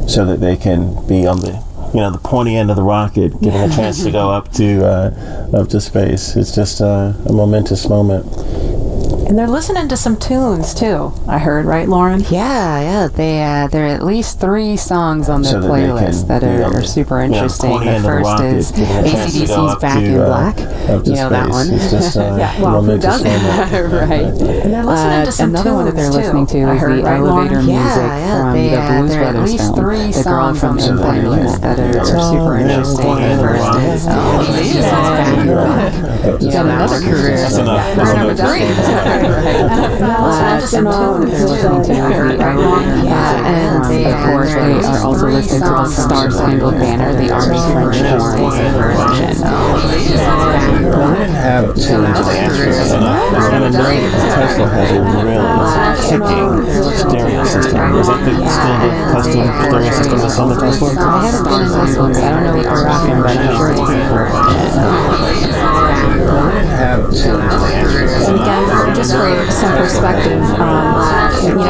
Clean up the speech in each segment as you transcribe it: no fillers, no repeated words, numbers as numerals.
so that they can be on the the pointy end of the rocket, getting a chance to go up to space. It's just a momentous moment. And they're listening to some tunes too, I heard, right, Lauren? Yeah. There are at least 3 songs on their playlist that are super interesting. The first is AC/DC's Back in Black. You know that one. It's just who doesn't? Right. And they're listening to some another one that they're listening to is the elevator music from the Blues Brothers film. The girl from the playlist that are super interesting. The first is AC/DC's Back in Black. You know, another career. That's enough. Another one that they're listening to is the elevator music. Of course, they are also listening to the Star Spangled Banner, the Army French horn version. Well, we didn't have tunes and answers enough. And I know Tesla has a really kicking stereo system. Is that still the custom stereo system that's on the Tesla? I haven't been in this one, so I don't know what they're rocking, but I'm sure it's pretty cool. Well, we didn't have tunes and answers. And again, just for some perspective,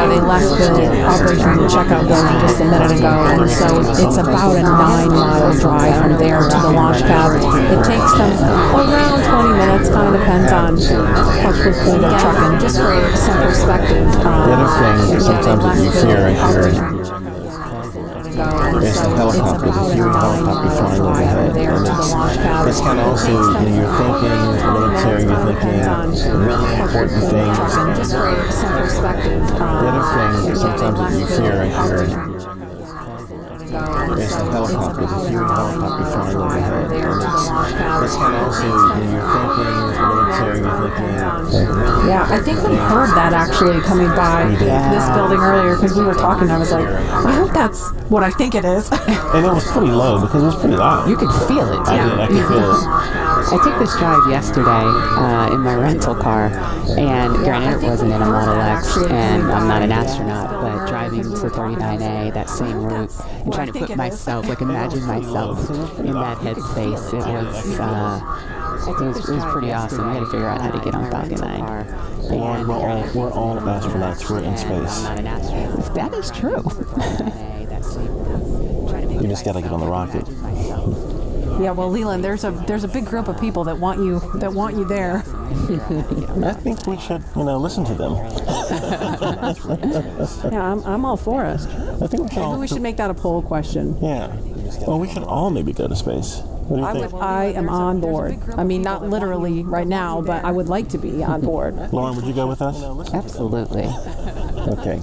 they left the operation checkout building just a minute ago, and so it's about a 9-mile drive from there to the launch pad. It takes them around 20 minutes, kind of depends on how quickly they're trucking. Just for some perspective, the other thing sometimes that you hear is the helicopter, the Huey helicopter flying overhead, and it's kind of also, you're thinking military, you're thinking really important things. Just for some perspective, the other thing sometimes that you hear is the helicopter, the Huey helicopter flying overhead, and it's kind of also, you're thinking military, you're thinking really. Yeah, I think we heard that actually coming by this building earlier, because we were talking. I was like, I hope that's what I think it is. And it was pretty low because it was pretty loud. You could feel it. I could feel it. I took this drive yesterday in my rental car, and granted it wasn't in a Model X, and I'm not an astronaut, but driving to 39A, that same route, and trying to put myself, imagine myself in that headspace, it was pretty awesome. We had to figure out how to get on Falcon 9. And we're all astronauts. We're in space. I'm not an astronaut. That is true. You just gotta get on the rocket. Yeah, well, Leland, there's a big group of people that want you there. I think we should, listen to them. Yeah, I'm all for it. I think Maybe we should make that a poll question. Yeah. Well, we should all maybe go to space. What do you think? I am on board. I mean, not literally right now, but I would like to be on board. Lauren, would you go with us? Absolutely. Okay.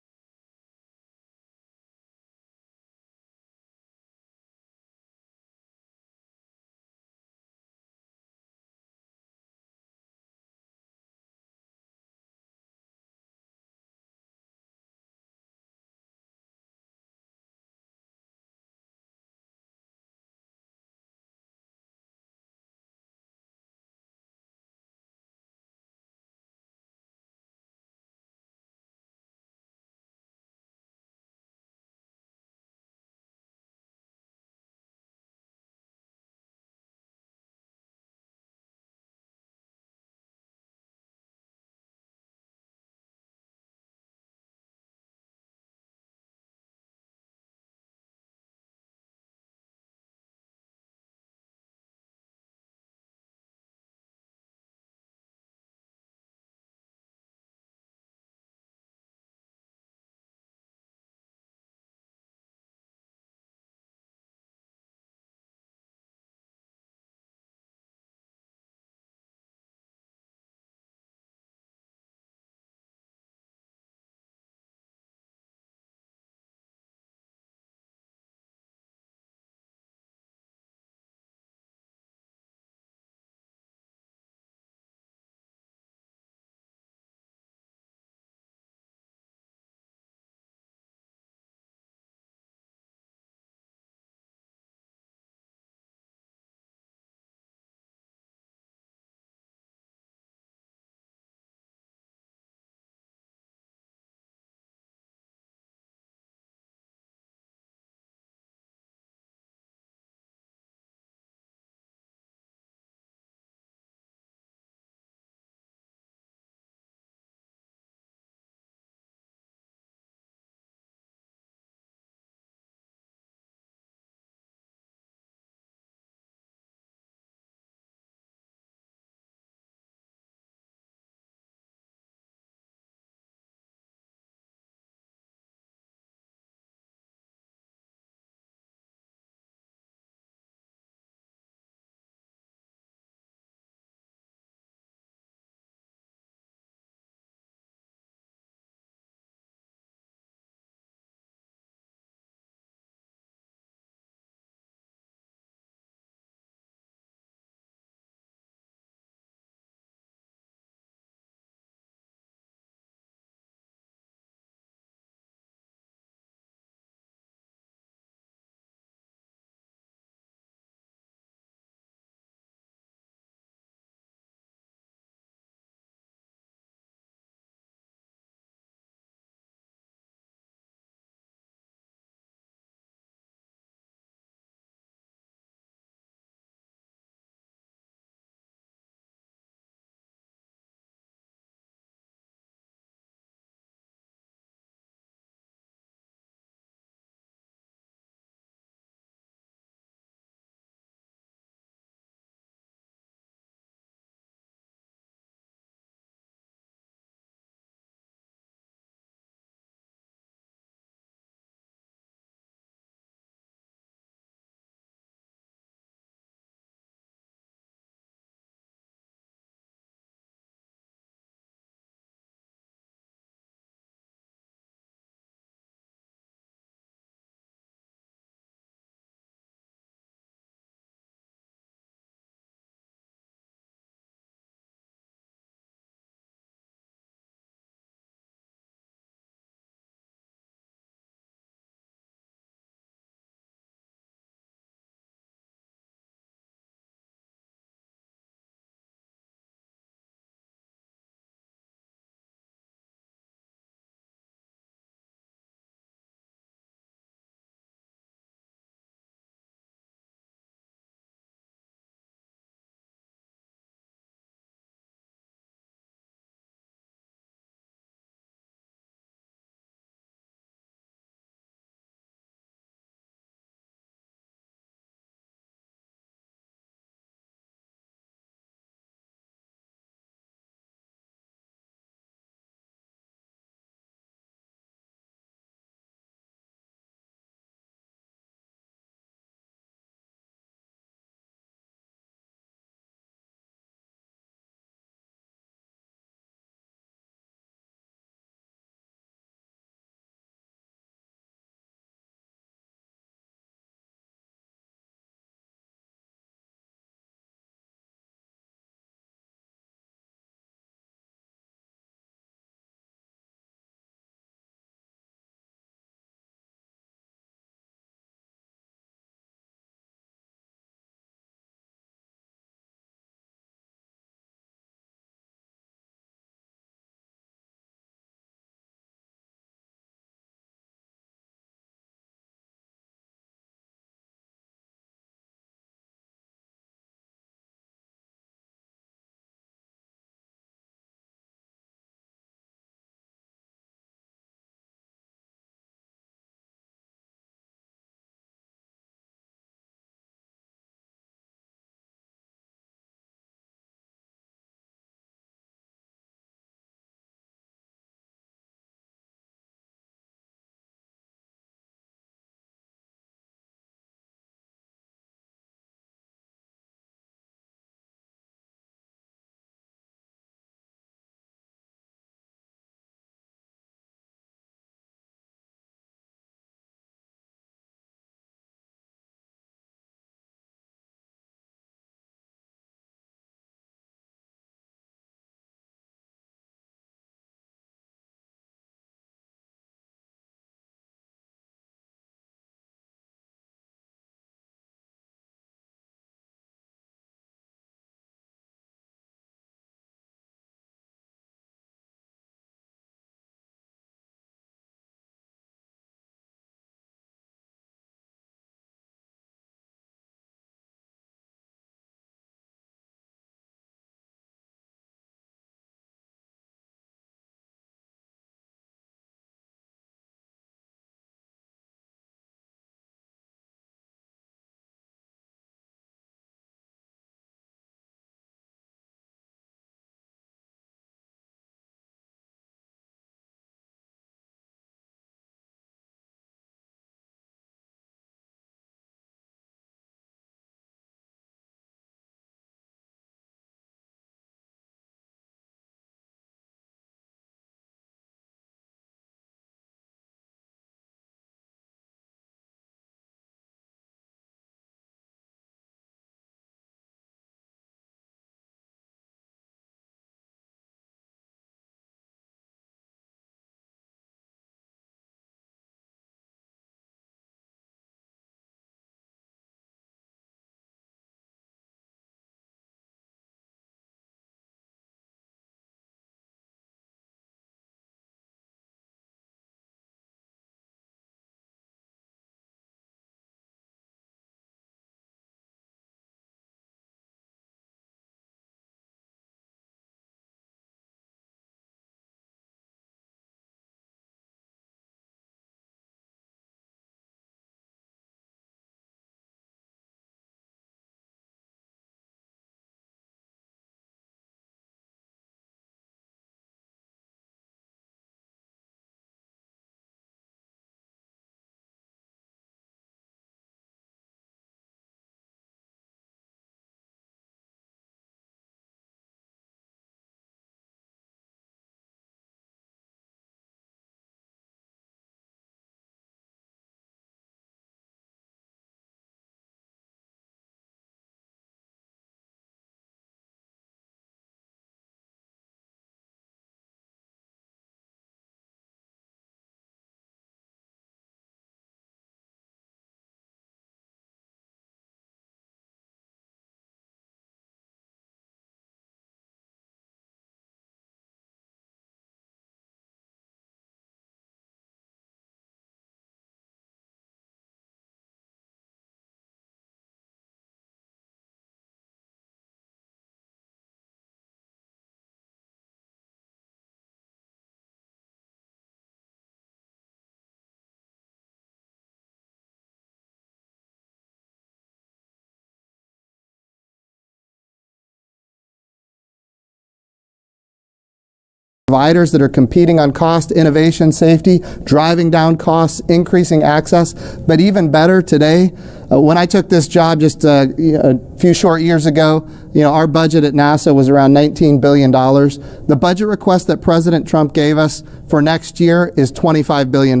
providers that are competing on cost, innovation, safety, driving down costs, increasing access. But even better today, when I took this job just a few short years ago, our budget at NASA was around $19 billion. The budget request that President Trump gave us for next year is $25 billion.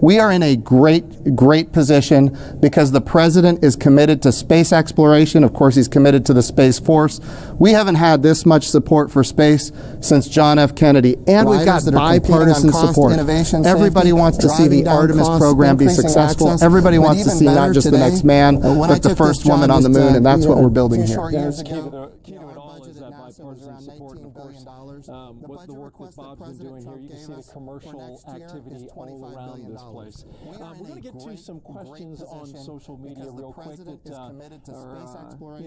We are in a great position because the President is committed to space exploration. Of course, he's committed to the Space Force. We haven't had this much support for space since John F. Kennedy, and we've got bipartisan support. Everybody wants to see the Artemis program be successful. Everybody wants to see not just the next man, but the first woman on the moon, and that's what we're building here. Key to it all is that bipartisan support, and of course, with the work that Bob's been doing here, you can see the commercial activity all around this place. We're going to get to some questions on social media real quick that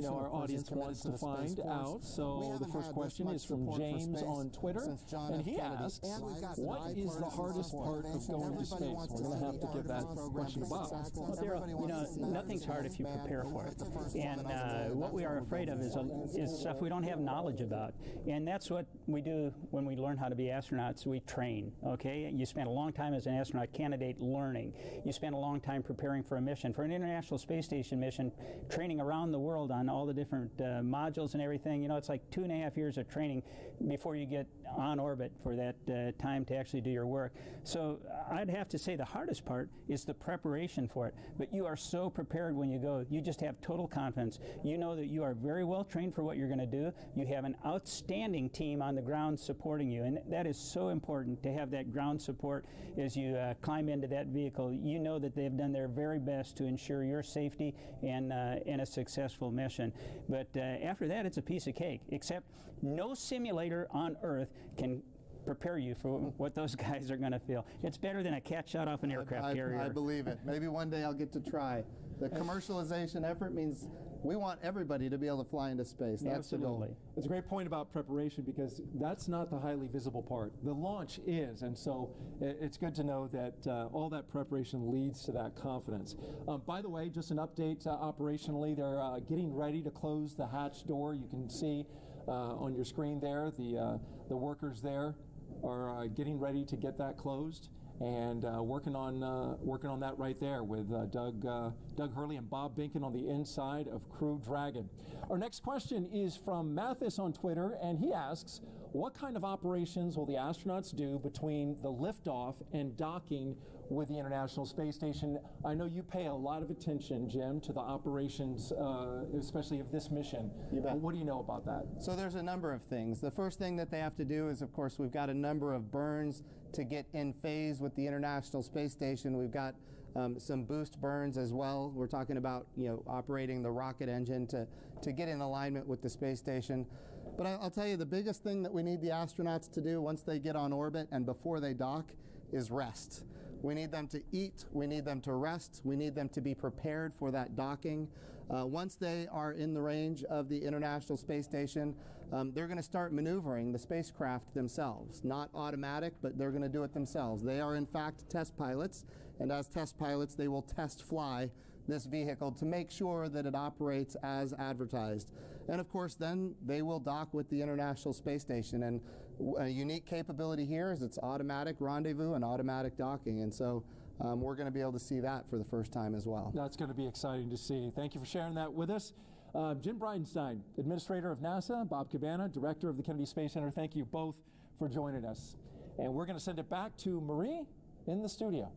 our audience wants to find out. So the first question is from James on Twitter, and he asks, what is the hardest part of going to space? We're going to have to give that question to Bob. Well, Daryl, nothing's hard if you prepare for it. And what we are afraid of is stuff we don't have knowledge about. And that's what we do when we learn how to be astronauts. We train, okay? You spend a long time as an astronaut candidate learning. You spend a long time preparing for a mission. For an International Space Station mission, training around the world on all the different modules and everything, it's like 2.5 years of training before you get on orbit for that time to actually do your work. So I'd have to say the hardest part is the preparation for it. But you are so prepared when you go. You just have total confidence. You know that you are very well trained for what you're going to do. You have an outstanding team on the ground supporting you, and that is so important to have that ground support as you climb into that vehicle. You know that they've done their very best to ensure your safety and a successful mission. But after that, it's a piece of cake, except no simulator on Earth can prepare you for what those guys are going to feel. It's better than a cat shot off an aircraft carrier. I believe it. Maybe one day I'll get to try. The commercialization effort means we want everybody to be able to fly into space. That's the goal. It's a great point about preparation because that's not the highly visible part. The launch is, and so it's good to know that all that preparation leads to that confidence. By the way, just an update operationally, they're getting ready to close the hatch door. You can see on your screen there, the workers there are getting ready to get that closed. And working on that right there with Doug Hurley and Bob Binken on the inside of Crew Dragon. Our next question is from Mathis on Twitter, and he asks, what kind of operations will the astronauts do between the liftoff and docking with the International Space Station? I know you pay a lot of attention, Jim, to the operations, especially of this mission. You bet. What do you know about that? So there's a number of things. The first thing that they have to do is, of course, we've got a number of burns to get in phase with the International Space Station. We've got some boost burns as well. We're talking about operating the rocket engine to get in alignment with the space station. But I'll tell you, the biggest thing that we need the astronauts to do once they get on orbit and before they dock is rest. We need them to eat, we need them to rest, we need them to be prepared for that docking. Once they are in the range of the International Space Station, they're going to start maneuvering the spacecraft themselves. Not automatic, but they're going to do it themselves. They are in fact test pilots, and as test pilots they will test fly this vehicle to make sure that it operates as advertised. And of course then they will dock with the International Space Station, and a unique capability here is it's automatic rendezvous and automatic docking, and so we're going to be able to see that for the first time as well. That's going to be exciting to see. Thank you for sharing that with us. Jim Bridenstine, Administrator of NASA, Bob Cabana, Director of the Kennedy Space Center, thank you both for joining us. And we're going to send it back to Marie in the studio.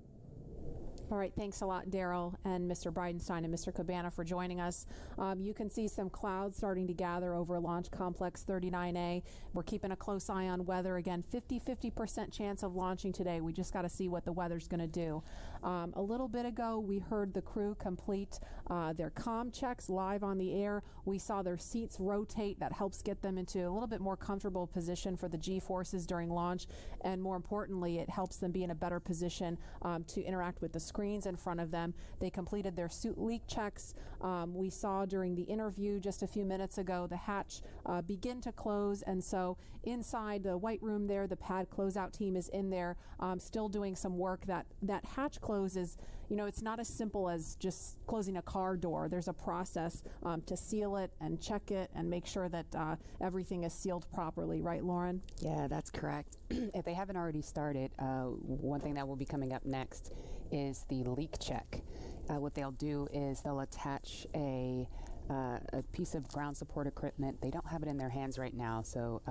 All right, thanks a lot, Daryl and Mr. Bridenstine and Mr. Cabana for joining us. You can see some clouds starting to gather over Launch Complex 39A. We're keeping a close eye on weather. Again, 50% chance of launching today. We just got to see what the weather's going to do. A little bit ago, we heard the crew complete their comm checks live on the air. We saw their seats rotate. That helps get them into a little bit more comfortable position for the G-forces during launch. And more importantly, it helps them be in a better position to interact with the screen screens in front of them. They completed their suit leak checks. We saw during the interview just a few minutes ago the hatch begin to close, and so inside the white room there, the pad closeout team is in there still doing some work. That hatch closes, it's not as simple as just closing a car door. There's a process to seal it and check it and make sure that everything is sealed properly, right, Lauren? Yeah, that's correct. If they haven't already started, one thing that will be coming up next is the leak check. What they'll do is they'll attach a piece of ground support equipment. They don't have it in their hands right now, so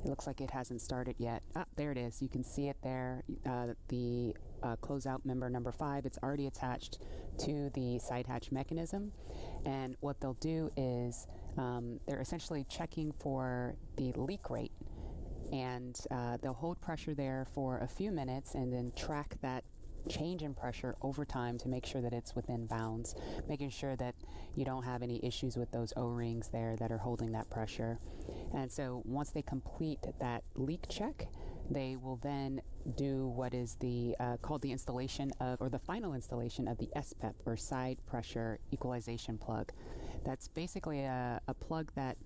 it looks like it hasn't started yet. There it is. You can see it there. The closeout member number 5, it's already attached to the side hatch mechanism. And what they'll do is they're essentially checking for the leak rate. And they'll hold pressure there for a few minutes and then track that change in pressure over time to make sure that it's within bounds, making sure that you don't have any issues with those O-rings there that are holding that pressure. And so once they complete that leak check, they will then do what is the called the installation of, or the final installation of the SPEP, or side pressure equalization plug. That's basically a plug that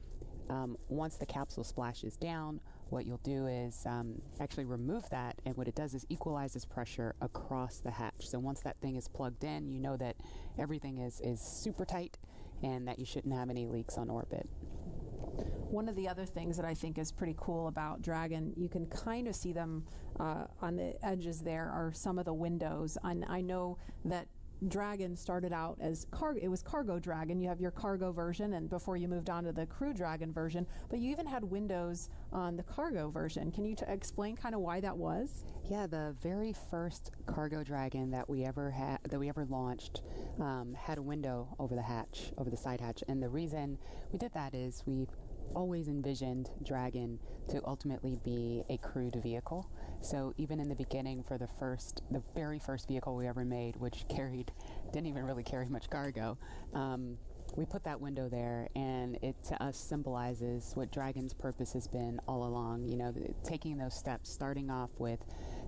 once the capsule splashes down, what you'll do is actually remove that, and what it does is equalizes pressure across the hatch. So once that thing is plugged in, you know that everything is super tight and that you shouldn't have any leaks on orbit. One of the other things that I think is pretty cool about Dragon, you can kind of see them on the edges there are some of the windows. And I know that Dragon started out as it was Cargo Dragon. You have your cargo version, and before you moved on to the Crew Dragon version, but you even had windows on the cargo version. Can you explain kind of why that was? Yeah, the very first Cargo Dragon that we ever launched had a window over the hatch, over the side hatch, and the reason we did that is we've always envisioned Dragon to ultimately be a crewed vehicle. So even in the beginning, for the very first vehicle we ever made, which didn't even really carry much cargo, we put that window there, and it to us symbolizes what Dragon's purpose has been all along. Taking those steps, starting off with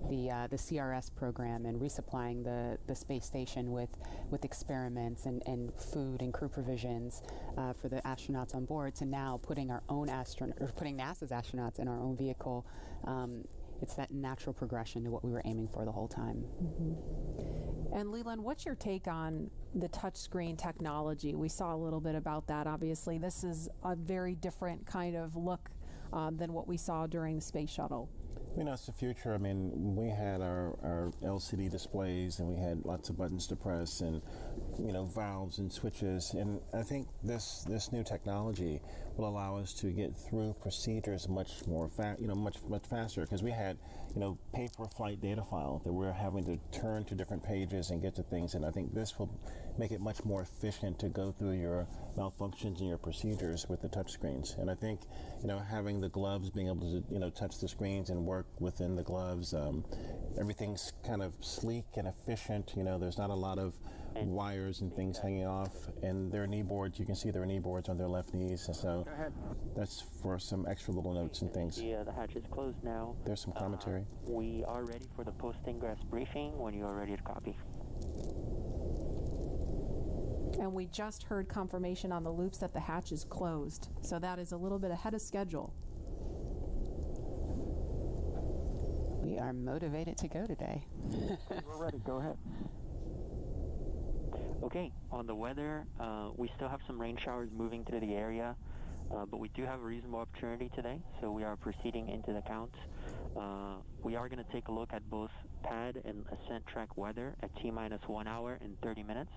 the CRS program and resupplying the space station with experiments and food and crew provisions for the astronauts on board, to now putting putting NASA's astronauts in our own vehicle. It's that natural progression to what we were aiming for the whole time. Mm-hmm. And Leland, what's your take on the touchscreen technology? We saw a little bit about that. Obviously, this is a very different kind of look than what we saw during the space shuttle. It's the future. We had our LCD displays, and we had lots of buttons to press, and valves and switches. And I think this new technology will allow us to get through procedures much more much faster, because we had paper flight data file that we're having to turn to different pages and get to things. And I think this will make it much more efficient to go through your malfunctions and your procedures with the touch screens. And I think having the gloves, being able to touch the screens and work within the gloves, everything's kind of sleek and efficient. There's not a lot of wires and things hanging off, and their knee boards, you can see their knee boards on their left knees, and so that's for some extra little notes and things. The hatch is closed now. There's some commentary. We are ready for the post-ingress briefing when you are ready to copy. And we just heard confirmation on the loops that the hatch is closed, so that is a little bit ahead of schedule. We are motivated to go today. We're ready. Go ahead. Okay, on the weather, we still have some rain showers moving through the area, but we do have a reasonable opportunity today, so we are proceeding into the count. We are going to take a look at both pad and ascent track weather at T-minus 1 hour and 30 minutes,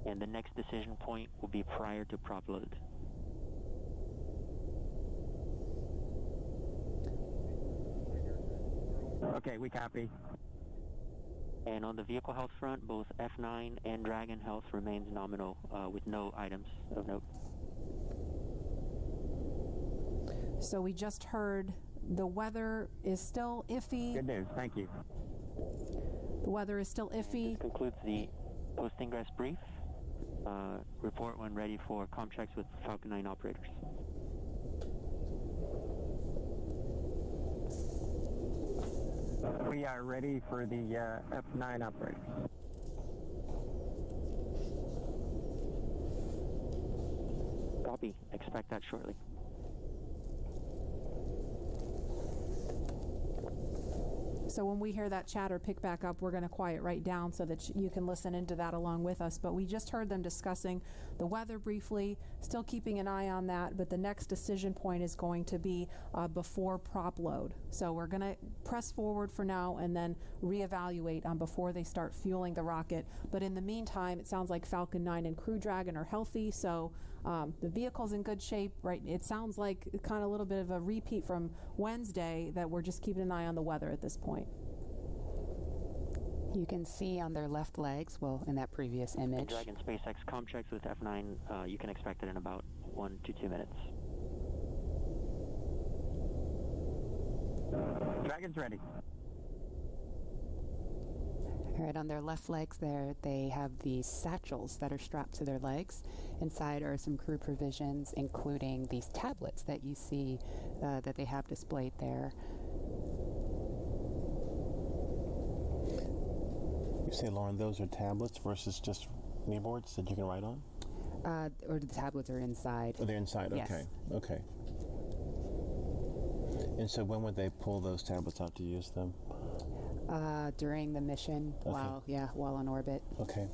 and the next decision point will be prior to prop load. Okay, we copy. And on the vehicle health front, both F9 and Dragon health remains nominal with no items of note. So we just heard the weather is still iffy. Good news, thank you. The weather is still iffy. This concludes the post-ingress brief. Report when ready for comm checks with Falcon 9 operators. We are ready for the F9 operators. Copy. Expect that shortly. So when we hear that chatter pick back up, we're going to quiet right down so that you can listen into that along with us. But we just heard them discussing the weather briefly, still keeping an eye on that. But the next decision point is going to be before prop load. So we're going to press forward for now and then reevaluate before they start fueling the rocket. But in the meantime, it sounds like Falcon 9 and Crew Dragon are healthy. So the vehicle's in good shape, right? It sounds like kind of a little bit of a repeat from Wednesday that we're just keeping an eye on the weather at this point. You can see on their left legs, well, in that previous image. Dragon SpaceX comm checks with F9. You can expect it in about 1 to 2 minutes. Dragon's ready. All right, on their left legs there, they have these satchels that are strapped to their legs. Inside are some crew provisions, including these tablets that you see that they have displayed there. You say, Lauren, those are tablets versus just kneeboards that you can write on? Or the tablets are inside. Oh, they're inside, Yes. okay. Okay. And so when would they pull those tablets out to use them? During the mission, while on orbit. Okay.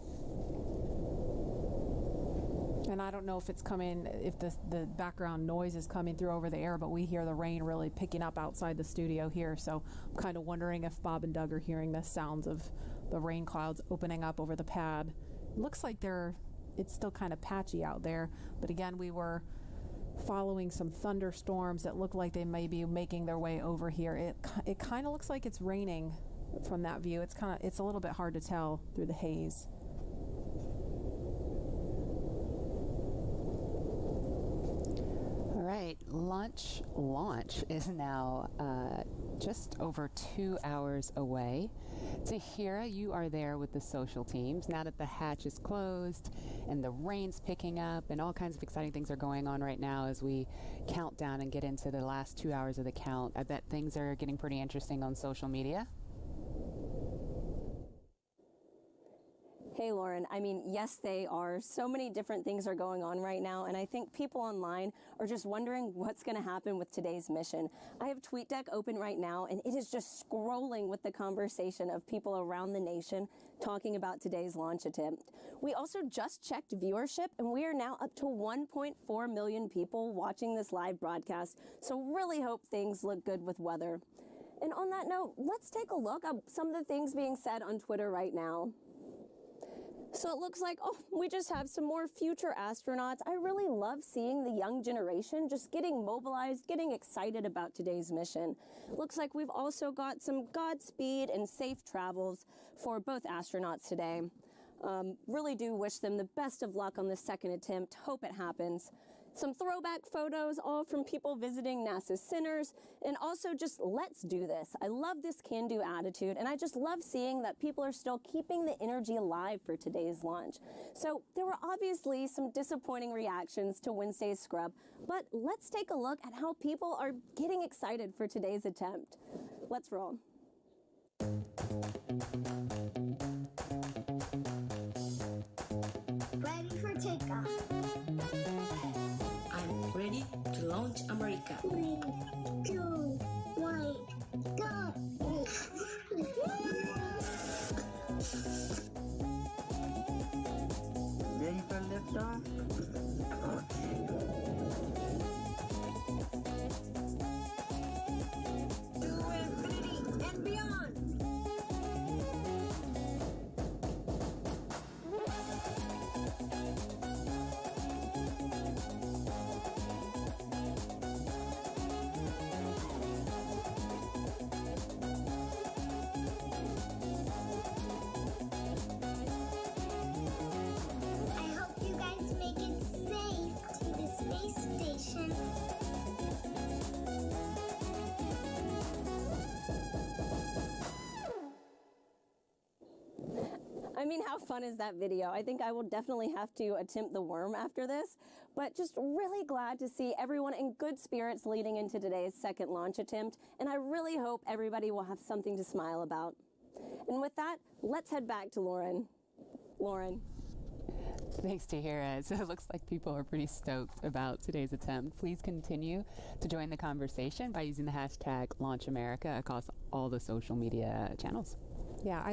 And I don't know if it's coming, if the background noise is coming through over the air, but we hear the rain really picking up outside the studio here. So I'm kind of wondering if Bob and Doug are hearing the sounds of the rain clouds opening up over the pad. It looks like it's still kind of patchy out there. But again, we were following some thunderstorms that look like they may be making their way over here. It kind of looks like it's raining from that view. It's a little bit hard to tell through the haze. All right, launch is now just over 2 hours away. Tahira, you are there with the social teams. Now that the hatch is closed and the rain's picking up and all kinds of exciting things are going on right now as we count down and get into the last 2 hours of the count, I bet things are getting pretty interesting on social media. Hey, Lauren. I mean, yes, they are. So many different things are going on right now, and I think people online are just wondering what's going to happen with today's mission. I have TweetDeck open right now, and it is just scrolling with the conversation of people around the nation talking about today's launch attempt. We also just checked viewership, and we are now up to 1.4 million people watching this live broadcast, so really hope things look good with weather. And on that note, let's take a look at some of the things being said on Twitter right now. So it looks like, we just have some more future astronauts. I really love seeing the young generation just getting mobilized, getting excited about today's mission. Looks like we've also got some Godspeed and safe travels for both astronauts today. Really do wish them the best of luck on the second attempt. Hope it happens. Some throwback photos, all from people visiting NASA's centers, and also just let's do this. I love this can-do attitude, and I just love seeing that people are still keeping the energy alive for today's launch. So there were obviously some disappointing reactions to Wednesday's scrub, but let's take a look at how people are getting excited for today's attempt. Let's roll. Ready for takeoff. I'm ready to launch America. 3, 2, 1, go! Ready for liftoff? Okay. To infinity and beyond! I mean, how fun is that video? I think I will definitely have to attempt the worm after this, but just really glad to see everyone in good spirits leading into today's second launch attempt, and I really hope everybody will have something to smile about. And with that, let's head back to Lauren. Lauren. Thanks to hear it. So it looks like people are pretty stoked about today's attempt. Please continue to join the conversation by using the hashtag #LaunchAmerica across all the social media channels. Yeah, I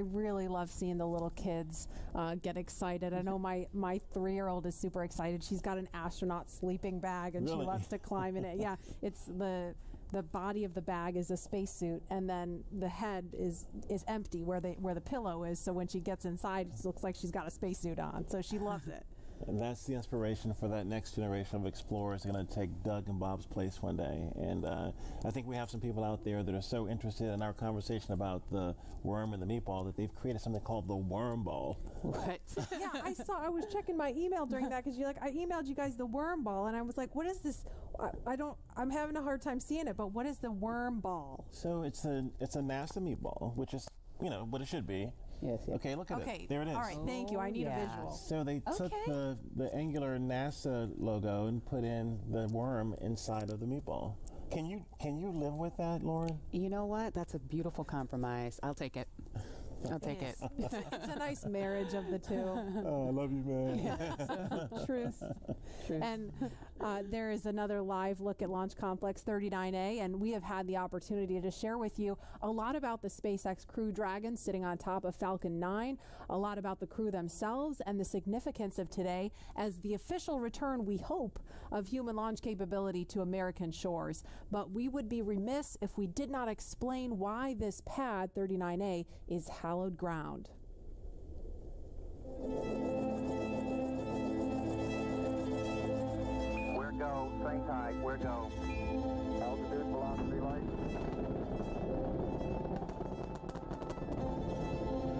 really love seeing the little kids get excited. I know my 3-year-old is super excited. She's got an astronaut sleeping bag and Really? she loves to climb in it. Yeah, it's the body of the bag is a spacesuit, and then the head is empty where the pillow is. So when she gets inside, it looks like she's got a spacesuit on. So she loves it. And that's the inspiration for that next generation of explorers going to take Doug and Bob's place one day. And I think we have some people out there that are so interested in our conversation about the worm and the meatball that they've created something called the worm ball. What? Yeah, I was checking my email during that because I emailed you guys the worm ball, and I was like, what is this? I'm having a hard time seeing it, but what is the worm ball? So it's a NASA meatball, which is, what it should be. Yes. Okay, look at it. There it is. All right, thank you. I need a visual. So they took the angular NASA logo and put in the worm inside of the meatball. Can you live with that, Lauren? You know what? That's a beautiful compromise. I'll take it. I'll take it. It's a nice marriage of the two. Oh, I love you, man. Truth. And there is another live look at Launch Complex 39A, and we have had the opportunity to share with you a lot about the SpaceX Crew Dragon sitting on top of Falcon 9, a lot about the crew themselves, and the significance of today as the official return, we hope, of human launch capability to American shores. But we would be remiss if we did not explain why this pad 39A is hallowed ground. Where go, sink high, where go. Altitude, velocity, light.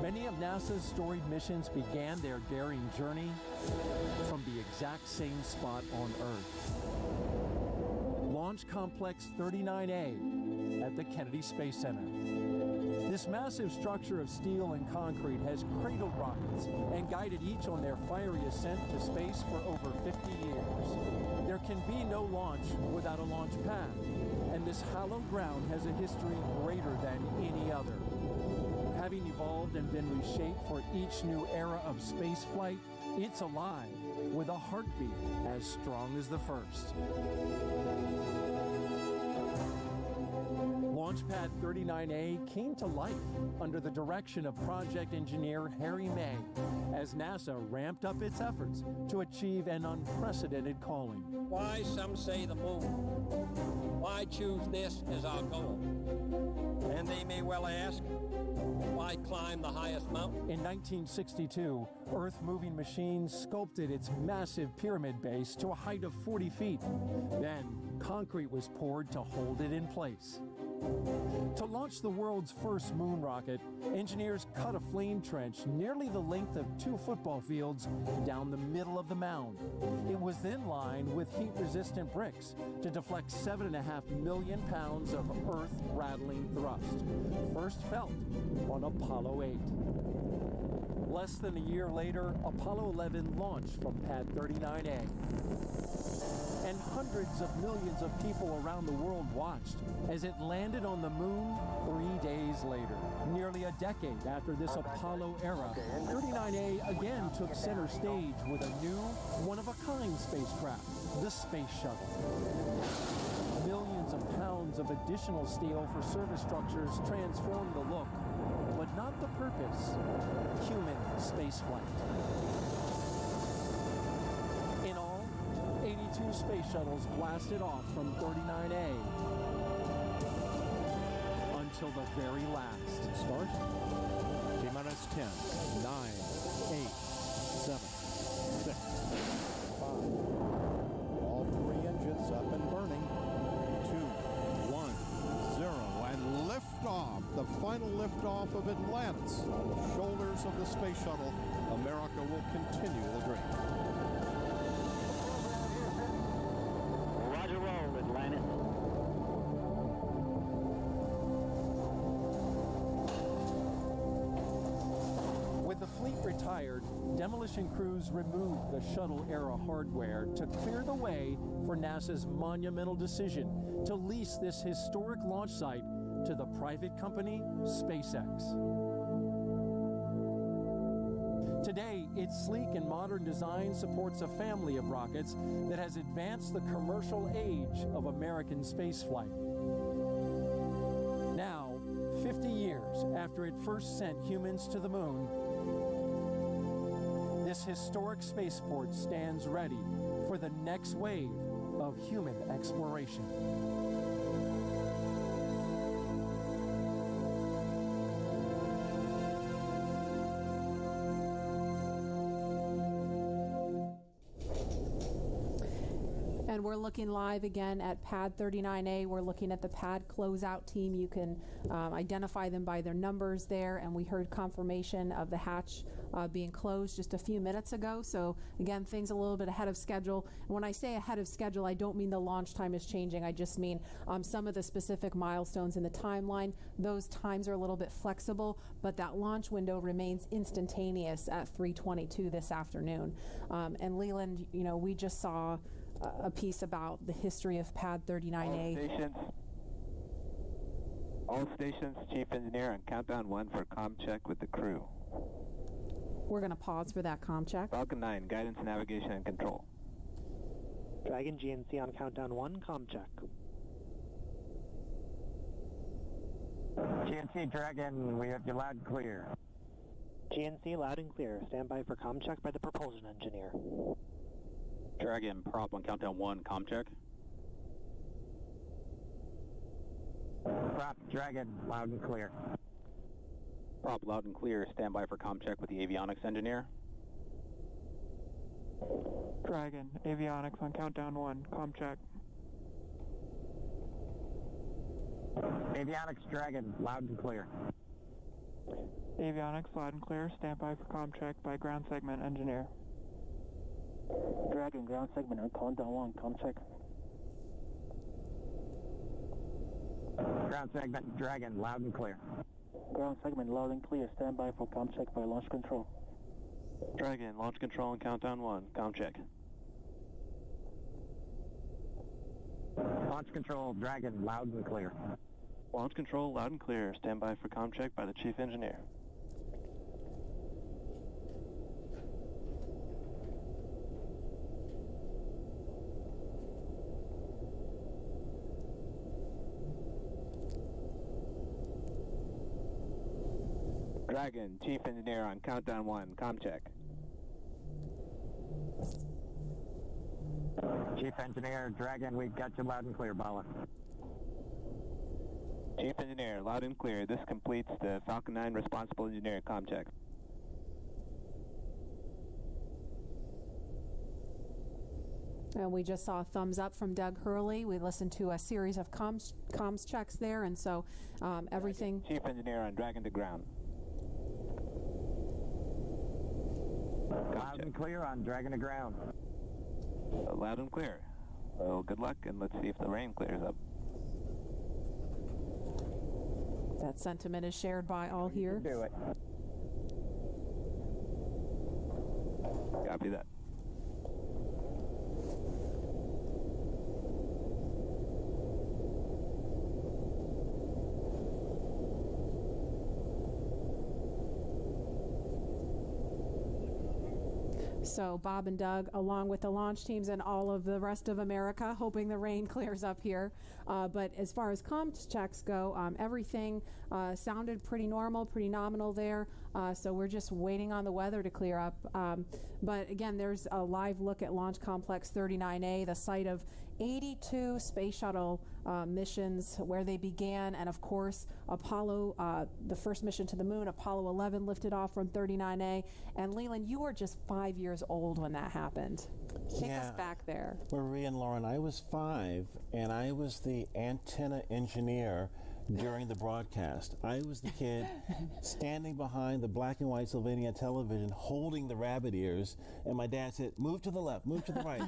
Many of NASA's storied missions began their daring journey from the exact same spot on Earth. Launch Complex 39A at the Kennedy Space Center. This massive structure of steel and concrete has cradled rockets and guided each on their fiery ascent to space for over 50 years. There can be no launch without a launch pad, and this hallowed ground has a history greater than any other. Having evolved and been reshaped for each new era of spaceflight, it's alive with a heartbeat as strong as the first. Launchpad 39A came to life under the direction of project engineer Harry May as NASA ramped up its efforts to achieve an unprecedented calling. Why, some say the moon. Why choose this as our goal? And they may well ask, why climb the highest mountain? In 1962, Earth-moving machines sculpted its massive pyramid base to a height of 40 feet. Then, concrete was poured to hold it in place. To launch the world's first moon rocket, engineers cut a flame trench nearly the length of 2 football fields down the middle of the mound. It was then lined with heat-resistant bricks to deflect 7.5 million pounds of earth-rattling thrust, first felt on Apollo 8. Less than a year later, Apollo 11 launched from Pad 39A. And hundreds of millions of people around the world watched as it landed on the moon 3 days later. Nearly a decade after this Apollo era, 39A again took center stage with a new, one-of-a-kind spacecraft, the Space Shuttle. Millions of pounds of additional steel for surface structures transformed the look, but not the purpose: human spaceflight. 82 space shuttles blasted off from 39A until the very last. Start. T-minus 10, 9, 8, 7, 6, 5. All 3 engines up and burning. 2, 1, 0, and liftoff. The final liftoff of Atlantis on the shoulders of the space shuttle. America will continue the dream. With the fleet retired, demolition crews removed the shuttle-era hardware to clear the way for NASA's monumental decision to lease this historic launch site to the private company SpaceX. Today, it's Its sleek and modern design supports a family of rockets that has advanced the commercial age of American spaceflight. Now, 50 years after it first sent humans to the moon, this historic spaceport stands ready for the next wave of human exploration. And we're looking live again at pad 39A. We're looking at the pad closeout team. You can identify them by their numbers there. And we heard confirmation of the hatch being closed just a few minutes ago. So again, things a little bit ahead of schedule. And when I say ahead of schedule, I don't mean the launch time is changing. I just mean some of the specific milestones in the timeline. Those times are a little bit flexible, but that launch window remains instantaneous at 3:22 this afternoon. And Leland, you know, we just saw a piece about the history of pad 39A. All stations, Chief Engineer on countdown 1 for comm check with the crew. We're going to pause for that comm check. Falcon 9, guidance, navigation, and control. Dragon GNC on countdown 1, comm check. GNC Dragon, we have you loud and clear. GNC loud and clear. Stand by for comm check by the propulsion engineer. Dragon, prop on countdown 1, comm check. Prop Dragon, loud and clear. Prop loud and clear, stand by for comm check with the avionics engineer. Dragon, avionics on countdown 1, comm check. Avionics Dragon, loud and clear. Avionics loud and clear, stand by for comm check by ground segment engineer. Dragon, ground segment on countdown 1, comm check. Ground segment Dragon, loud and clear. Ground segment loud and clear, stand by for comm check by launch control. Dragon, launch control on countdown 1, comm check. Launch control Dragon, loud and clear. Launch control loud and clear, stand by for comm check by the Chief Engineer. Dragon, Chief Engineer on countdown 1, comm check. Chief Engineer Dragon, we've got you loud and clear, Bala. Chief Engineer, loud and clear. This completes the Falcon 9 responsible engineer comm check. And we just saw a thumbs up from Doug Hurley. We listened to a series of comms checks there, and so everything. Chief Engineer on Dragon to ground. Loud and clear on Dragon to ground. Loud and clear. Well, good luck, and let's see if the rain clears up. That sentiment is shared by all here. Do it. Copy that. So Bob and Doug, along with the launch teams and all of the rest of America, hoping the rain clears up here. But as far as comms checks go, everything sounded pretty normal, pretty nominal there. So we're just waiting on the weather to clear up. But again, there's a live look at Launch Complex 39A, the site of 82 space shuttle missions where they began, and of course Apollo, the first mission to the moon, Apollo 11 lifted off from 39A. And Leland, you were just 5 years old when that happened. Take us back there. Marie and Lauren, I was 5, and I was the antenna engineer during the broadcast. I was the kid standing behind the black and white Sylvania television holding the rabbit ears, and my dad said, move to the left, move to the right.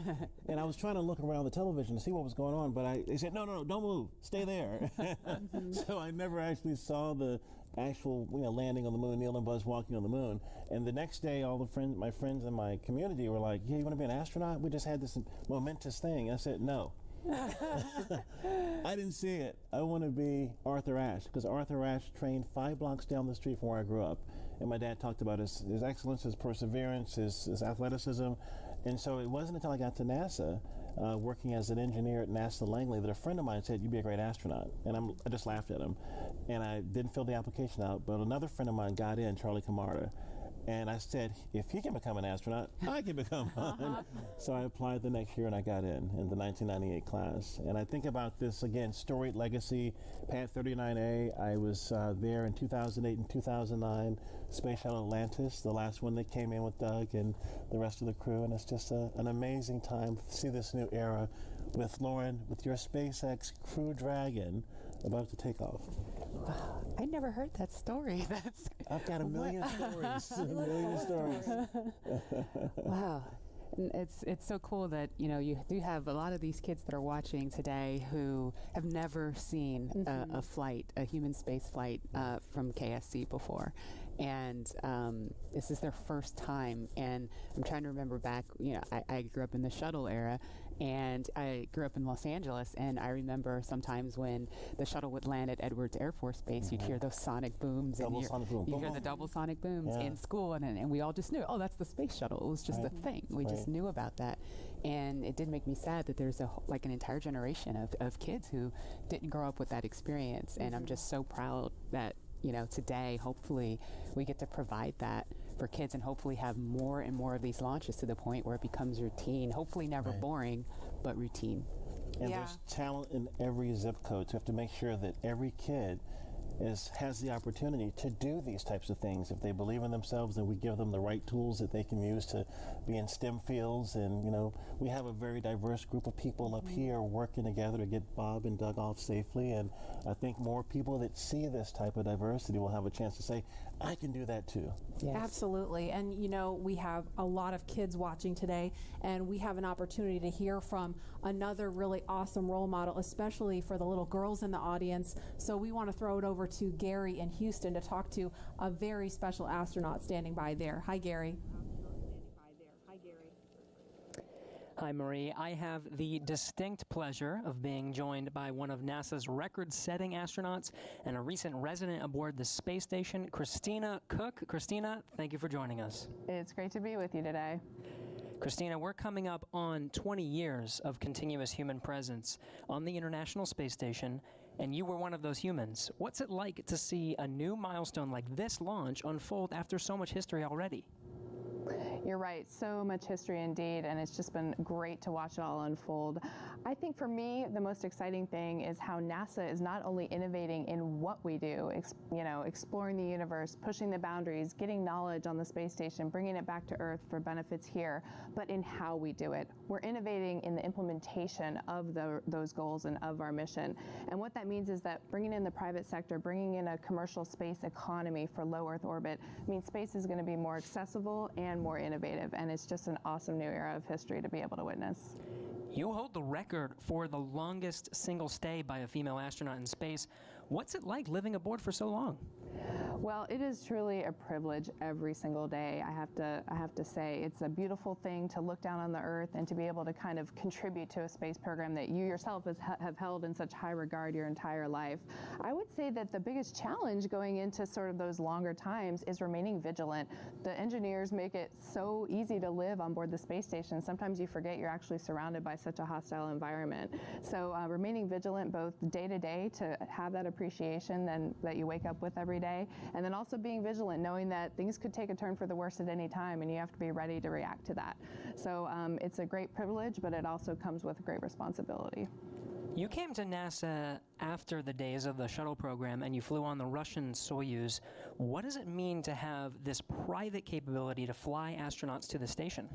And I was trying to look around the television to see what was going on, but they said, no, don't move, stay there. So I never actually saw the actual landing on the moon, Neil and Buzz walking on the moon. And the next day, all the my friends in my community were like, yeah, you want to be an astronaut? We just had this momentous thing. I said, no. I didn't see it. I want to be Arthur Ashe, because Arthur Ashe trained 5 blocks down the street from where I grew up. And my dad talked about his excellence, his perseverance, his athleticism. And so it wasn't until I got to NASA, working as an engineer at NASA Langley, that a friend of mine said, "You'd be a great astronaut." And I just laughed at him. And I didn't fill the application out, but another friend of mine got in, Charlie Camarda. And I said, if he can become an astronaut, I can become one. So I applied the next year and I got in the 1998 class. And I think about this, again, storied legacy, Pad 39A. I was there in 2008 and 2009, Space Shuttle Atlantis, the last one that came in with Doug and the rest of the crew. And it's just an amazing time to see this new era with Lauren, with your SpaceX Crew Dragon about to take off. I never heard that story. I've got a million stories. A million stories. Wow. And it's so cool that, you know, you do have a lot of these kids that are watching today who have never seen a flight, a human space flight from KSC before. And this is their first time. And I'm trying to remember back, you know, I grew up in the shuttle era, and I grew up in Los Angeles, and I remember sometimes when the shuttle would land at Edwards Air Force Base, you'd hear those sonic booms. Double sonic boom. You hear the double sonic booms in school, and we all just knew, oh, that's the space shuttle. It was just a thing. We just knew about that. And it did make me sad that there's like an entire generation of kids who didn't grow up with that experience. And I'm just so proud that, you know, today, hopefully, we get to provide that for kids and hopefully have more and more of these launches to the point where it becomes routine. Hopefully never boring, but routine. And there's talent in every zip code, so you have to make sure that every kid has the opportunity to do these types of things. If they believe in themselves, and we give them the right tools that they can use to be in STEM fields. And, you know, we have a very diverse group of people up here working together to get Bob and Doug off safely. And I think more people that see this type of diversity will have a chance to say, I can do that too. Yes. Absolutely. And, you know, we have a lot of kids watching today, and we have an opportunity to hear from another really awesome role model, especially for the little girls in the audience. So we want to throw it over to Gary in Houston to talk to a very special astronaut standing by there. Hi, Gary. Hi, Marie. I have the distinct pleasure of being joined by one of NASA's record-setting astronauts and a recent resident aboard the space station, Christina Cook. Christina, thank you for joining us. It's great to be with you today. Christina, we're coming up on 20 years of continuous human presence on the International Space Station, and you were one of those humans. What's it like to see a new milestone like this launch unfold after so much history already? You're right, so much history indeed, and it's just been great to watch it all unfold. I think for me, the most exciting thing is how NASA is not only innovating in what we do, exploring the universe, pushing the boundaries, getting knowledge on the space station, bringing it back to Earth for benefits here, but in how we do it. We're innovating in the implementation of those goals and of our mission. And what that means is that bringing in the private sector, bringing in a commercial space economy for low Earth orbit means space is going to be more accessible and more innovative, and it's just an awesome new era of history to be able to witness. You hold the record for the longest single stay by a female astronaut in space. What's it like living aboard for so long? Well, it is truly a privilege every single day. I have to say, it's a beautiful thing to look down on the Earth and to be able to kind of contribute to a space program that you yourself have held in such high regard your entire life. I would say that the biggest challenge going into sort of those longer times is remaining vigilant. The engineers make it so easy to live on board the space station. Sometimes you forget you're actually surrounded by such a hostile environment. So remaining vigilant both day to day to have that appreciation that you wake up with every day, and then also being vigilant, knowing that things could take a turn for the worse at any time, and you have to be ready to react to that. So it's a great privilege, but it also comes with great responsibility. You came to NASA after the days of the shuttle program, and you flew on the Russian Soyuz. What does it mean to have this private capability to fly astronauts to the station?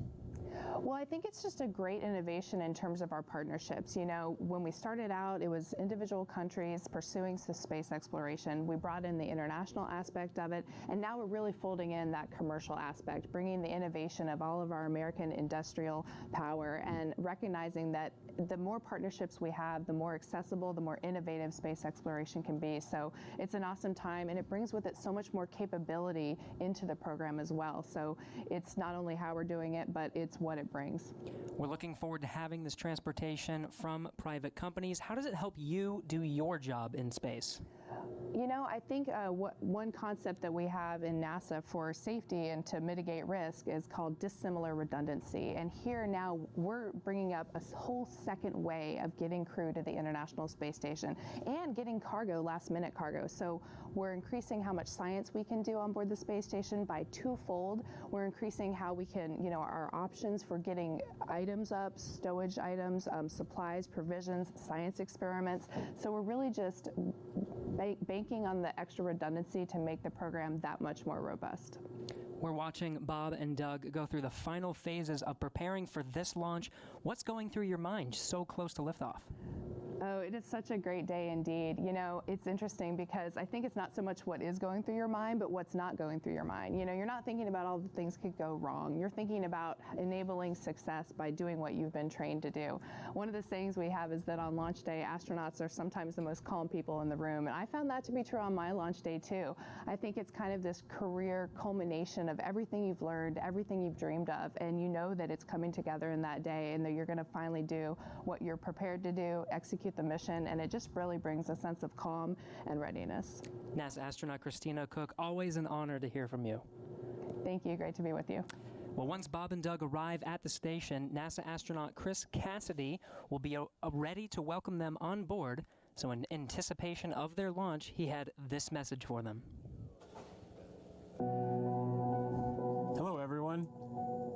Well, I think it's just a great innovation in terms of our partnerships. You know, when we started out, it was individual countries pursuing space exploration. We brought in the international aspect of it, and now we're really folding in that commercial aspect, bringing the innovation of all of our American industrial power, and recognizing that the more partnerships we have, the more accessible, the more innovative space exploration can be. So it's an awesome time, and it brings with it so much more capability into the program as well. So it's not only how we're doing it, but it's what it it brings. We're looking forward to having this transportation from private companies. How does it help you do your job in space? You know, I think one concept that we have in NASA for safety and to mitigate risk is called dissimilar redundancy. And here now we're bringing up a whole second way of getting crew to the International Space Station and getting cargo, last minute cargo. So we're increasing how much science we can do on board the space station by twofold. We're increasing how we can, you know, our options for getting items up, stowage items, supplies, provisions, science experiments. So we're really just banking on the extra redundancy to make the program that much more robust. We're watching Bob and Doug go through the final phases of preparing for this launch. What's going through your mind so close to liftoff? Oh, it is such a great day indeed. You know, it's interesting because I think it's not so much what is going through your mind, but what's not going through your mind. You know, you're not thinking about all the things could go wrong. You're thinking about enabling success by doing what you've been trained to do. One of the sayings we have is that on launch day, astronauts are sometimes the most calm people in the room. And I found that to be true on my launch day too. I think it's kind of this career culmination of everything you've learned, everything you've dreamed of, and you know that it's coming together in that day and that you're going to finally do what you're prepared to do, execute the mission, and it just really brings a sense of calm and readiness. NASA astronaut Christina Cook, always an honor to hear from you. Thank you. Great to be with you. Well, once Bob and Doug arrive at the station, NASA astronaut Chris Cassidy will be ready to welcome them on board. So in anticipation of their launch, he had this message for them. Hello, everyone.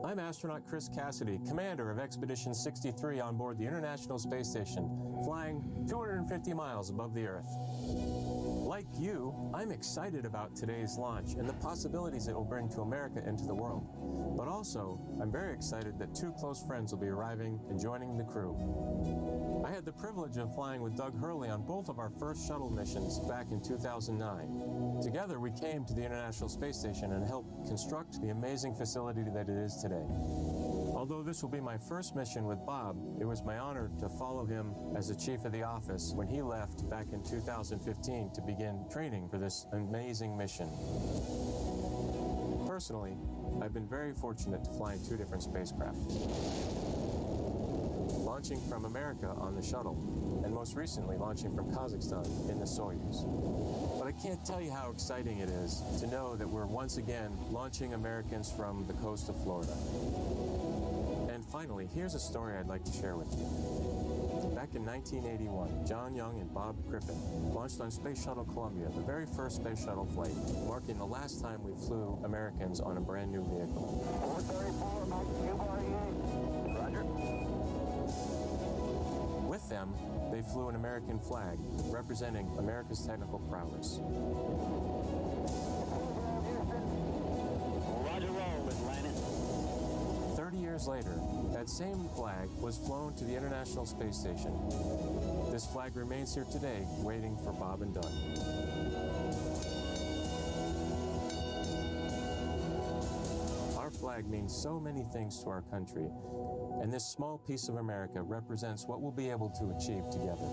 I'm astronaut Chris Cassidy, commander of Expedition 63 on board the International Space Station, flying 250 miles above the Earth. Like you, I'm excited about today's launch and the possibilities it will bring to America and to the world. But also, I'm very excited that two close friends will be arriving and joining the crew. I had the privilege of flying with Doug Hurley on both of our first shuttle missions back in 2009. Together, we came to the International Space Station and helped construct the amazing facility that it is today. Although this will be my first mission with Bob, it was my honor to follow him as the chief of the office when he left back in 2015 to begin training for this amazing mission. Personally, I've been very fortunate to fly in two different spacecraft. Launching from America on the shuttle, and most recently launching from Kazakhstan in the Soyuz. But I can't tell you how exciting it is to know that we're once again launching Americans from the coast of Florida. And finally, here's a story I'd like to share with you. Back in 1981, John Young and Bob Crippen launched on Space Shuttle Columbia, the very first space shuttle flight, marking the last time we flew Americans on a brand new vehicle. 434, Mike, Roger. With them, they flew an American flag, representing America's technical prowess. Roger, roll, Atlanta. 30 years later, that same flag was flown to the International Space Station. This flag remains here today, waiting for Bob and Doug. Our flag means so many things to our country, and this small piece of America represents what we'll be able to achieve together.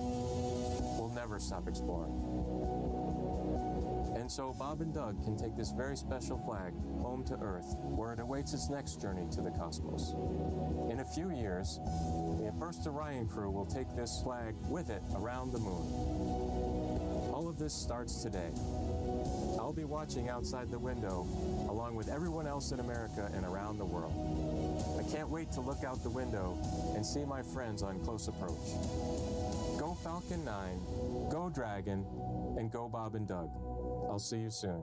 We'll never stop exploring. And so Bob and Doug can take this very special flag home to Earth, where it awaits its next journey to the cosmos. In a few years, the first Orion crew will take this flag with it around the moon. All of this starts today. I'll be watching outside the window, along with everyone else in America and around the world. I can't wait to look out the window and see my friends on close approach. Go Falcon 9, go Dragon, and go Bob and Doug. I'll see you soon.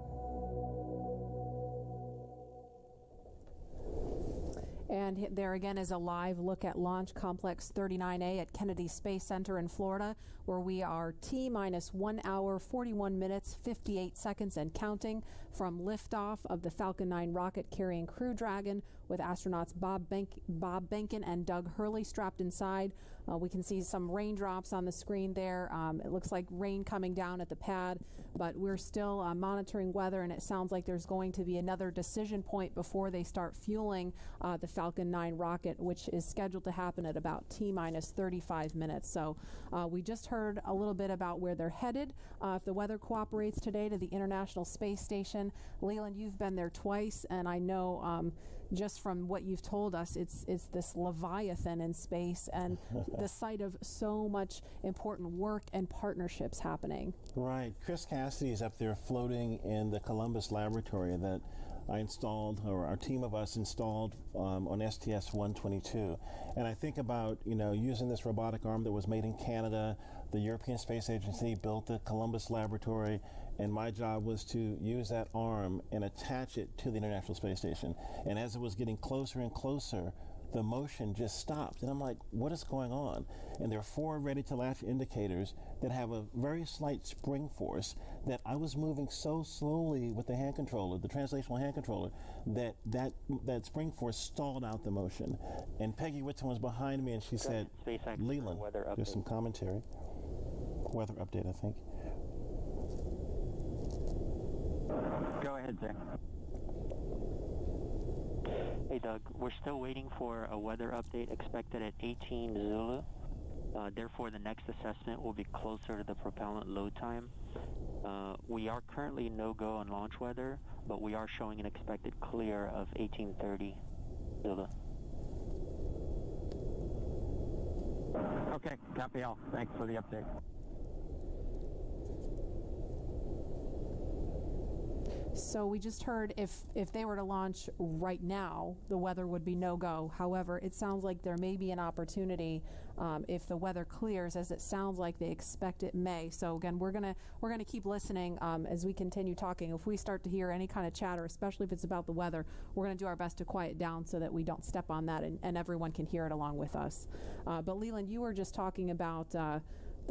And there again is a live look at Launch Complex 39A at Kennedy Space Center in Florida, where we are T-minus 1 hour, 41 minutes, 58 seconds and counting from liftoff of the Falcon 9 rocket carrying Crew Dragon with astronauts Bob Behnken and Doug Hurley strapped inside. We can see some raindrops on the screen there. It looks like rain coming down at the pad, but we're still monitoring weather, and it sounds like there's going to be another decision point before they start fueling the Falcon 9 rocket, which is scheduled to happen at about T-minus 35 minutes. So we just heard a little bit about where they're headed. If the weather cooperates today, to the International Space Station. Leland, you've been there twice, and I know just from what you've told us, it's this Leviathan in space and the site of so much important work and partnerships happening. Right. Chris Cassidy is up there floating in the Columbus laboratory that I installed, or our team of us installed on STS-122. And I think about, using this robotic arm that was made in Canada. The European Space Agency built the Columbus laboratory, and my job was to use that arm and attach it to the International Space Station. And as it was getting closer and closer, the motion just stopped. And I'm like, what is going on? And there are 4 ready-to-latch indicators that have a very slight spring force that I was moving so slowly with the hand controller, the translational hand controller, that spring force stalled out the motion. And Peggy Whitson was behind me, and she said, Leland, there's some commentary. Weather update, I think. Go ahead, Zach. Hey, Doug, we're still waiting for a weather update expected at 18 Zulu. Therefore, the next assessment will be closer to the propellant load time. We are currently no-go on launch weather, but we are showing an expected clear of 1830 Zulu. Okay, copy all. Thanks for the update. So we just heard if they were to launch right now, the weather would be no-go. However, it sounds like there may be an opportunity if the weather clears, as it sounds like they expect it may. So again, we're gonna keep listening as we continue talking. If we start to hear any kind of chatter, especially if it's about the weather, we're gonna do our best to quiet down so that we don't step on that and everyone can hear it along with us. But Leland, you were just talking about the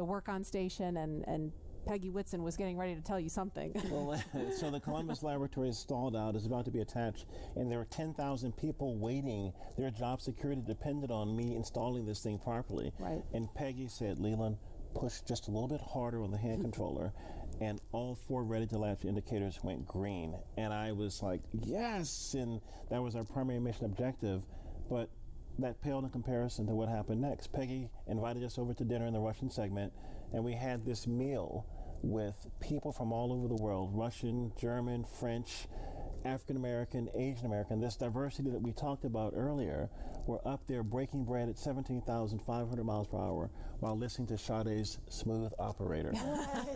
work on station and Peggy Whitson was getting ready to tell you something. Well, so the Columbus laboratory is stalled out, is about to be attached, and there are 10,000 people waiting. Their job security depended on me installing this thing properly. Right. And Peggy said, Leland, push just a little bit harder on the hand controller, and all 4 ready-to-latch indicators went green. And I was like, yes! And that was our primary mission objective. But that paled in comparison to what happened next. Peggy invited us over to dinner in the Russian segment, and we had this meal with people from all over the world, Russian, German, French, African American, Asian American, this diversity that we talked about earlier, were up there breaking bread at 17,500 miles per hour while listening to Sade's Smooth Operator.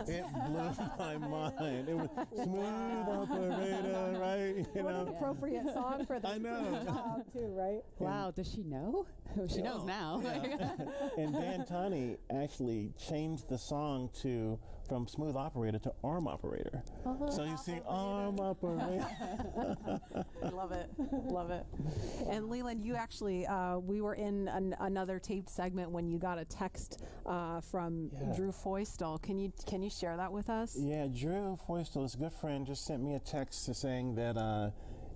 It blew my mind. It was Smooth Operator, right? What an appropriate song for the job too, right? Wow, does she know? She knows now. Yeah. And Dan Tani actually changed the song from Smooth Operator to Arm Operator. So you see Arm Operator. Love it. Love it. And Leland, you actually, we were in another taped segment when you got a text from Drew Foystel. Can you share that with us? Yeah, Drew Foystel is a good friend, just sent me a text saying that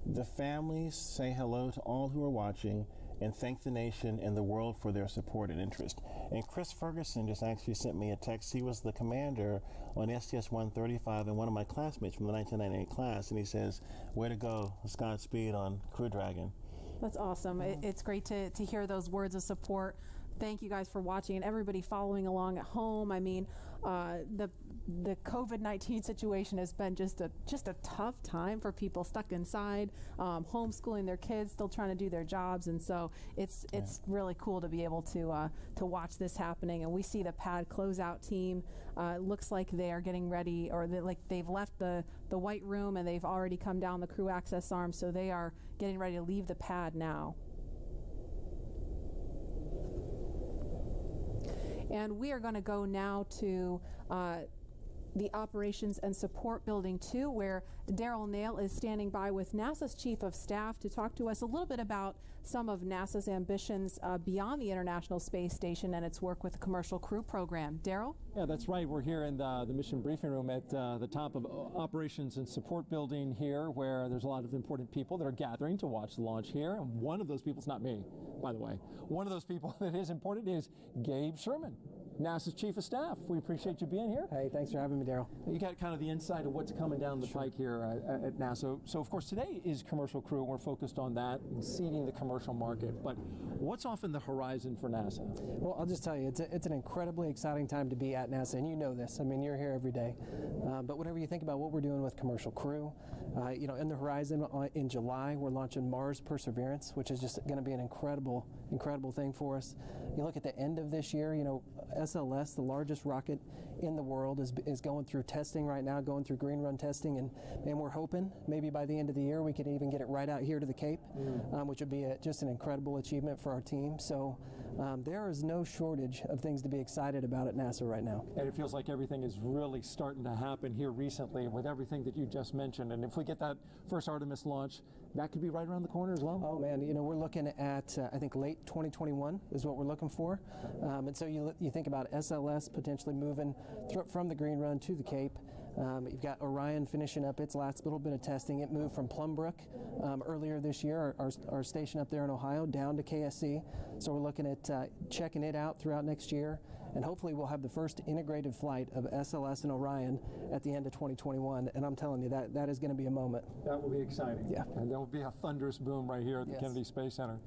the families say hello to all who are watching and thank the nation and the world for their support and interest. And Chris Ferguson just actually sent me a text. He was the commander on STS-135 and one of my classmates from the 1998 class, and he says, way to go, Godspeed on Crew Dragon. That's awesome. It's great to hear those words of support. Thank you guys for watching and everybody following along at home. I mean, the COVID-19 situation has been just a tough time for people stuck inside, homeschooling their kids, still trying to do their jobs, and so it's really cool to be able to watch this happening. And we see the pad closeout team. Looks like they are getting ready, or they've left the white room and they've already come down the crew access arm, so they are getting ready to leave the pad now. And we are going to go now to the Operations and Support Building 2, where Daryl Nail is standing by with NASA's Chief of Staff to talk to us a little bit about some of NASA's ambitions beyond the International Space Station and its work with the Commercial Crew Program. Daryl? Yeah, that's right. We're here in the mission briefing room at the top of Operations and Support Building here, where there's a lot of important people that are gathering to watch the launch here. And one of those people is not me, by the way. One of those people that is important is Gabe Sherman, NASA's Chief of Staff. We appreciate you being here. Hey, thanks for having me, Daryl. You got kind of the insight of what's coming down the pike here at NASA. So, of course, today is Commercial Crew. We're focused on that and seeding the commercial market. But what's off in the horizon for NASA? Well, I'll just tell you, it's an incredibly exciting time to be at NASA, and you know this. I mean, you're here every day. But whenever you think about what we're doing with Commercial Crew, In the horizon in July, we're launching Mars Perseverance, which is just going to be an incredible thing for us. You look at the end of this year, SLS, the largest rocket in the world, is going through testing right now, going through green run testing, and we're hoping maybe by the end of the year we could even get it right out here to the Cape, which would be just an incredible achievement for our team. So there is no shortage of things to be excited about at NASA right now. And it feels like everything is really starting to happen here recently with everything that you just mentioned. And if we get that first Artemis launch, that could be right around the corner as well. Oh man, we're looking at I think late 2021 is what we're looking for. And so you think about SLS potentially moving from the green run to the Cape. You've got Orion finishing up its last little bit of testing. It moved from Plumbrook earlier this year, our station up there in Ohio, down to KSC. So we're looking at checking it out throughout next year. And hopefully we'll have the first integrated flight of SLS and Orion at the end of 2021. And I'm telling you, that is going to be a moment. That will be exciting. Yeah. And there will be a thunderous boom right here at the Kennedy Space Center.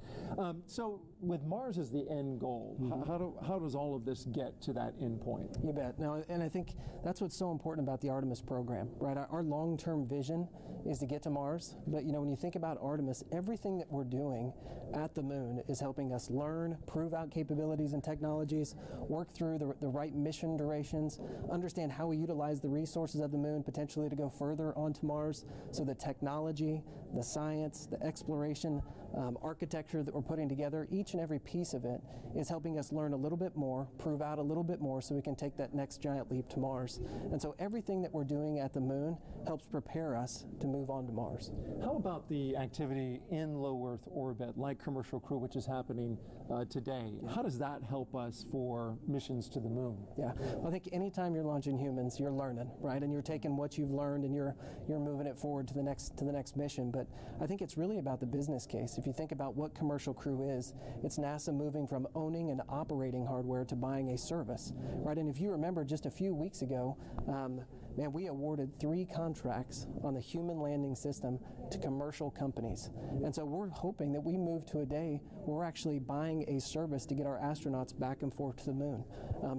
So with Mars as the end goal, how does all of this get to that end point? You bet. No, and I think that's what's so important about the Artemis program, right? Our long-term vision is to get to Mars. But, when you think about Artemis, everything that we're doing at the moon is helping us learn, prove out capabilities and technologies, work through the right mission durations, understand how we utilize the resources of the moon potentially to go further onto Mars. So the technology, the science, the exploration, architecture that we're putting together, each and every piece of it is helping us learn a little bit more, prove out a little bit more so we can take that next giant leap to Mars. And so everything that we're doing at the moon helps prepare us to move on to Mars. How about the activity in low Earth orbit, like Commercial Crew, which is happening today? How does that help us for missions to the moon? Yeah, I think anytime you're launching humans, you're learning, right? And you're taking what you've learned and you're moving it forward to the next mission. But I think it's really about the business case. If you think about what Commercial Crew is, it's NASA moving from owning and operating hardware to buying a service, right? And if you remember just a few weeks ago, we awarded 3 contracts on the human landing system to commercial companies. And so we're hoping that we move to a day where we're actually buying a service to get our astronauts back and forth to the moon.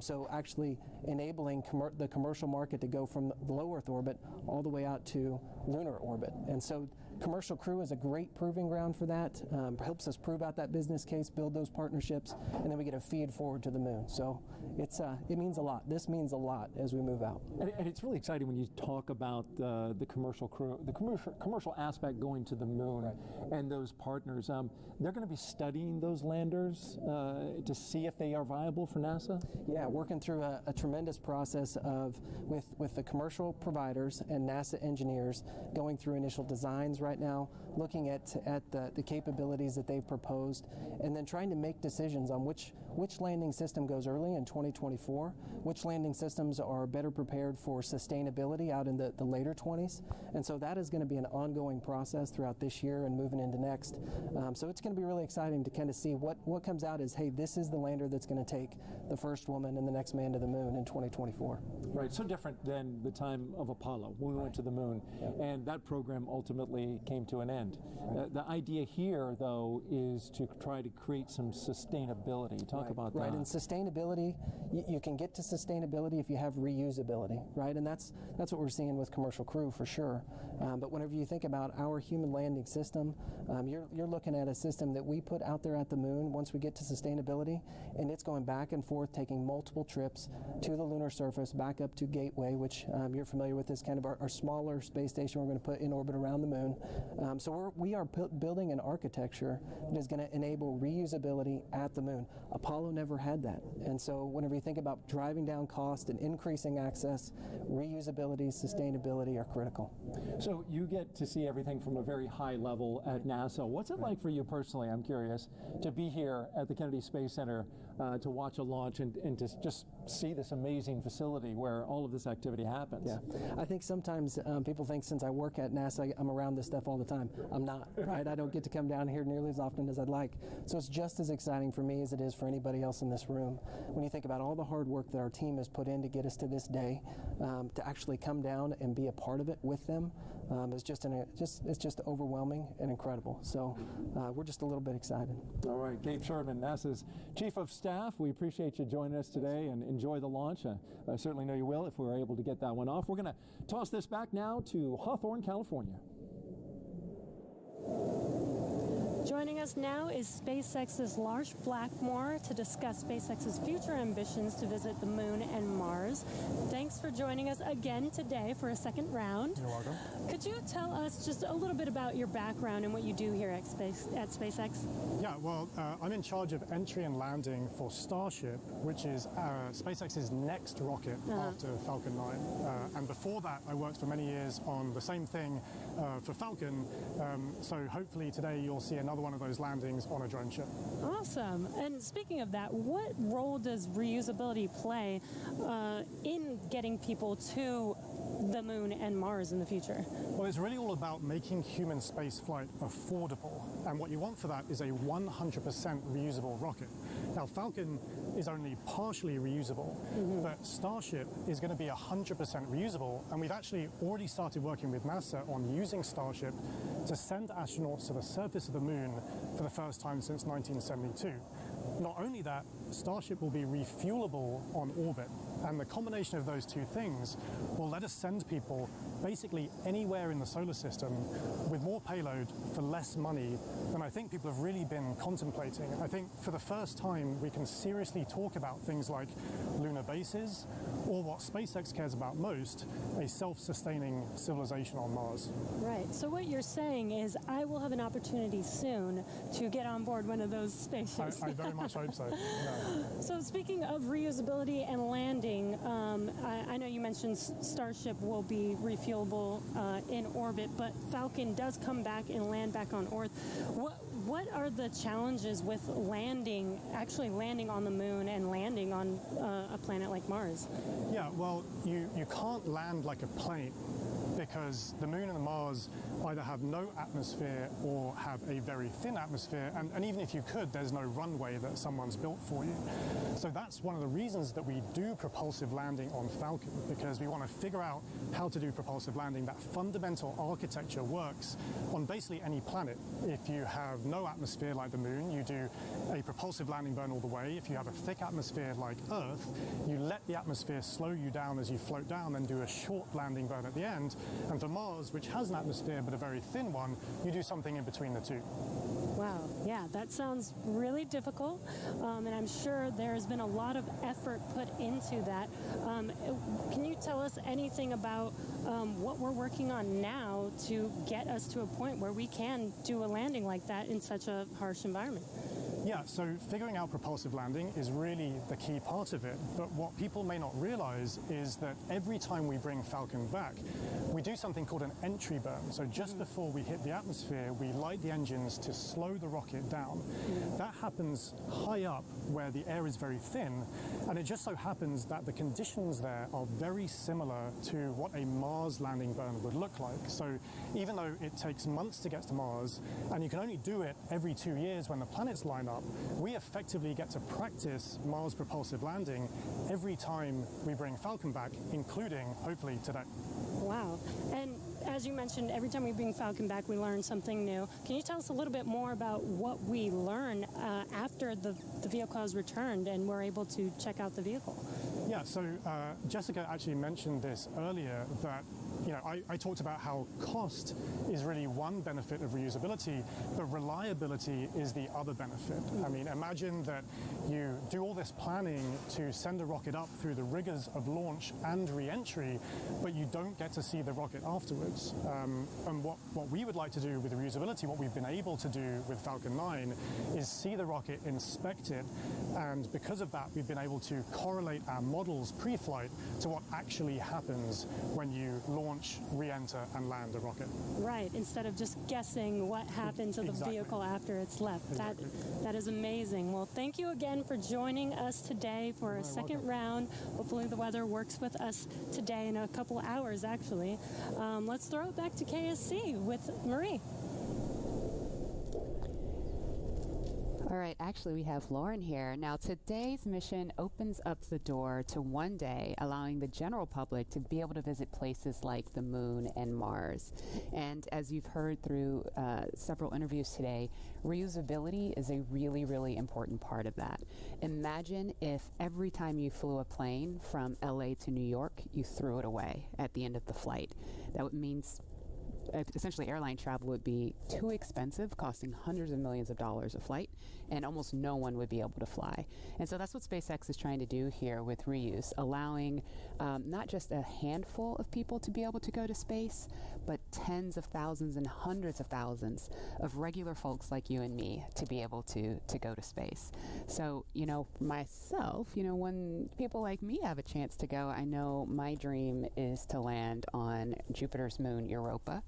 So actually enabling the commercial market to go from low Earth orbit all the way out to lunar orbit. And so Commercial Crew is a great proving ground for that. Helps us prove out that business case, build those partnerships, and then we get a feed forward to the moon. So it means a lot. This means a lot as we move out. And it's really exciting when you talk about the Commercial Crew, the commercial aspect going to the moon, and those partners. They're going to be studying those landers to see if they are viable for NASA? Yeah, working through a tremendous process with the commercial providers and NASA engineers going through initial designs right now, looking at the capabilities that they've proposed, and then trying to make decisions on which landing system goes early in 2024, which landing systems are better prepared for sustainability out in the later 20s. And so that is going to be an ongoing process throughout this year and moving into next. So it's going to be really exciting to kind of see what comes out as, hey, this is the lander that's going to take the first woman and the next man to the moon in 2024. Right, so different than the time of Apollo when we went to the moon, and that program ultimately came to an end. The idea here, though, is to try to create some sustainability. Talk about that. Right, and sustainability, you can get to sustainability if you have reusability, right? And that's what we're seeing with Commercial Crew for sure. But whenever you think about our human landing system, you're looking at a system that we put out there at the moon once we get to sustainability, and it's going back and forth, taking multiple trips to the lunar surface, back up to Gateway, which you're familiar with, is kind of our smaller space station we're going to put in orbit around the moon. So we are building an architecture that is going to enable reusability at the moon. Apollo never had that. And so whenever you think about driving down cost and increasing access, reusability, sustainability are critical. So you get to see everything from a very high level at NASA. What's it like for you personally, I'm curious, to be here at the Kennedy Space Center to watch a launch and to just see this amazing facility where all of this activity happens? Yeah, I think sometimes people think since I work at NASA, I'm around this stuff all the time. I'm not, right? I don't get to come down here nearly as often as I'd like. So it's just as exciting for me as it is for anybody else in this room. When you think about all the hard work that our team has put in to get us to this day, to actually come down and be a part of it with them, is it's just overwhelming and incredible. So we're just a little bit excited. All right, Gabe Sherman, NASA's Chief of Staff. We appreciate you joining us today and enjoy the launch. I certainly know you will if we were able to get that one off. We're going to toss this back now to Hawthorne, California. us now is SpaceX's Lars Blackmore to discuss SpaceX's future ambitions to visit the moon and Mars. Thanks for joining us again today for a second round. You're welcome. Could you tell us just a little bit about your background and what you do here at SpaceX? Yeah, well, I'm in charge of entry and landing for Starship, which is SpaceX's next rocket after Falcon 9. And before that, I worked for many years on the same thing for Falcon. So hopefully today you'll see another one of those landings on a drone ship. Awesome. And speaking of that, what role does reusability play in getting people to the moon and Mars in the future? Well, it's really all about making human spaceflight affordable. And what you want for that is a 100% reusable rocket. Now, Falcon is only partially reusable, but Starship is going to be 100% reusable. And we've actually already started working with NASA on using Starship to send astronauts to the surface of the moon for the first time since 1972. Not only that, Starship will be refuelable on orbit, and the combination of those two things will let us send people basically anywhere in the solar system with more payload for less money than I think people have really been contemplating. I think for the first time we can seriously talk about things like lunar bases, or what SpaceX cares about most, a self-sustaining civilization on Mars. Right. So what you're saying is I will have an opportunity soon to get on board one of those spaceships. I very much hope so. Yeah. So speaking of reusability and landing, I know you mentioned Starship will be refuelable in orbit, but Falcon does come back and land back on Earth. What are the challenges with actually landing on the moon and landing on a planet like Mars? Yeah, well, you can't land like a plane because the moon and the Mars either have no atmosphere or have a very thin atmosphere, and even if you could, there's no runway that someone's built for you. So that's one of the reasons that we do propulsive landing on Falcon, because we want to figure out how to do propulsive landing. That fundamental architecture works on basically any planet. If you have no atmosphere like the moon, you do a propulsive landing burn all the way. If you have a thick atmosphere like Earth, you let the atmosphere slow you down as you float down, then do a short landing burn at the end. And for Mars, which has an atmosphere but a very thin one, you do something in between the two. Wow, yeah, that sounds really difficult, and I'm sure there's been a lot of effort put into that. Can you tell us anything about what we're working on now to get us to a point where we can do a landing like that in such a harsh environment? Yeah, so figuring out propulsive landing is really the key part of it, but what people may not realize is that every time we bring Falcon back, we do something called an entry burn. So just before we hit the atmosphere, we light the engines to slow the rocket down. That happens high up where the air is very thin, and it just so happens that the conditions there are very similar to what a Mars landing burn would look like. So even though it takes months to get to Mars, and you can only do it every 2 years when the planets line up, we effectively get to practice Mars propulsive landing every time we bring Falcon back, including, hopefully, today. Wow. And as you mentioned, every time we bring Falcon back, we learn something new. Can you tell us a little bit more about what we learn after the vehicle has returned and we're able to check out the vehicle? Yeah, so Jessica actually mentioned this earlier, that I talked about how cost is really one benefit of reusability, but reliability is the other benefit. I mean, imagine that you do all this planning to send a rocket up through the rigors of launch and re-entry, but you don't get to see the rocket afterwards. And what we would like to do with reusability, what we've been able to do with Falcon 9, is see the rocket, inspect it, and because of that, we've been able to correlate our models pre-flight to what actually happens when you launch, re-enter, and land a rocket. Right, instead of just guessing what happened to the vehicle after it's left. Exactly. That is amazing. Well, thank you again for joining us today for a second round. Hopefully the weather works with us today in a couple hours, actually. Let's throw it back to KSC with Marie. All right, actually, we have Lauren here. Now, today's mission opens up the door to one day allowing the general public to be able to visit places like the moon and Mars. And as you've heard through several interviews today, reusability is a really, really important part of that. Imagine if every time you flew a plane from LA to New York, you threw it away at the end of the flight. That means essentially airline travel would be too expensive, costing hundreds of millions of dollars a flight, and almost no one would be able to fly. And so that's what SpaceX is trying to do here with reuse, allowing not just a handful of people to be able to go to space, but tens of thousands and hundreds of thousands of regular folks like you and me to be able to go to space. So, you know, myself, you know, when people like me have a chance to go, I know my dream is to land on Jupiter's moon, Europa.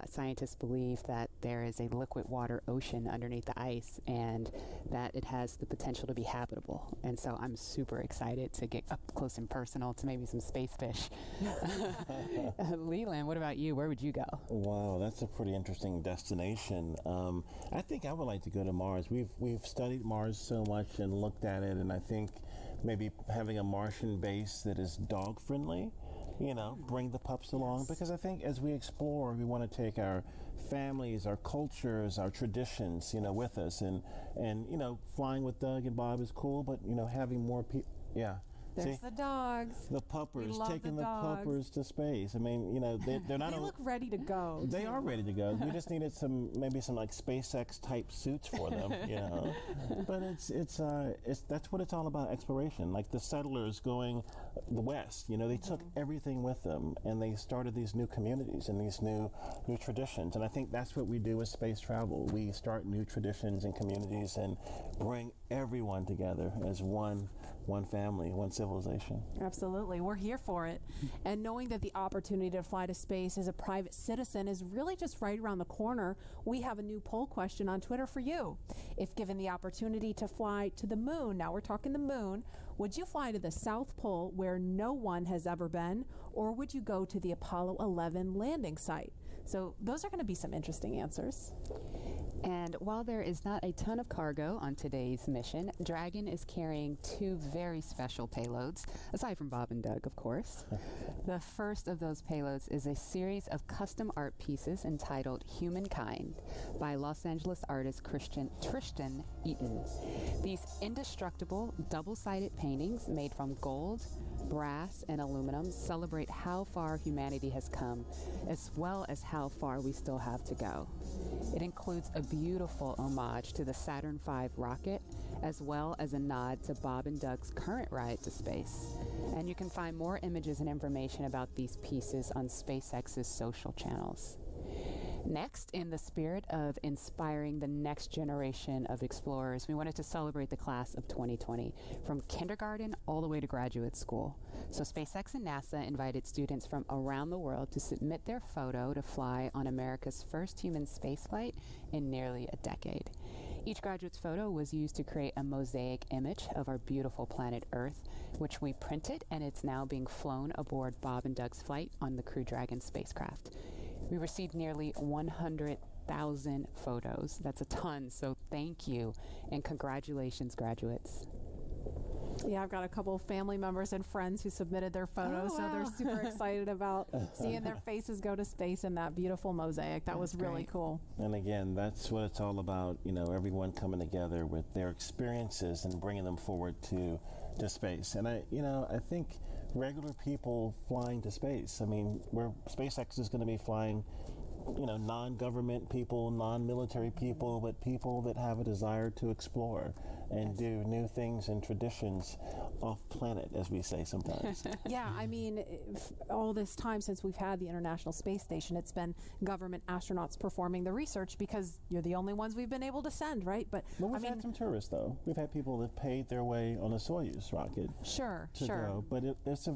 Scientists believe that there is a liquid water ocean underneath the ice and that it has the potential to be habitable. And so I'm super excited to get up close and personal to maybe some space fish. Leland, what about you? Where would you go? Wow, that's a pretty interesting destination. I think I would like to go to Mars. We've studied Mars so much and looked at it, and I think maybe having a Martian base that is dog friendly, you know, bring the pups along, because I think as we explore, we want to take our families, our cultures, our traditions, you know, with us, and you know, flying with Doug and Bob is cool, but you know, having more people, yeah. There's the dogs. The puppers, We love taking the the dogs. puppers to space. I mean, you know, they're not. They look ready to go. They too. are ready to go. We just needed maybe some like SpaceX type suits for them, you know. But it's that's what it's all about, exploration. Like the settlers going the west, you know, they took everything with them and they started these new communities and these new traditions. And I think that's what we do with space travel. We start new traditions and communities and bring everyone together as one family, one civilization. Absolutely. We're here for it. And knowing that the opportunity to fly to space as a private citizen is really just right around the corner, we have a new poll question on Twitter for you. If given the opportunity to fly to the moon, now we're talking the moon, would you fly to the South Pole where no one has ever been, or would you go to the Apollo 11 landing site? So those are going to be some interesting answers. And while there is not a ton of cargo on today's mission, Dragon is carrying two very special payloads, aside from Bob and Doug, of course. The first of those payloads is a series of custom art pieces entitled Humankind by Los Angeles artist Tristan Eaton. These indestructible, double-sided paintings made from gold, brass, and aluminum celebrate how far humanity has come, as well as how far we still have to go. It includes a beautiful homage to the Saturn V rocket, as well as a nod to Bob and Doug's current ride to space. And you can find more images and information about these pieces on SpaceX's social channels. Next, in the spirit of inspiring the next generation of explorers, we wanted to celebrate the class of 2020, from kindergarten all the way to graduate school. So SpaceX and NASA invited students from around the world to submit their photo to fly on America's first human spaceflight in nearly a decade. Each graduate's photo was used to create a mosaic image of our beautiful planet Earth, which we printed, and it's now being flown aboard Bob and Doug's flight on the Crew Dragon spacecraft. We received nearly 100,000 photos. That's a ton, so thank you, and congratulations, graduates. Yeah, I've got a couple of family members and friends who submitted their photos, so they're super excited about seeing their faces go to space in that beautiful mosaic. That was really cool. And again, that's what it's all about, you know, everyone coming together with their experiences and bringing them forward to space. And I think regular people flying to space, I mean, SpaceX is going to be flying, you know, non-government people, non-military people, but people that have a desire to explore and do new things and traditions off planet, as we say sometimes. Yeah, I mean, all this time since we've had the International Space Station, it's been government astronauts performing the research because you're the only ones we've been able to send, right? But we've had some tourists, though. We've had people that paid their way on a Soyuz rocket. Sure. Go. But it's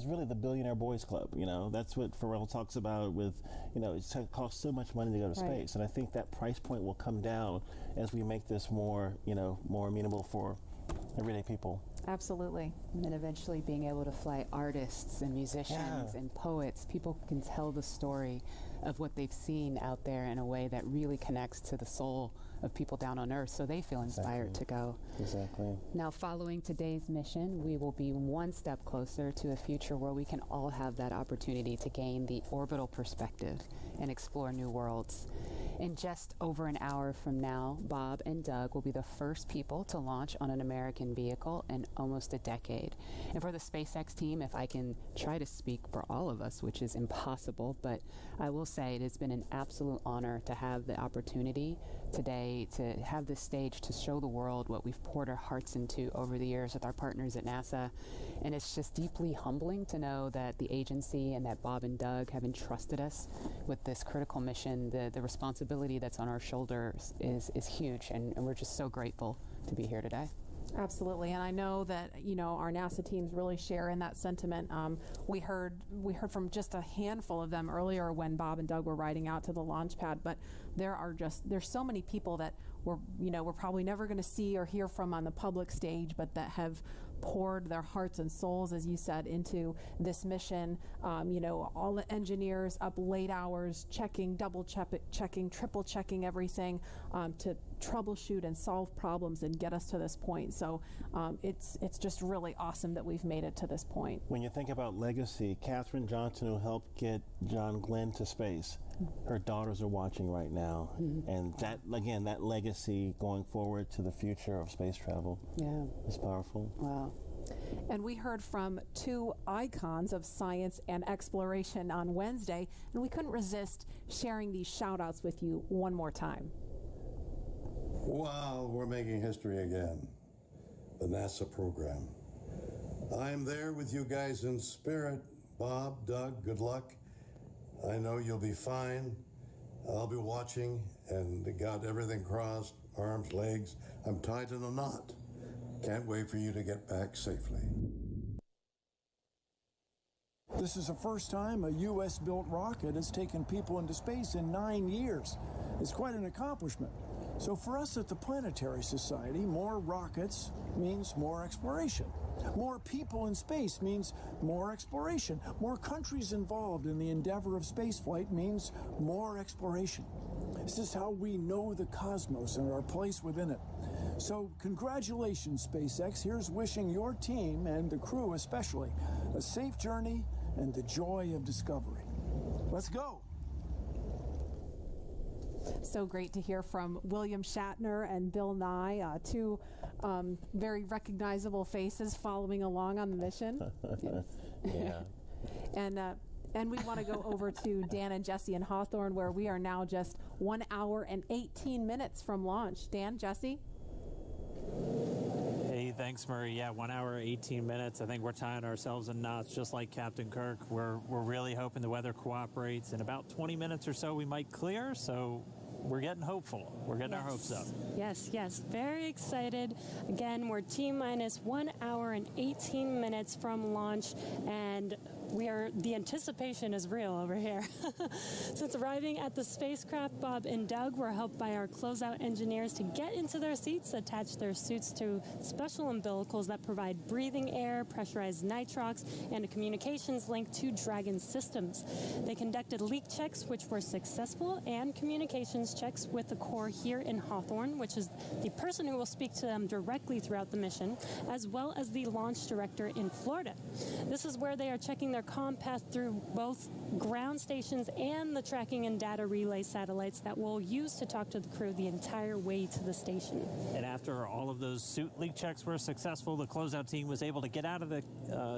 really the billionaire boys club, you know. That's what Pharrell talks about with, you know, it costs so much money to go to space. And I think that price point will come down as we make this more, you know, more amenable for everyday people. Absolutely. And then eventually being able to fly artists and musicians and poets. People can tell the story of what they've seen out there in a way that really connects to the soul of people down on Earth, so they feel inspired to go. Exactly. Now, following today's mission, we will be one step closer to a future where we can all have that opportunity to gain the orbital perspective and explore new worlds. In just over an hour from now, Bob and Doug will be the first people to launch on an American vehicle in almost a decade. And for the SpaceX team, if I can try to speak for all of us, which is impossible, but I will say it has been an absolute honor to have the opportunity today to have this stage to show the world what we've poured our hearts into over the years with our partners at NASA. And it's just deeply humbling to know that the agency and that Bob and Doug have entrusted us with this critical mission. The responsibility that's on our shoulders is huge, and we're just so grateful to be here today. Absolutely, and I know that our NASA teams really share in that sentiment. We heard from just a handful of them earlier when Bob and Doug were riding out to the launch pad. But there's so many people that we're probably never going to see or hear from on the public stage, but that have poured their hearts and souls, as you said, into this mission. All the engineers up late hours, checking, double checking, triple checking everything to troubleshoot and solve problems and get us to this point. So it's just really awesome that we've made it to this point. When you think about legacy, Katherine Johnson, who helped get John Glenn to space, her daughters are watching right now. And that legacy going forward to the future of space travel is powerful. Wow. And we heard from two icons of science and exploration on Wednesday, and we couldn't resist sharing these shout outs with you one more time. Wow, we're making history again. The NASA program. I'm there with you guys in spirit. Bob, Doug, good luck. I know you'll be fine. I'll be watching and got everything crossed, arms, legs. I'm tied in a knot. Can't wait for you to get back safely. This is the first time a U.S.-built rocket has taken people into space in 9 years. It's quite an accomplishment. So for us at the Planetary Society, more rockets means more exploration. More people in space means more exploration. More countries involved in the endeavor of spaceflight means more exploration. This is how we know the cosmos and our place within it. So congratulations, SpaceX. Here's wishing your team, and the crew especially, a safe journey and the joy of discovery. Let's go. So great to hear from William Shatner and Bill Nye, two very recognizable faces following along on the mission. Yeah. And we want to go over to Dan and Jesse in Hawthorne, where we are now just 1 hour and 18 minutes from launch. Dan, Jesse? Hey, thanks, Murray. Yeah, 1 hour, 18 minutes. I think we're tying ourselves in knots, just like Captain Kirk. We're really hoping the weather cooperates. In about 20 minutes or so, we might clear, so we're getting hopeful. We're getting our hopes up. Yes. Very excited. Again, we're T-minus 1 hour and 18 minutes from launch, and the anticipation is real over here. Since arriving at the spacecraft, Bob and Doug were helped by our closeout engineers to get into their seats, attach their suits to special umbilicals that provide breathing air, pressurized nitrox, and a communications link to Dragon systems. They conducted leak checks, which were successful, and communications checks with the Corps here in Hawthorne, which is the person who will speak to them directly throughout the mission, as well as the launch director in Florida. This is where they are checking their comm path through both ground stations and the tracking and data relay satellites that we'll use to talk to the crew the entire way to the station. And after all of those suit leak checks were successful, the closeout team was able to get out of the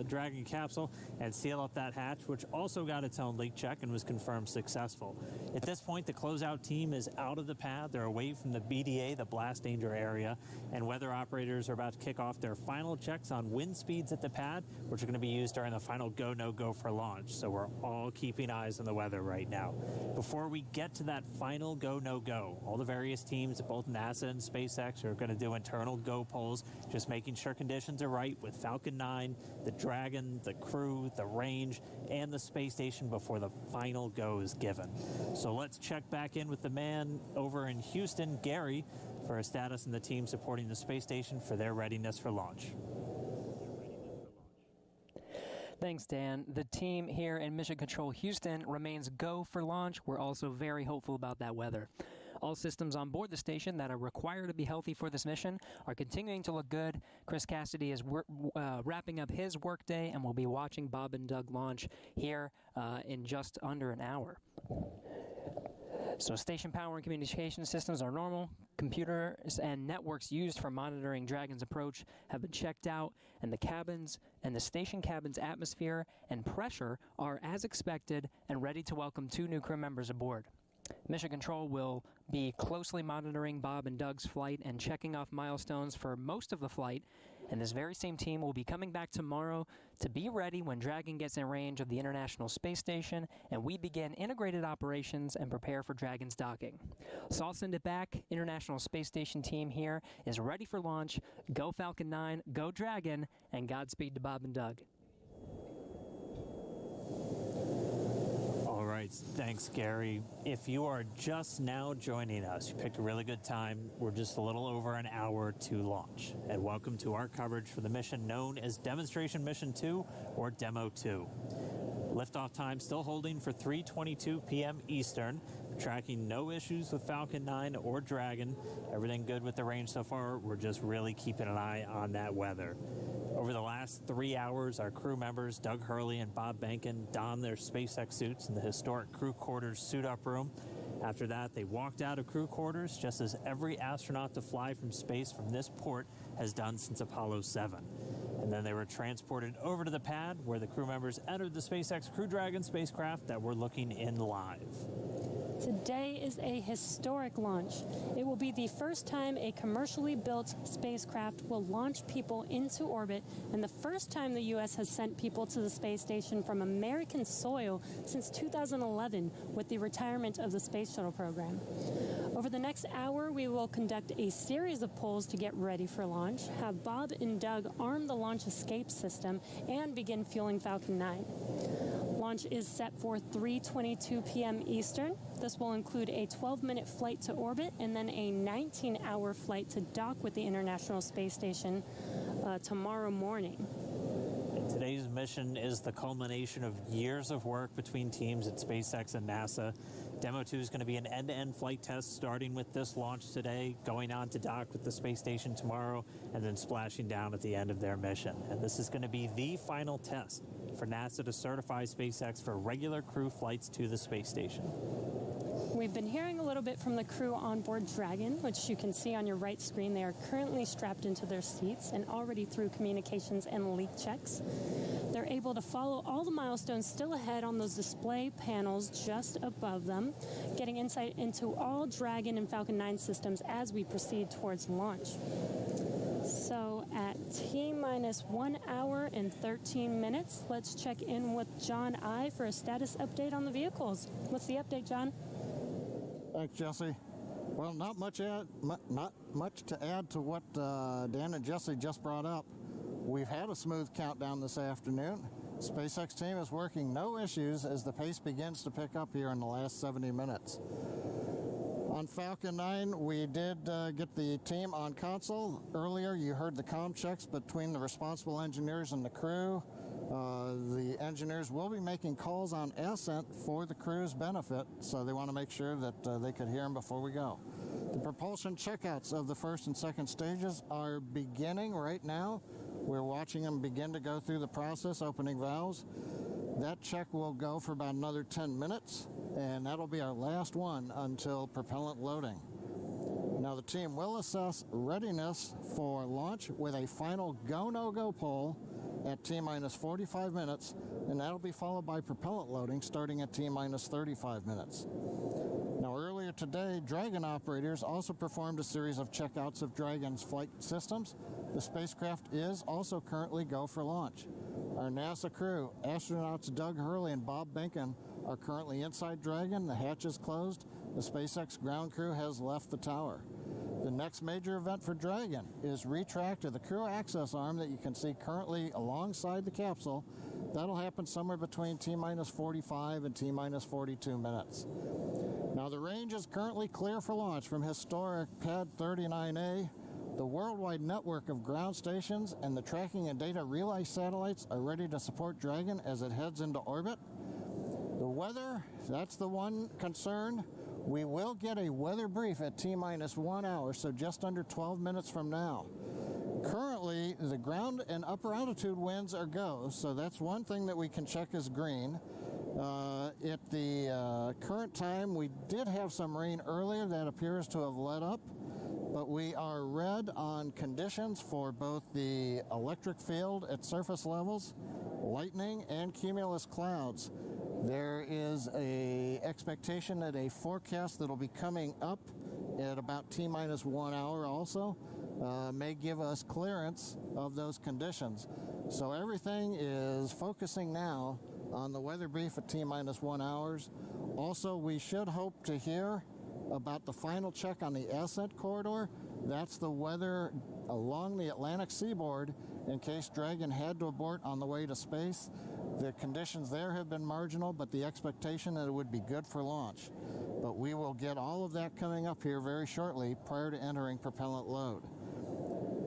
Dragon capsule and seal up that hatch, which also got its own leak check and was confirmed successful. At this point, the closeout team is out of the pad. They're away from the BDA, the blast danger area, and weather operators are about to kick off their final checks on wind speeds at the pad, which are going to be used during the final go, no go for launch. So we're all keeping eyes on the weather right now. Before we get to that final go, no go, all the various teams at both NASA and SpaceX are going to do internal go polls, just making sure conditions are right with Falcon 9, the Dragon, the crew, the range, and the space station before the final go is given. So let's check back in with the man over in Houston, Gary, for a status and the team supporting the space station for their readiness for launch. Thanks, Dan. The team here in Mission Control Houston remains go for launch. We're also very hopeful about that weather. All systems on board the station that are required to be healthy for this mission are continuing to look good. Chris Cassidy is wrapping up his workday, and we'll be watching Bob and Doug launch here in just under an hour. So station power and communication systems are normal. Computers and networks used for monitoring Dragon's approach have been checked out, and the cabins and the station cabin's atmosphere and pressure are as expected and ready to welcome 2 new crew members aboard. Mission Control will be closely monitoring Bob and Doug's flight and checking off milestones for most of the flight, and this very same team will be coming back tomorrow to be ready when Dragon gets in range of the International Space Station and we begin integrated operations and prepare for Dragon's docking. So I'll send it back. International Space Station team here is ready for launch. Go Falcon 9, go Dragon, and Godspeed to Bob and Doug. All right, thanks, Gary. If you are just now joining us, you picked a really good time. We're just a little over an hour to launch. And welcome to our coverage for the mission known as Demonstration Mission 2, or Demo 2. Liftoff time still holding for 3:22 p.m. Eastern. Tracking no issues with Falcon 9 or Dragon. Everything good with the range so far. We're just really keeping an eye on that weather. Over the last 3 hours, our crew members, Doug Hurley and Bob Behnken, donned their SpaceX suits in the historic crew quarters suit-up room. After that, they walked out of crew quarters, just as every astronaut to fly from space from this port has done since Apollo 7. And then they were transported over to the pad, where the crew members entered the SpaceX Crew Dragon spacecraft that we're looking in live. Today is a historic launch. It will be the first time a commercially built spacecraft will launch people into orbit, and the first time the U.S. has sent people to the space station from American soil since 2011 with the retirement of the Space Shuttle program. Over the next hour, we will conduct a series of polls to get ready for launch, have Bob and Doug arm the launch escape system, and begin fueling Falcon 9. Launch is set for 3:22 p.m. Eastern. This will include a 12-minute flight to orbit and then a 19-hour flight to dock with the International Space Station tomorrow morning. Today's mission is the culmination of years of work between teams at SpaceX and NASA. Demo 2 is going to be an end-to-end flight test starting with this launch today, going on to dock with the space station tomorrow, and then splashing down at the end of their mission. And this is going to be the final test for NASA to certify SpaceX for regular crew flights to the space station. We've been hearing a little bit from the crew on board Dragon, which you can see on your right screen. They are currently strapped into their seats and already through communications and leak checks. They're able to follow all the milestones still ahead on those display panels just above them, getting insight into all Dragon and Falcon 9 systems as we proceed towards launch. So at T-minus 1 hour and 13 minutes, let's check in with John I for a status update on the vehicles. What's the update, John? Thanks, Jesse. Well, not much to add to what Dan and Jesse just brought up. We've had a smooth countdown this afternoon. SpaceX team is working no issues as the pace begins to pick up here in the last 70 minutes. On Falcon 9, we did get the team on console. Earlier, you heard the comm checks between the responsible engineers and the crew. The engineers will be making calls on ascent for the crew's benefit, so they want to make sure that they could hear them before we go. The propulsion checkouts of the first and second stages are beginning right now. We're watching them begin to go through the process, opening valves. That check will go for about another 10 minutes, and that'll be our last one until propellant loading. Now the team will assess readiness for launch with a final go-no-go poll at T-minus 45 minutes, and that'll be followed by propellant loading starting at T-minus 35 minutes. Now earlier today, Dragon operators also performed a series of checkouts of Dragon's flight systems. The spacecraft is also currently go for launch. Our NASA crew, astronauts Doug Hurley and Bob Behnken, are currently inside Dragon. The hatch is closed. The SpaceX ground crew has left the tower. The next major event for Dragon is retract to the crew access arm that you can see currently alongside the capsule. That'll happen somewhere between T-minus 45 and T-minus 42 minutes. Now the range is currently clear for launch from historic Pad 39A. The worldwide network of ground stations and the tracking and data relay satellites are ready to support Dragon as it heads into orbit. The weather, that's the one concern. We will get a weather brief at T-minus 1 hour, so just under 12 minutes from now. Currently, the ground and upper altitude winds are go, so that's one thing that we can check as green. At the current time, we did have some rain earlier that appears to have let up, but we are red on conditions for both the electric field at surface levels, lightning, and cumulus clouds. There is a expectation that a forecast that will be coming up at about T-minus 1 hour also may give us clearance of those conditions. So everything is focusing now on the weather brief at T-minus 1 hours. Also, we should hope to hear about the final check on the ascent corridor. That's the weather along the Atlantic seaboard in case Dragon had to abort on the way to space. The conditions there have been marginal, but the expectation that it would be good for launch. But we will get all of that coming up here very shortly prior to entering propellant load.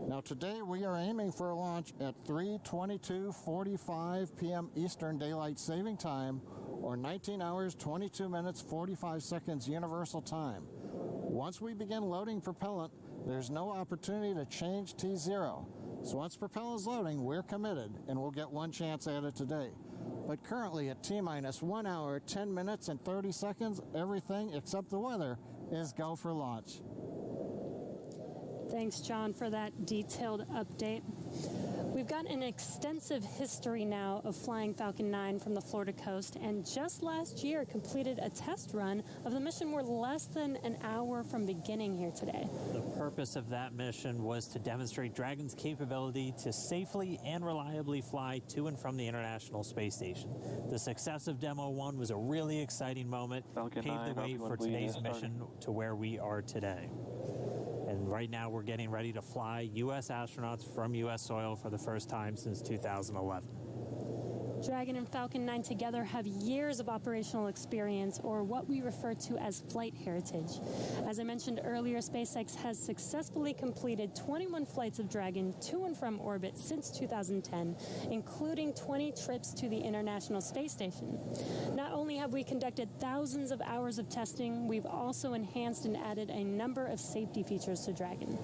Now today we are aiming for a launch at 3:22:45 p.m. Eastern Daylight Saving Time, or 19 hours, 22 minutes, 45 seconds Universal Time. Once we begin loading propellant, there's no opportunity to change T0. So once propellant is loading, we're committed, and we'll get one chance at it today. But currently at T-minus 1 hour, 10 minutes, and 30 seconds, everything except the weather is go for launch. Thanks, John, for that detailed update. We've got an extensive history now of flying Falcon 9 from the Florida coast, and just last year completed a test run of the mission. We're less than an hour from beginning here today. The purpose of that mission was to demonstrate Dragon's capability to safely and reliably fly to and from the International Space Station. The success of Demo 1 was a really exciting moment, paved the way for today's mission to where we are today. And right now we're getting ready to fly U.S. astronauts from U.S. soil for the first time since 2011. Dragon and Falcon 9 together have years of operational experience, or what we refer to as flight heritage. As I mentioned earlier, SpaceX has successfully completed 21 flights of Dragon to and from orbit since 2010, including 20 trips to the International Space Station. Not only have we conducted thousands of hours of testing, we've also enhanced and added a number of safety features to Dragon.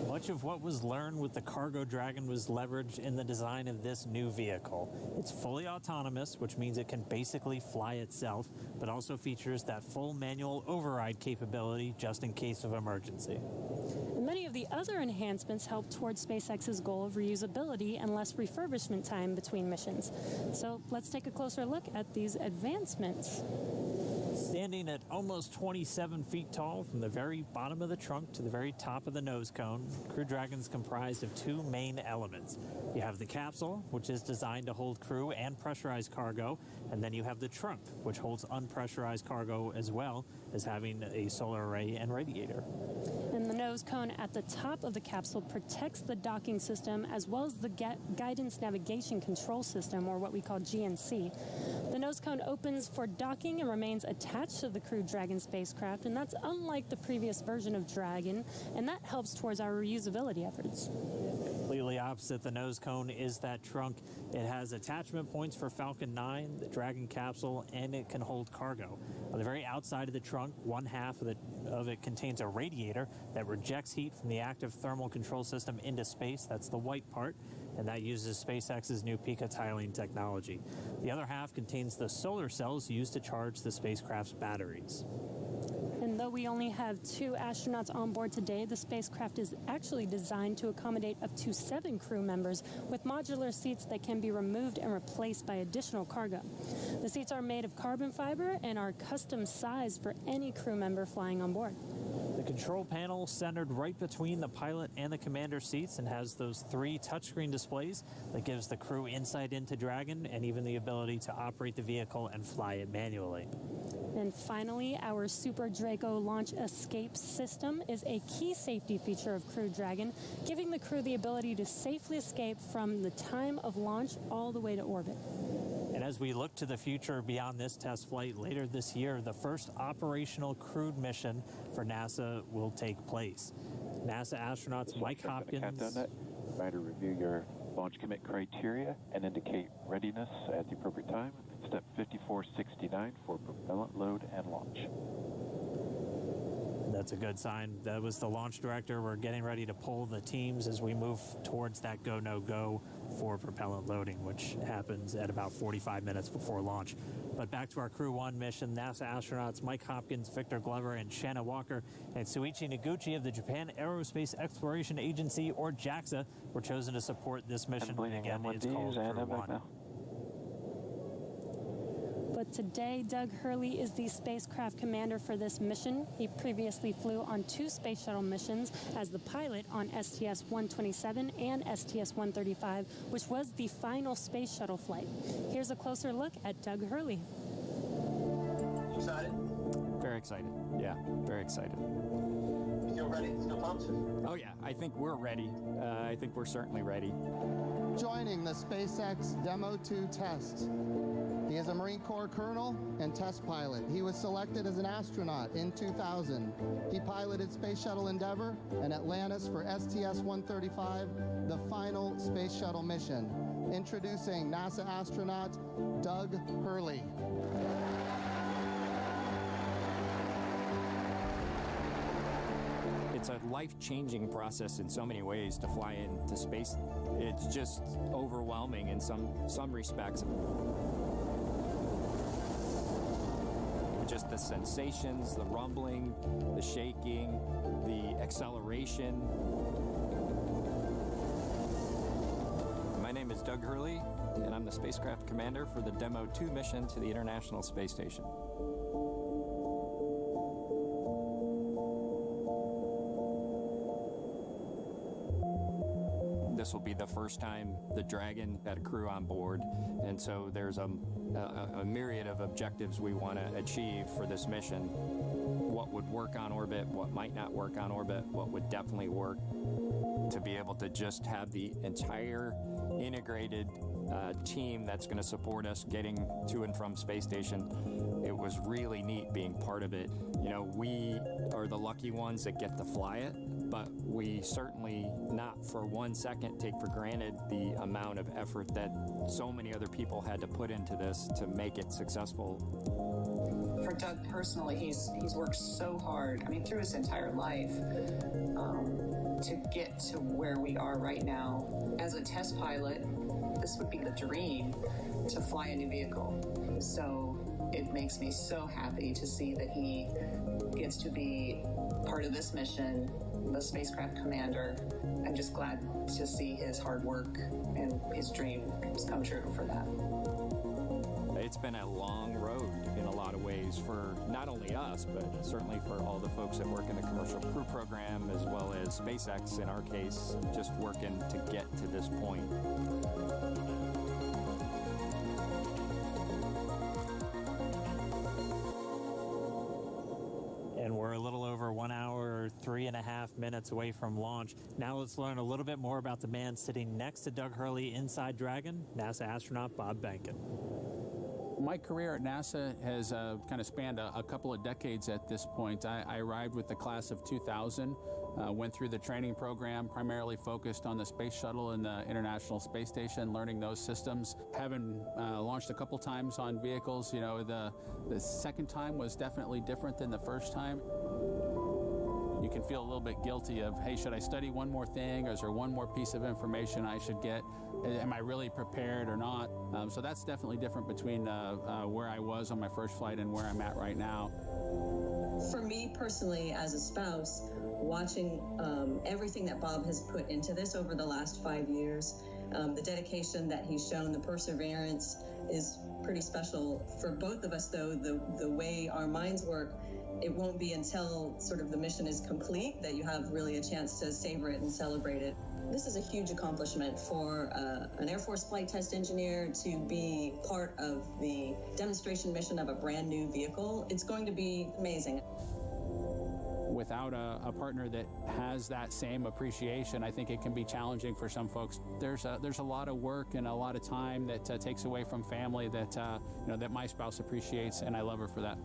Much of what was learned with the Cargo Dragon was leveraged in the design of this new vehicle. It's fully autonomous, which means it can basically fly itself, but also features that full manual override capability just in case of emergency. Many of the other enhancements help towards SpaceX's goal of reusability and less refurbishment time between missions. So let's take a closer look at these advancements. Standing at almost 27 feet tall, from the very bottom of the trunk to the very top of the nose cone, Crew Dragon's comprised of two main elements. You have the capsule, which is designed to hold crew and pressurized cargo, and then you have the trunk, which holds unpressurized cargo as well as having a solar array and radiator. And the nose cone at the top of the capsule protects the docking system as well as the guidance navigation control system, or what we call GNC. The nose cone opens for docking and remains attached to the Crew Dragon spacecraft, and that's unlike the previous version of Dragon, and that helps towards our reusability efforts. Completely opposite the nose cone is that trunk. It has attachment points for Falcon 9, the Dragon capsule, and it can hold cargo. On the very outside of the trunk, one half of it contains a radiator that rejects heat from the active thermal control system into space. That's the white part, and that uses SpaceX's new picotiling technology. The other half contains the solar cells used to charge the spacecraft's batteries. And though we only have 2 astronauts on board today, the spacecraft is actually designed to accommodate up to 7 crew members with modular seats that can be removed and replaced by additional cargo. The seats are made of carbon fiber and are custom sized for any crew member flying on board. The control panel centered right between the pilot and the commander seats and has those 3 touchscreen displays that gives the crew insight into Dragon and even the ability to operate the vehicle and fly it manually. And finally, our Super Draco launch escape system is a key safety feature of Crew Dragon, giving the crew the ability to safely escape from the time of launch all the way to orbit. And as we look to the future beyond this test flight later this year, the first operational crewed mission for NASA will take place. NASA astronauts Mike Hopkins. Try to review your launch commit criteria and indicate readiness at the appropriate time. Step 5469 for propellant load and launch. That's a good sign. That was the launch director. We're getting ready to pull the teams as we move towards that go, no-go for propellant loading, which happens at about 45 minutes before launch. But back to our Crew 1 mission, NASA astronauts Mike Hopkins, Victor Glover, and Shanna Walker, and Suichi Noguchi of the Japan Aerospace Exploration Agency, or JAXA, were chosen to support this mission. And again, it's called Crew 1. But today, Doug Hurley is the spacecraft commander for this mission. He previously flew on 2 space shuttle missions as the pilot on STS-127 and STS-135, which was the final space shuttle flight. Here's a closer look at Doug Hurley. Excited? Very excited. Yeah, very excited. You feel ready? Still pumped? Oh yeah, I think we're ready. I think we're certainly ready. Joining the SpaceX Demo 2 test. He is a Marine Corps colonel and test pilot. He was selected as an astronaut in 2000. He piloted Space Shuttle Endeavour and Atlantis for STS-135, the final space shuttle mission. Introducing NASA astronaut Doug Hurley. It's a life-changing process in so many ways to fly into space. It's just overwhelming in some respects. Just the sensations, the rumbling, the shaking, the acceleration. My name is Doug Hurley, and I'm the spacecraft commander for the Demo 2 mission to the International Space Station. This will be the first time the Dragon had a crew on board, and so there's a myriad of objectives we want to achieve for this mission. What would work on orbit, what might not work on orbit, what would definitely work. To be able to just have the entire integrated team that's going to support us getting to and from space station, it was really neat being part of it. You know, we are the lucky ones that get to fly it, but we certainly not for 1 second take for granted the amount of effort that so many other people had to put into this to make it successful. For Doug personally, he's worked so hard, I mean, through his entire life, to get to where we are right now. As a test pilot, this would be the dream to fly a new vehicle. So it makes me so happy to see that he gets to be part of this mission, the spacecraft commander. I'm just glad to see his hard work and his dream has come true for that. It's been a long road in a lot of ways for not only us, but certainly for all the folks that work in the commercial crew program, as well as SpaceX in our case, just working to get to this point. And we're a little over 1 hour, 3.5 minutes away from launch. Now let's learn a little bit more about the man sitting next to Doug Hurley inside Dragon, NASA astronaut Bob Behnken. My career at NASA has kind of spanned a couple of decades at this point. I arrived with the class of 2000, went through the training program, primarily focused on the space shuttle and the International Space Station, learning those systems. Having launched a couple times on vehicles, you know, the second time was definitely different than the first time. You can feel a little bit guilty of, hey, should I study one more thing, or is there one more piece of information I should get? Am I really prepared or not? So that's definitely different between where I was on my first flight and where I'm at right now. For me personally, as a spouse, watching everything that Bob has put into this over the last 5 years, the dedication that he's shown, the perseverance is pretty special. For both of us, though, the way our minds work, it won't be until sort of the mission is complete that you have really a chance to savor it and celebrate it. This is a huge accomplishment for an Air Force flight test engineer to be part of the demonstration mission of a brand new vehicle. It's going to be amazing. Without a partner that has that same appreciation, I think it can be challenging for some folks. There's a lot of work and a lot of time that takes away from family that that my spouse appreciates, and I love her for that.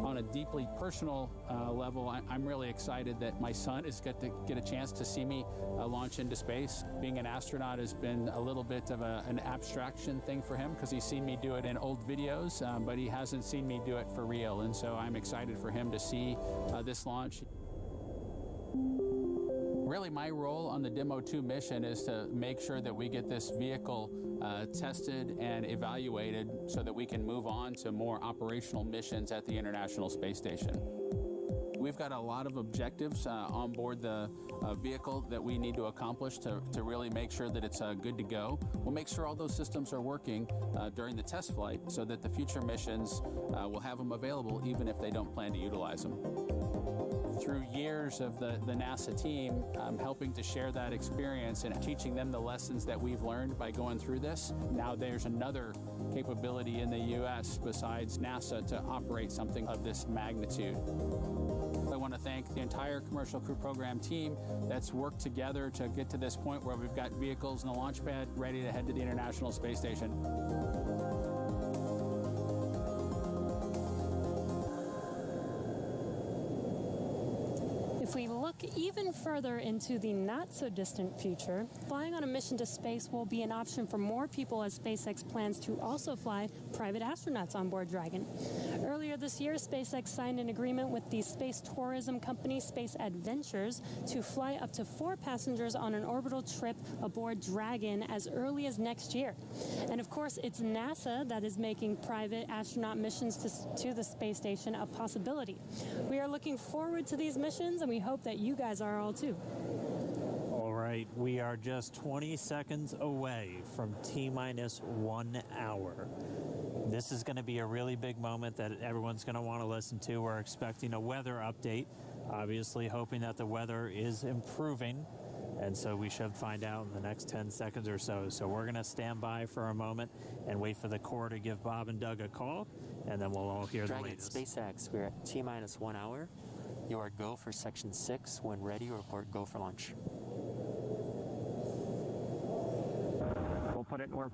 On a deeply personal level, I'm really excited that my son is going to get a chance to see me launch into space. Being an astronaut has been a little bit of an abstraction thing for him because he's seen me do it in old videos, but he hasn't seen me do it for real. And so I'm excited for him to see this launch. Really, my role on the Demo 2 mission is to make sure that we get this vehicle tested and evaluated so that we can move on to more operational missions at the International Space Station. We've got a lot of objectives on board the vehicle that we need to accomplish to really make sure that it's good to go. We'll make sure all those systems are working during the test flight so that the future missions will have them available even if they don't plan to utilize them. Through years of the NASA team helping to share that experience and teaching them the lessons that we've learned by going through this, now there's another capability in the U.S. besides NASA to operate something of this magnitude. I want to thank the entire Commercial Crew Program team that's worked together to get to this point where we've got vehicles in the launch pad ready to head to the International Space Station. If we look even further into the not-so-distant future, flying on a mission to space will be an option for more people as SpaceX plans to also fly private astronauts on board Dragon. Earlier this year, SpaceX signed an agreement with the space tourism company Space Adventures to fly up to 4 passengers on an orbital trip aboard Dragon as early as next year. And of course, it's NASA that is making private astronaut missions to the space station a possibility. We are looking forward to these missions, and we hope that you guys are all too. All right, we are just 20 seconds away from T-minus 1 hour. This is going to be a really big moment that everyone's going to want to listen to. We're expecting a weather update, obviously hoping that the weather is improving, and so we should find out in the next 10 seconds or so. So we're going to stand by for a moment and wait for the Corps to give Bob and Doug a call, and then we'll all hear Dragon, the latest. SpaceX, we're at T-minus 1 hour. You are go for Section 6. When ready, report go for launch. We'll put it in work.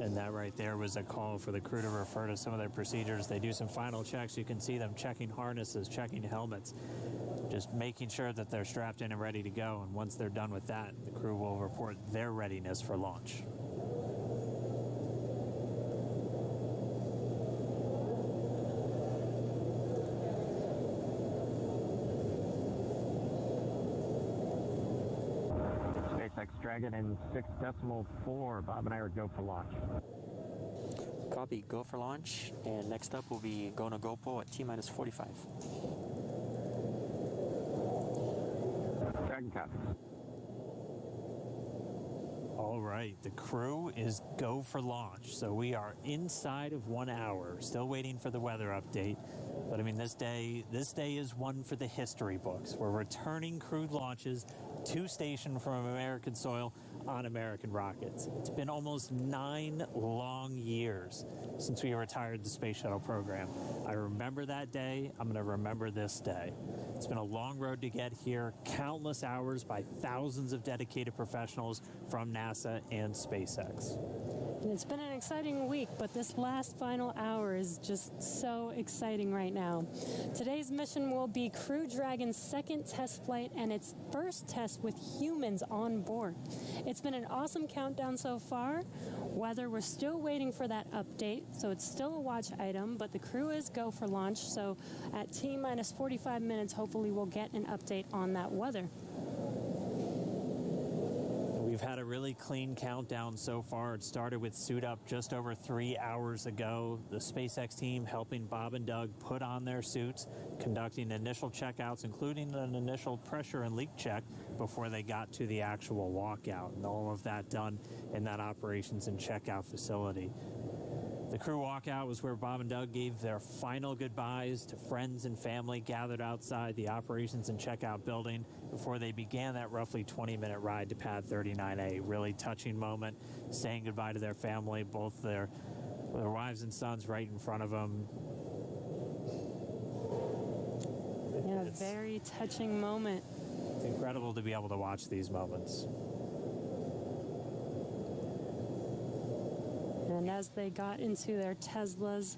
And that right there was a call for the crew to refer to some of their procedures. They do some final checks. You can see them checking harnesses, checking helmets, just making sure that they're strapped in and ready to go. And once they're done with that, the crew will report their readiness for launch. SpaceX Dragon in 6.4. Bob and I are go for launch. Copy, go for launch. And next up will be going to GoPro at T-minus 45. Dragon copies. All right, the crew is go for launch. So we are inside of 1 hour, still waiting for the weather update. But I mean, this day is one for the history books. We're returning crewed launches to station from American soil on American rockets. It's been almost 9 long years since we retired the space shuttle program. I remember that day. I'm going to remember this day. It's been a long road to get here, countless hours by thousands of dedicated professionals from NASA and SpaceX. And it's been an exciting week, but this last final hour is just so exciting right now. Today's mission will be Crew Dragon's second test flight and its first test with humans on board. It's been an awesome countdown so far. Weather, we're still waiting for that update, so it's still a watch item, but the crew is go for launch, so at T-minus 45 minutes, hopefully we'll get an update on that weather. We've had a really clean countdown so far. It started with suit up just over 3 hours ago. The SpaceX team helping Bob and Doug put on their suits, conducting initial checkouts, including an initial pressure and leak check before they got to the actual walkout. And all of that done in that operations and checkout facility. The crew walkout was where Bob and Doug gave their final goodbyes to friends and family gathered outside the operations and checkout building before they began that roughly 20-minute ride to pad 39A. Really touching moment, saying goodbye to their family, both their wives and sons right in front of them. Yeah, very touching moment. It's incredible to be able to watch these moments. And as they got into their Teslas,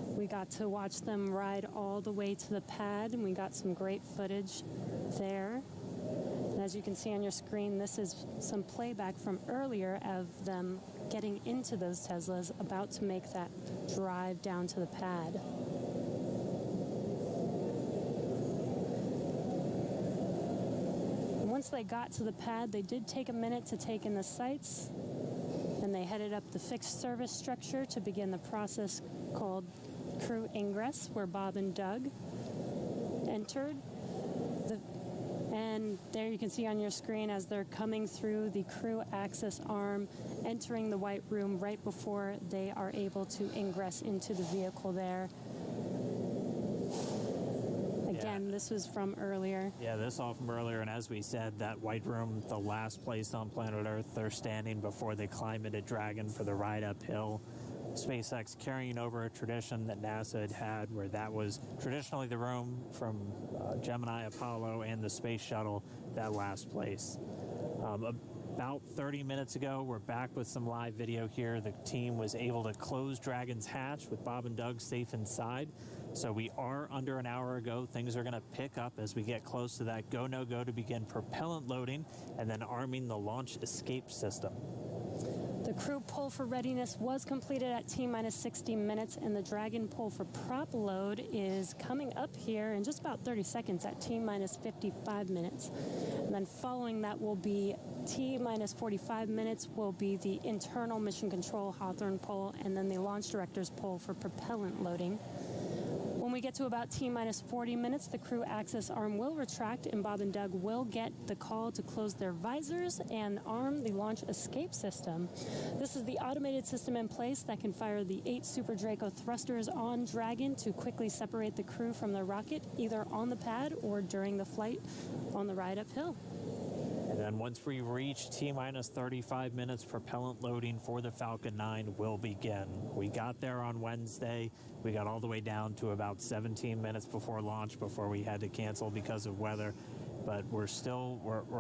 we got to watch them ride all the way to the pad, and we got some great footage there. And as you can see on your screen, this is some playback from earlier of them getting into those Teslas, about to make that drive down to the pad. And once they got to the pad, they did take a minute to take in the sights, and they headed up the fixed service structure to begin the process called crew ingress, where Bob and Doug entered. And there you can see on your screen as they're coming through the crew access arm, entering the white room right before they are able to ingress into the vehicle there. Again, this was from earlier. Yeah, this all from earlier, and as we said, that white room, the last place on planet Earth they're standing before they climb into Dragon for the ride uphill. SpaceX carrying over a tradition that NASA had, where that was traditionally the room from Gemini, Apollo, and the space shuttle, that last place. About 30 minutes ago, we're back with some live video here. The team was able to close Dragon's hatch with Bob and Doug safe inside. So we are under an hour ago. Things are going to pick up as we get close to that go, no go to begin propellant loading and then arming the launch escape system. The crew pull for readiness was completed at T-minus 60 minutes, and the Dragon pull for prop load is coming up here in just about 30 seconds at T-minus 55 minutes. And then following that will be T-minus 45 minutes will be the internal mission control Hawthorne pull, and then the launch director's pull for propellant loading. When we get to about T-minus 40 minutes, the crew access arm will retract, and Bob and Doug will get the call to close their visors and arm the launch escape system. This is the automated system in place that can fire the 8 Super Draco thrusters on Dragon to quickly separate the crew from the rocket, either on the pad or during the flight on the ride uphill. And then once we reach T-minus 35 minutes, propellant loading for the Falcon 9 will begin. We got there on Wednesday. We got all the way down to about 17 minutes before launch before we had to cancel because of weather. But we're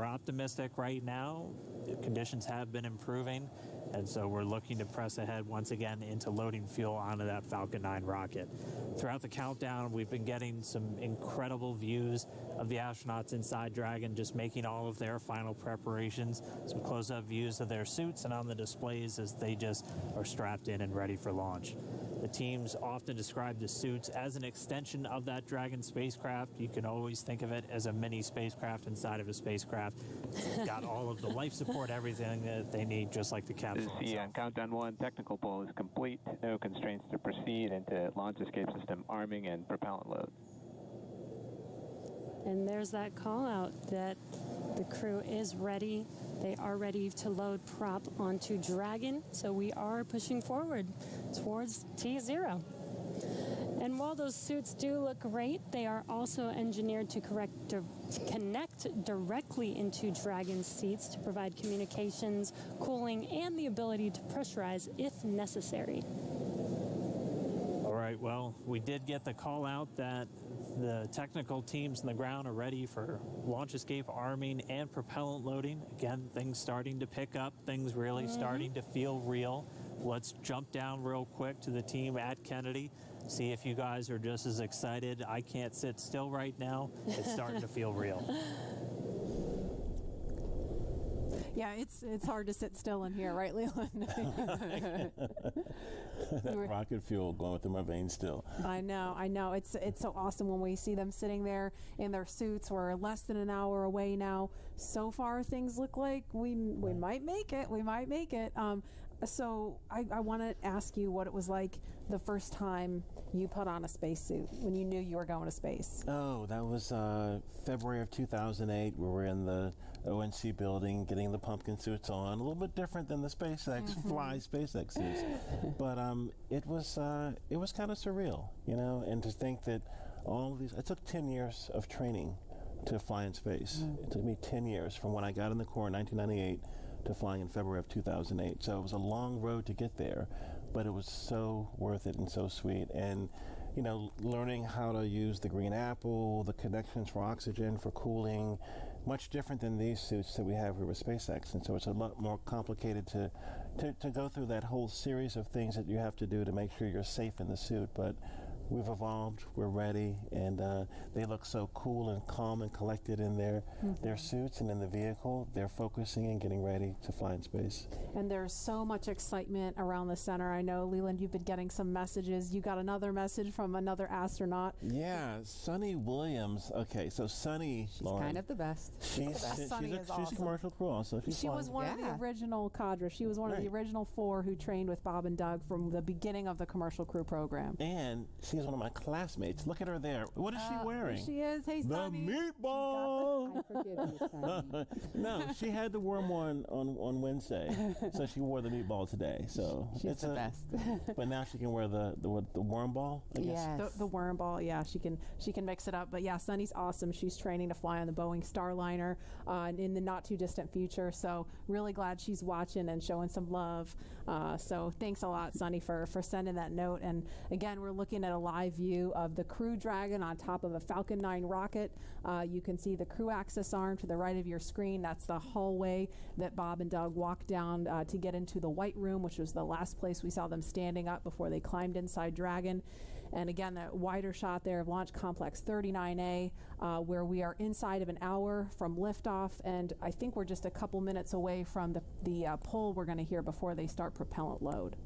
optimistic right now. The conditions have been improving, and so we're looking to press ahead once again into loading fuel onto that Falcon 9 rocket. Throughout the countdown, we've been getting some incredible views of the astronauts inside Dragon, just making all of their final preparations, some close-up views of their suits and on the displays as they just are strapped in and ready for launch. The teams often describe the suits as an extension of that Dragon spacecraft. You can always think of it as a mini spacecraft inside of a spacecraft. It's got all of the life support, everything that they need, just like the capsule itself. On countdown 1, technical pull is complete. No constraints to proceed into launch escape system arming and propellant load. And there's that call out that the crew is ready. They are ready to load prop onto Dragon, so we are pushing forward towards T0. And while those suits do look great, they are also engineered to connect directly into Dragon seats to provide communications, cooling, and the ability to pressurize if necessary. All right, well, we did get the call out that the technical teams on the ground are ready for launch escape arming and propellant loading. Again, things starting to pick up, things really starting to feel real. Let's jump down real quick to the team at Kennedy, see if you guys are just as excited. I can't sit still right now. It's starting to feel real. Yeah, it's hard to sit still in here, right, Leland? That rocket fuel going through my veins still. I know. It's so awesome when we see them sitting there in their suits. We're less than an hour away now. So far, things look like we might make it. We might make it. So I want to ask you what it was like the first time you put on a spacesuit when you knew you were going to space. Oh, that was February of 2008. We were in the ONC building getting the pumpkin suits on. A little bit different than the SpaceX fly SpaceX suits, but it was kind of surreal, you know. And to think that all of these, it took 10 years of training to fly in space. It took me 10 years from when I got in the Corps in 1998 to flying in February of 2008. So it was a long road to get there, but it was so worth it and so sweet. And, you know, learning how to use the green apple, the connections for oxygen, for cooling, much different than these suits that we have here with SpaceX. And so it's a lot more complicated to go through that whole series of things that you have to do to make sure you're safe in the suit. But we've evolved, we're ready, and they look so cool and calm and collected in their suits and in the vehicle. They're focusing and getting ready to fly in space. And there's so much excitement around the center. I know, Leland, you've been getting some messages. You got another message from another astronaut. Yeah, Sunny Williams. Okay, so Sunny, Lauren, kind of the best. She's a commercial crew also. She was one of the original cadre. She was one of the original 4 who trained with Bob and Doug from the beginning of the commercial crew program. And she's one of my classmates. Look at her there. What is she wearing? She is. Hey, Sunny. The meatball. I forgive you, Sunny. No, she had the worm one on Wednesday, so she wore the meatball today. So she's the best. But now she can wear the worm ball, I guess. Yes. The worm ball. Yeah, she can mix it up. But yeah, Sunny's awesome. She's training to fly on the Boeing Starliner in the not too distant future. So really glad she's watching and showing some love. So thanks a lot, Sunny, for sending that note. And again, we're looking at a live view of the Crew Dragon on top of a Falcon 9 rocket. You can see the crew access arm to the right of your screen. That's the hallway that Bob and Doug walked down to get into the White Room, which was the last place we saw them standing up before they climbed inside Dragon. And again, that wider shot there of Launch Complex 39A, where we are inside of an hour from liftoff, and I think we're just a couple minutes away from the pull we're going to hear before they start propellant load.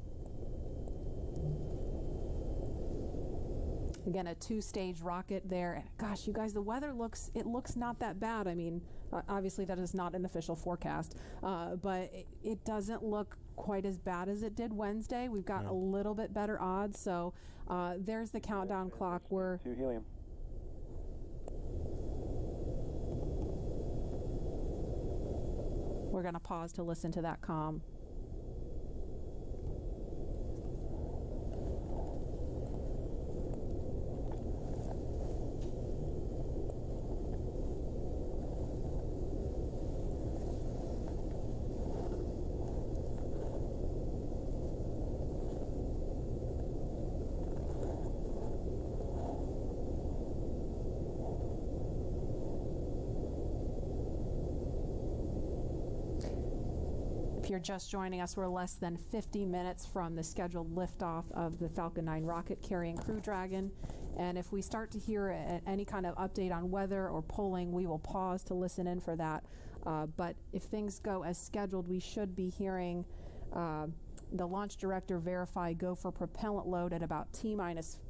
Again, a 2-stage rocket there. And gosh, you guys, the weather looks not that bad. I mean, obviously that is not an official forecast, but it doesn't look quite as bad as it did Wednesday. We've got a little bit better odds. So there's the countdown clock. We're to helium. We're going to pause to listen to that comm. If you're just joining us, we're less than 50 minutes from the scheduled liftoff of the Falcon 9 rocket carrying Crew Dragon. And if we start to hear any kind of update on weather or polling, we will pause to listen in for that. But if things go as scheduled, we should be hearing the launch director verify go for propellant load at about T-minus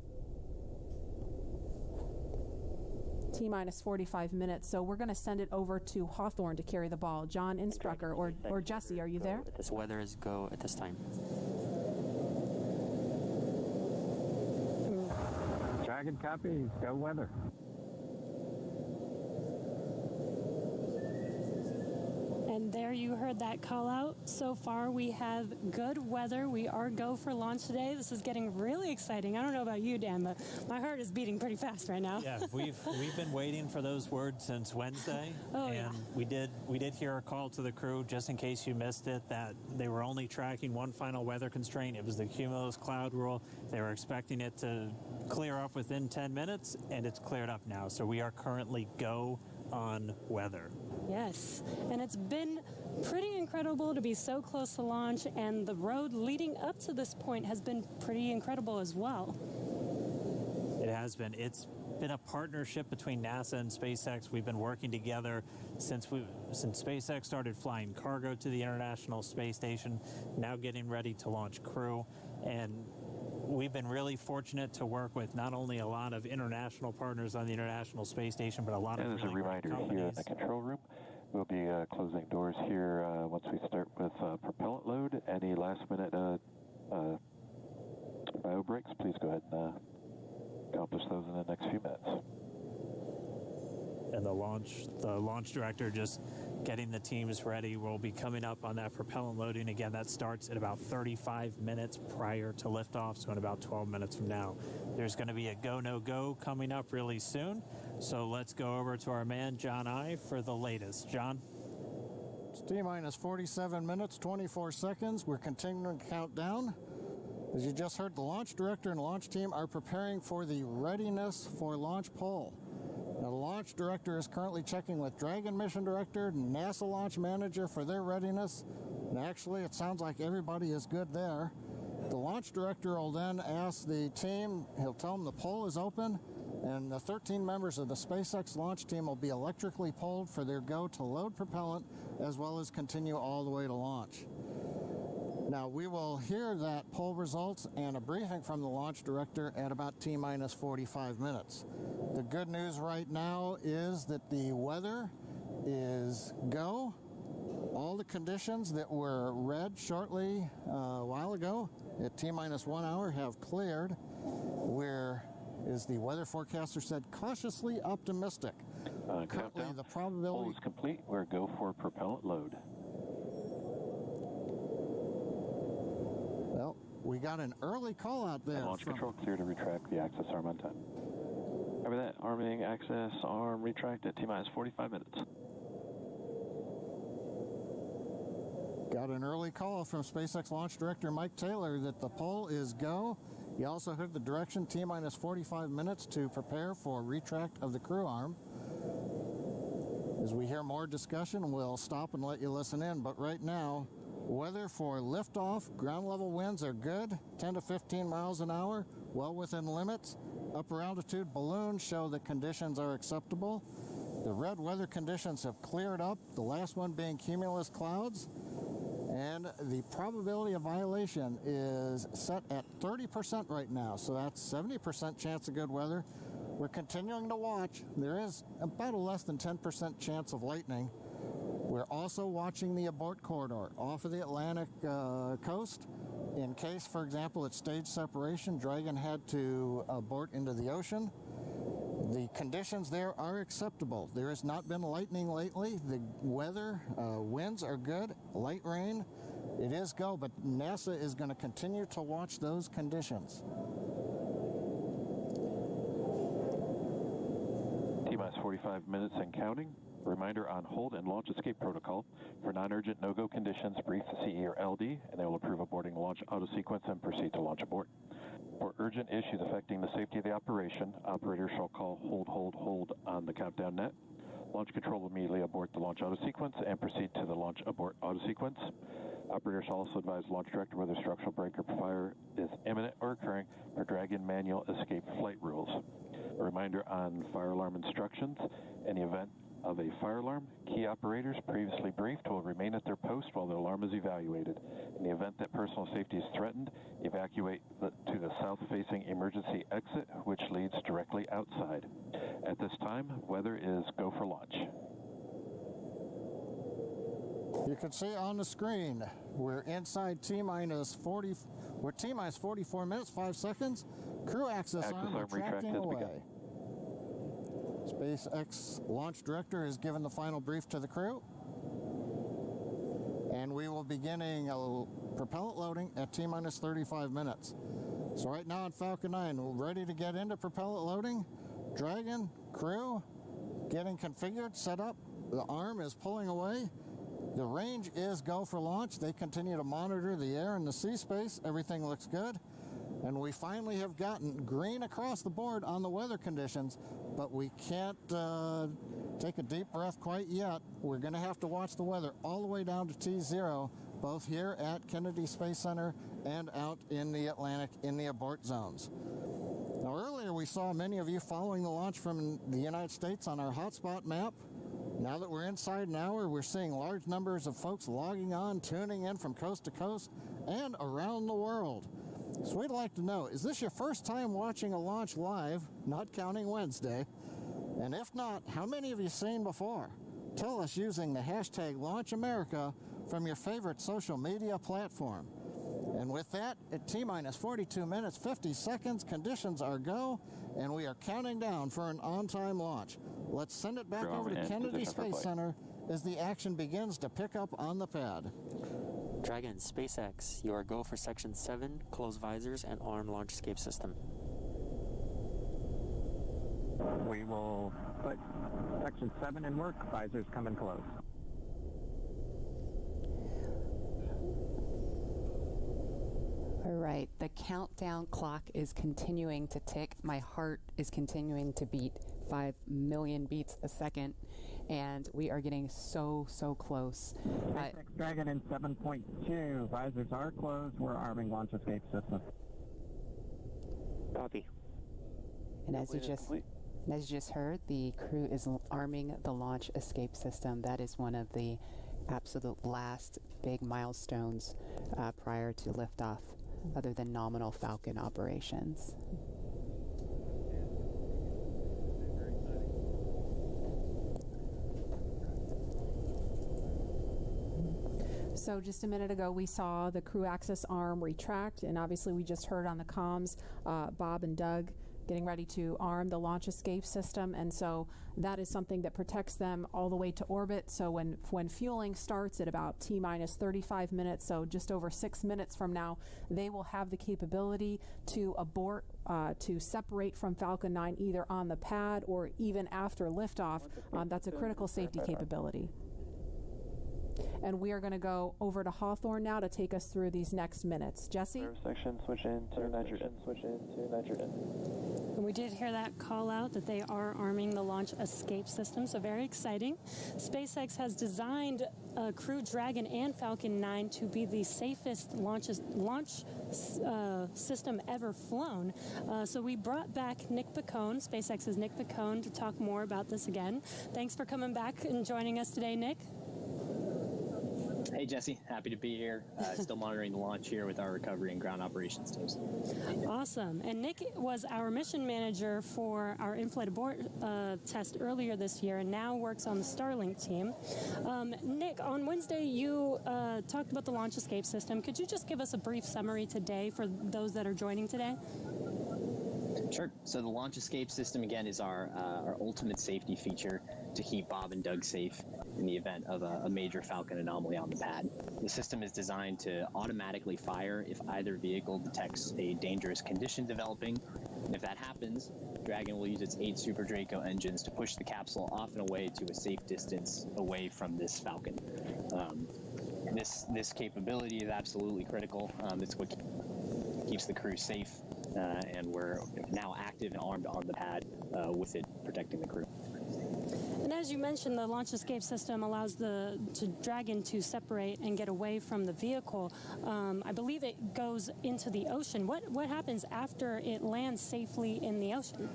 45 minutes. So we're going to send it over to Hawthorne to carry the ball. John Instrucker or Jesse, are you there? This weather is go at this time. Dragon copy, go weather. And there you heard that call out. So far we have good weather. We are go for launch today. This is getting really exciting. I don't know about you, Dan, but my heart is beating pretty fast right now. Yeah, we've been waiting for those words since Wednesday. And we did hear a call to the crew, just in case you missed it, that they were only tracking one final weather constraint. It was the cumulus cloud rule. They were expecting it to clear up within 10 minutes, and it's cleared up now. So we are currently go on weather. Yes, and it's been pretty incredible to be so close to launch, and the road leading up to this point has been pretty incredible as well. It has been. It's been a partnership between NASA and SpaceX. We've been working together since SpaceX started flying cargo to the International Space Station, now getting ready to launch crew. And we've been really fortunate to work with not only a lot of international partners on the International Space Station, but a lot of as a reminder, here in the control room, we'll be closing doors here once we start with propellant load. Any last-minute bio breaks, please go ahead and accomplish those in the next few minutes. And the launch director just getting the teams ready. We'll be coming up on that propellant loading. Again, that starts at about 35 minutes prior to liftoff, so in about 12 minutes from now. There's going to be a go, no go coming up really soon. So let's go over to our man, John I, for the latest. John? It's T-minus 47 minutes, 24 seconds. We're continuing to count down. As you just heard, the launch director and launch team are preparing for the readiness for launch poll. Now, the launch director is currently checking with Dragon Mission Director, NASA Launch Manager for their readiness. And actually, it sounds like everybody is good there. The launch director will then ask the team, he'll tell them the pole is open, and the 13 members of the SpaceX launch team will be electrically polled for their go to load propellant as well as continue all the way to launch. Now, we will hear that poll results and a briefing from the launch director at about T-minus 45 minutes. The good news right now is that the weather is go. All the conditions that were red shortly a while ago at T-minus 1 hour have cleared. We're, as the weather forecaster said, cautiously optimistic. Currently, the probability... Poll is complete. We're go for propellant load. Well, we got an early call out there. Launch control clear to retract the access arm on time. Over that, arming access arm retract at T-minus 45 minutes. Got an early call from SpaceX launch director Mike Taylor that the poll is go. He also heard the direction T-minus 45 minutes to prepare for retract of the crew arm. As we hear more discussion, we'll stop and let you listen in. But right now, weather for liftoff, ground level winds are good, 10 to 15 miles an hour, well within limits. Upper altitude balloons show that conditions are acceptable. The red weather conditions have cleared up, the last one being cumulus clouds. And the probability of violation is set at 30% right now, so that's 70% chance of good weather. We're continuing to watch. There is about a less than 10% chance of lightning. We're also watching the abort corridor off of the Atlantic coast. In case, for example, at stage separation, Dragon had to abort into the ocean. The conditions there are acceptable. There has not been lightning lately. The weather, winds are good, light rain. It is go, but NASA is going to continue to watch those conditions. T-minus 45 minutes and counting. Reminder on hold and launch escape protocol. For non-urgent no-go conditions, brief the CE or LD, and they will approve aborting launch auto sequence and proceed to launch abort. For urgent issues affecting the safety of the operation, operators shall call hold on the countdown net. Launch control will immediately abort the launch auto sequence and proceed to the launch abort auto sequence. Operators shall also advise launch director whether structural break or fire is imminent or occurring per Dragon manual escape flight rules. A reminder on fire alarm instructions. In the event of a fire alarm, key operators previously briefed will remain at their post while the alarm is evaluated. In the event that personal safety is threatened, evacuate to the south-facing emergency exit, which leads directly outside. At this time, weather is go for launch. You can see on the screen, we're inside T-minus 40, we're T-minus 44 minutes, 5 seconds. Crew access arm retracting away. SpaceX launch director has given the final brief to the crew. And we will be beginning propellant loading at T-minus 35 minutes. So right now on Falcon 9, we're ready to get into propellant loading. Dragon, crew, getting configured, set up. The arm is pulling away. The range is go for launch. They continue to monitor the air and the sea space. Everything looks good. And we finally have gotten green across the board on the weather conditions, but we can't take a deep breath quite yet. We're going to have to watch the weather all the way down to T0, both here at Kennedy Space Center and out in the Atlantic in the abort zones. Now, earlier we saw many of you following the launch from the United States on our hotspot map. Now that we're inside an hour, we're seeing large numbers of folks logging on, tuning in from coast to coast and around the world. So we'd like to know, is this your first time watching a launch live, not counting Wednesday? And if not, how many have you seen before? Tell us using the hashtag LaunchAmerica from your favorite social media platform. And with that, at T-minus 42 minutes, 50 seconds, conditions are go, and we are counting down for an on-time launch. Let's send it back over to Kennedy Space Center as the action begins to pick up on the pad. Dragon, SpaceX, you are go for Section 7, close visors and arm launch escape system. We will put Section 7 in work, visors come in close. All right, the countdown clock is continuing to tick. My heart is continuing to beat 5 million beats a second. and we are getting so close. SpaceX Dragon in 7.2. Visors are closed. We're arming launch escape system. Copy. And as you just heard, the crew is arming the launch escape system. That is one of the absolute last big milestones prior to liftoff, other than nominal Falcon operations. So just a minute ago, we saw the crew access arm retract, and obviously we just heard on the comms Bob and Doug getting ready to arm the launch escape system, and so that is something that protects them all the way to orbit. So when fueling starts at about T-minus 35 minutes, so just over 6 minutes from now, they will have the capability to abort, to separate from Falcon 9 either on the pad or even after liftoff. That's a critical safety capability. And we are going to go over to Hawthorne now to take us through these next minutes. Jesse? Section, switch in to nitrogen. Switch in to nitrogen. And we did hear that call out that they are arming the launch escape system, so very exciting. SpaceX has designed Crew Dragon and Falcon 9 to be the safest launch system ever flown. So we brought back Nick Picone, SpaceX's Nick Picone, to talk more about this again. Thanks for coming back and joining us today, Nick. Hey, Jesse. Happy to be here. Still monitoring the launch here with our recovery and ground operations teams. Awesome. And Nick was our mission manager for our in-flight abort test earlier this year and now works on the Starlink team. Nick, on Wednesday, you talked about the launch escape system. Could you just give us a brief summary today for those that are joining today? Sure. So the launch escape system, again, is our ultimate safety feature to keep Bob and Doug safe in the event of a major Falcon anomaly on the pad. The system is designed to automatically fire if either vehicle detects a dangerous condition developing. And if that happens, Dragon will use its 8 Super Draco engines to push the capsule off and away to a safe distance away from this Falcon. This capability is absolutely critical. It's what keeps the crew safe, and we're now active and armed on the pad with it protecting the crew. And as you mentioned, the launch escape system allows the Dragon to separate and get away from the vehicle. I believe it goes into the ocean. What happens after it lands safely in the ocean?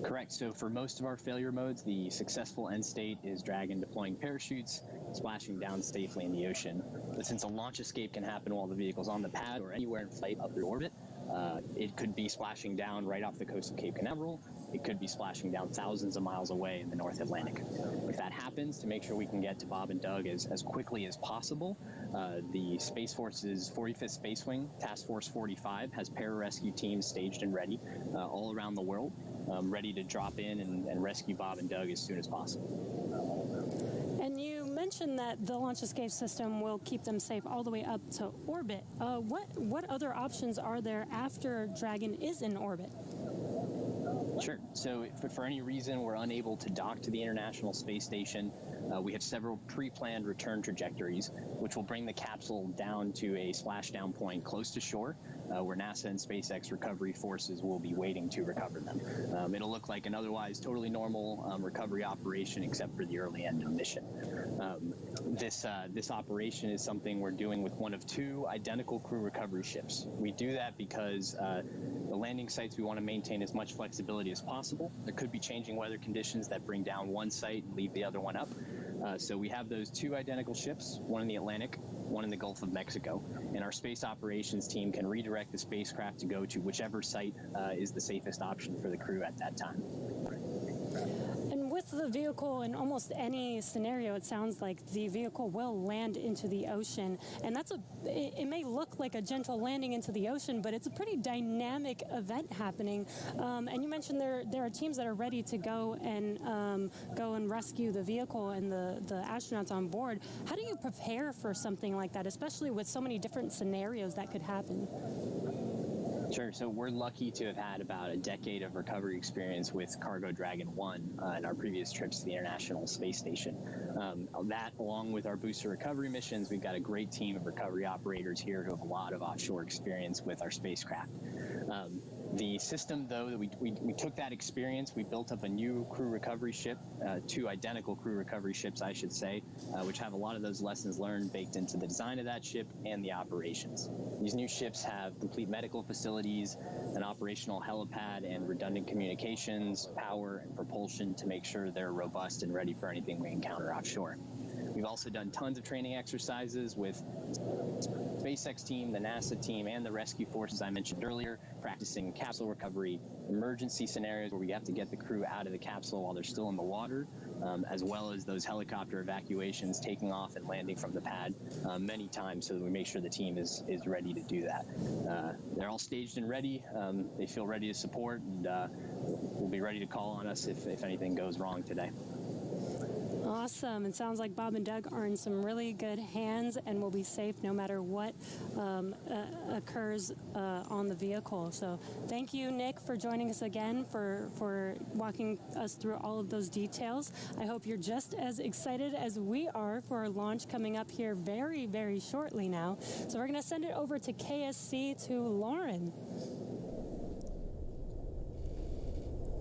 Correct. So for most of our failure modes, the successful end state is Dragon deploying parachutes, splashing down safely in the ocean. But since a launch escape can happen while the vehicle's on the pad or anywhere in flight up through orbit, it could be splashing down right off the coast of Cape Canaveral. It could be splashing down thousands of miles away in the North Atlantic. If that happens, to make sure we can get to Bob and Doug as quickly as possible, the Space Force's 45th Space Wing, Task Force 45, has pararescue teams staged and ready all around the world, ready to drop in and rescue Bob and Doug as soon as possible. And you mentioned that the launch escape system will keep them safe all the way up to orbit. What other options are there after Dragon is in orbit? Sure. So if for any reason we're unable to dock to the International Space Station, we have several pre-planned return trajectories, which will bring the capsule down to a splashdown point close to shore, where NASA and SpaceX recovery forces will be waiting to recover them. It'll look like an otherwise totally normal recovery operation, except for the early end of mission. This operation is something we're doing with one of 2 identical crew recovery ships. We do that because the landing sites, we want to maintain as much flexibility as possible. There could be changing weather conditions that bring down one site and leave the other one up. So we have those 2 identical ships, one in the Atlantic, one in the Gulf of Mexico, and our space operations team can redirect the spacecraft to go to whichever site is the safest option for the crew at that time. And with the vehicle, in almost any scenario, it sounds like the vehicle will land into the ocean. And it may look like a gentle landing into the ocean, but it's a pretty dynamic event happening. And you mentioned there are teams that are ready to go and rescue the vehicle and the astronauts on board. How do you prepare for something like that, especially with so many different scenarios that could happen? Sure. So we're lucky to have had about a decade of recovery experience with Cargo Dragon 1 in our previous trips to the International Space Station. That, along with our booster recovery missions, we've got a great team of recovery operators here who have a lot of offshore experience with our spacecraft. The system, though, that we took that experience, we built up a new crew recovery ship, 2 identical crew recovery ships, I should say, which have a lot of those lessons learned baked into the design of that ship and the operations. These new ships have complete medical facilities, an operational helipad, and redundant communications, power, and propulsion to make sure they're robust and ready for anything we encounter offshore. We've also done tons of training exercises with SpaceX team, the NASA team, and the rescue forces I mentioned earlier, practicing capsule recovery, emergency scenarios where we have to get the crew out of the capsule while they're still in the water, as well as those helicopter evacuations, taking off and landing from the pad many times so that we make sure the team is ready to do that. They're all staged and ready. They feel ready to support, and will be ready to call on us if anything goes wrong today. Awesome. It sounds like Bob and Doug are in some really good hands and will be safe no matter what occurs on the vehicle. So thank you, Nick, for joining us again, for walking us through all of those details. I hope you're just as excited as we are for our launch coming up here very, very shortly now. So we're going to send it over to KSC to Lauren.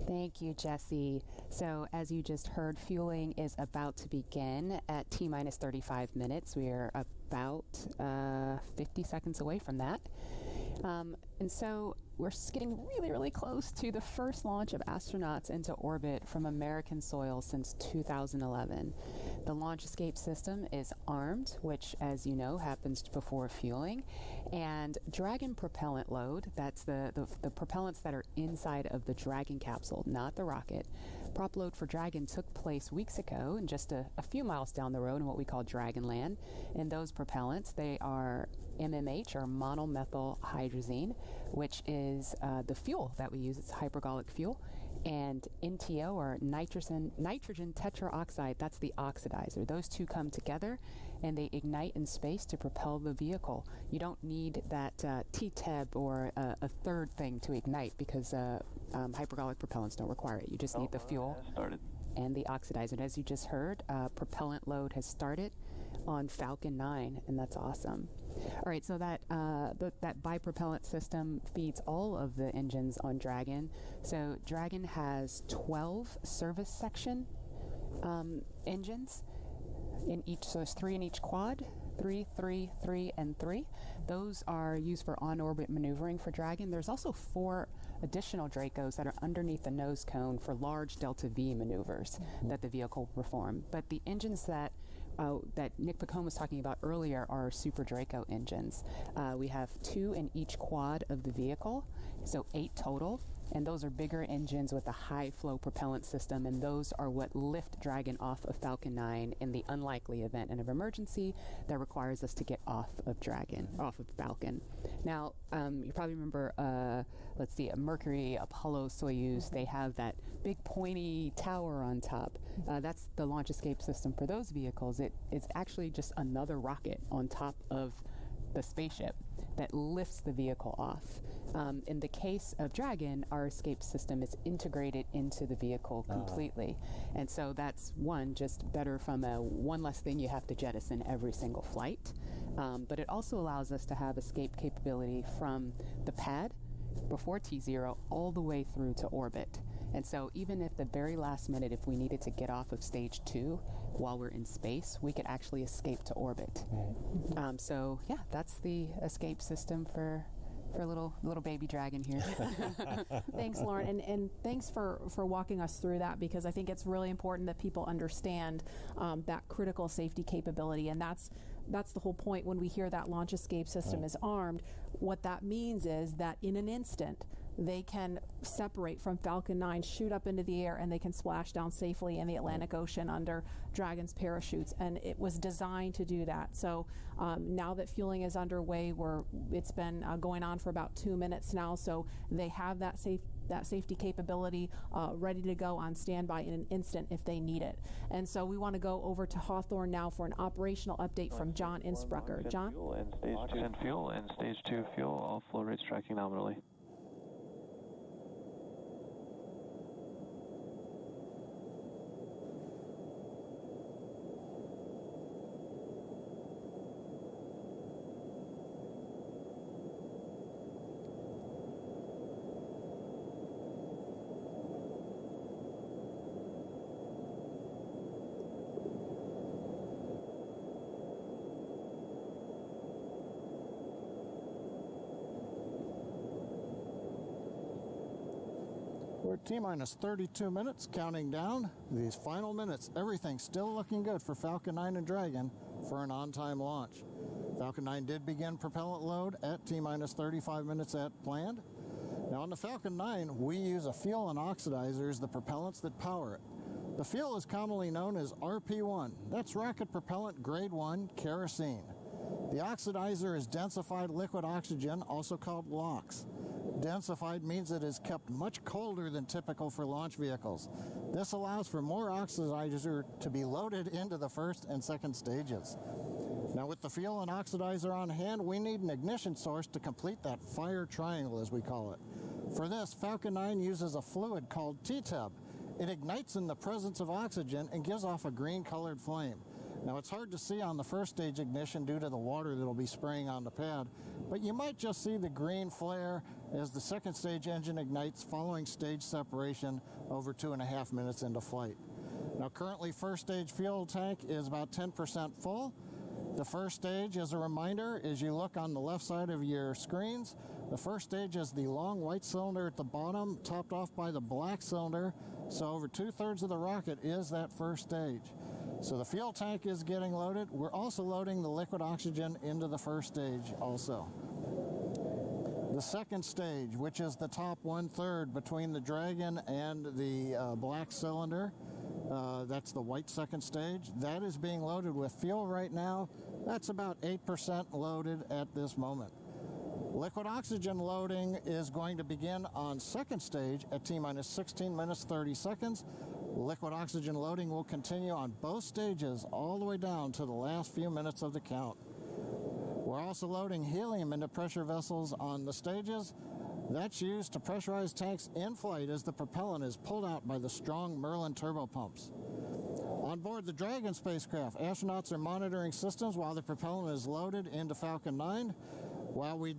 Thank you, Jesse. So as you just heard, fueling is about to begin at T-minus 35 minutes. We are about 50 seconds away from that. And so we're getting really, really close to the first launch of astronauts into orbit from American soil since 2011. The launch escape system is armed, which, as you know, happens before fueling. And Dragon propellant load, that's the propellants that are inside of the Dragon capsule, not the rocket. Prop load for Dragon took place weeks ago and just a few miles down the road in what we call Dragon Land. And those propellants, they are MMH, or monomethyl hydrazine, which is the fuel that we use. It's hypergolic fuel. And NTO, or nitrogen tetroxide, that's the oxidizer. Those two come together and they ignite in space to propel the vehicle. You don't need that TTEB or a third thing to ignite because hypergolic propellants don't require it. You just need the fuel and the oxidizer. And as you just heard, propellant load has started on Falcon 9, and that's awesome. All right, so that bipropellant system feeds all of the engines on Dragon. So Dragon has 12 service section engines in each, so there's 3 in each quad, 3, 3, 3, and 3. Those are used for on-orbit maneuvering for Dragon. There's also 4 additional Dracos that are underneath the nose cone for large Delta V maneuvers that the vehicle will perform. But the engines that Nick Pacone was talking about earlier are Super Draco engines. We have 2 in each quad of the vehicle, so 8 total. And those are bigger engines with a high flow propellant system, and those are what lift Dragon off of Falcon 9 in the unlikely event of emergency that requires us to get off of Falcon. Now, you probably remember, let's see, Mercury, Apollo, Soyuz, they have that big pointy tower on top. That's the launch escape system for those vehicles. It's actually just another rocket on top of the spaceship that lifts the vehicle off. In the case of Dragon, our escape system is integrated into the vehicle completely. And so that's just better from one less thing you have to jettison every single flight. But it also allows us to have escape capability from the pad before T0 all the way through to orbit. And so even if the very last minute, if we needed to get off of stage 2 while we're in space, we could actually escape to orbit. So yeah, that's the escape system for little baby Dragon here. Thanks, Lauren, and thanks for walking us through that, because I think it's really important that people understand that critical safety capability, and that's the whole point when we hear that launch escape system is armed. What that means is that in an instant, they can separate from Falcon 9, shoot up into the air, and they can splash down safely in the Atlantic Ocean under Dragon's parachutes. And it was designed to do that. So now that fueling is underway, it's been going on for about 2 minutes now. So they have that safety capability ready to go on standby in an instant if they need it. And so we want to go over to Hawthorne now for an operational update from John Insprucker. John? Fuel and stage 2 fuel, all flow rates tracking nominally. We're at T-minus 32 minutes, counting down. These final minutes, everything's still looking good for Falcon 9 and Dragon for an on-time launch. Falcon 9 did begin propellant load at T-minus 35 minutes at planned. Now on the Falcon 9, we use a fuel and oxidizers, the propellants that power it. The fuel is commonly known as RP1. That's rocket propellant grade 1 kerosene. The oxidizer is densified liquid oxygen, also called LOX. Densified means it is kept much colder than typical for launch vehicles. This allows for more oxidizer to be loaded into the first and second stages. Now with the fuel and oxidizer on hand, we need an ignition source to complete that fire triangle, as we call it. For this, Falcon 9 uses a fluid called T-Tub. It ignites in the presence of oxygen and gives off a green-colored flame. Now it's hard to see on the first stage ignition due to the water that will be spraying on the pad, but you might just see the green flare as the second stage engine ignites following stage separation over 2.5 minutes into flight. Now currently first stage fuel tank is about 10% full. The first stage, as a reminder, as you look on the left side of your screens, the first stage is the long white cylinder at the bottom, topped off by the black cylinder. So over 2/3 of the rocket is that first stage. So the fuel tank is getting loaded. We're also loading the liquid oxygen into the first stage also. The second stage, which is the top 1/3 between the Dragon and the black cylinder, that's the white second stage, that is being loaded with fuel right now. That's about 8% loaded at this moment. Liquid oxygen loading is going to begin on second stage at T-minus 16 minutes 30 seconds. Liquid oxygen loading will continue on both stages all the way down to the last few minutes of the count. We're also loading helium into pressure vessels on the stages. That's used to pressurize tanks in flight as the propellant is pulled out by the strong Merlin turbopumps. On board the Dragon spacecraft, astronauts are monitoring systems while the propellant is loaded into Falcon 9. While we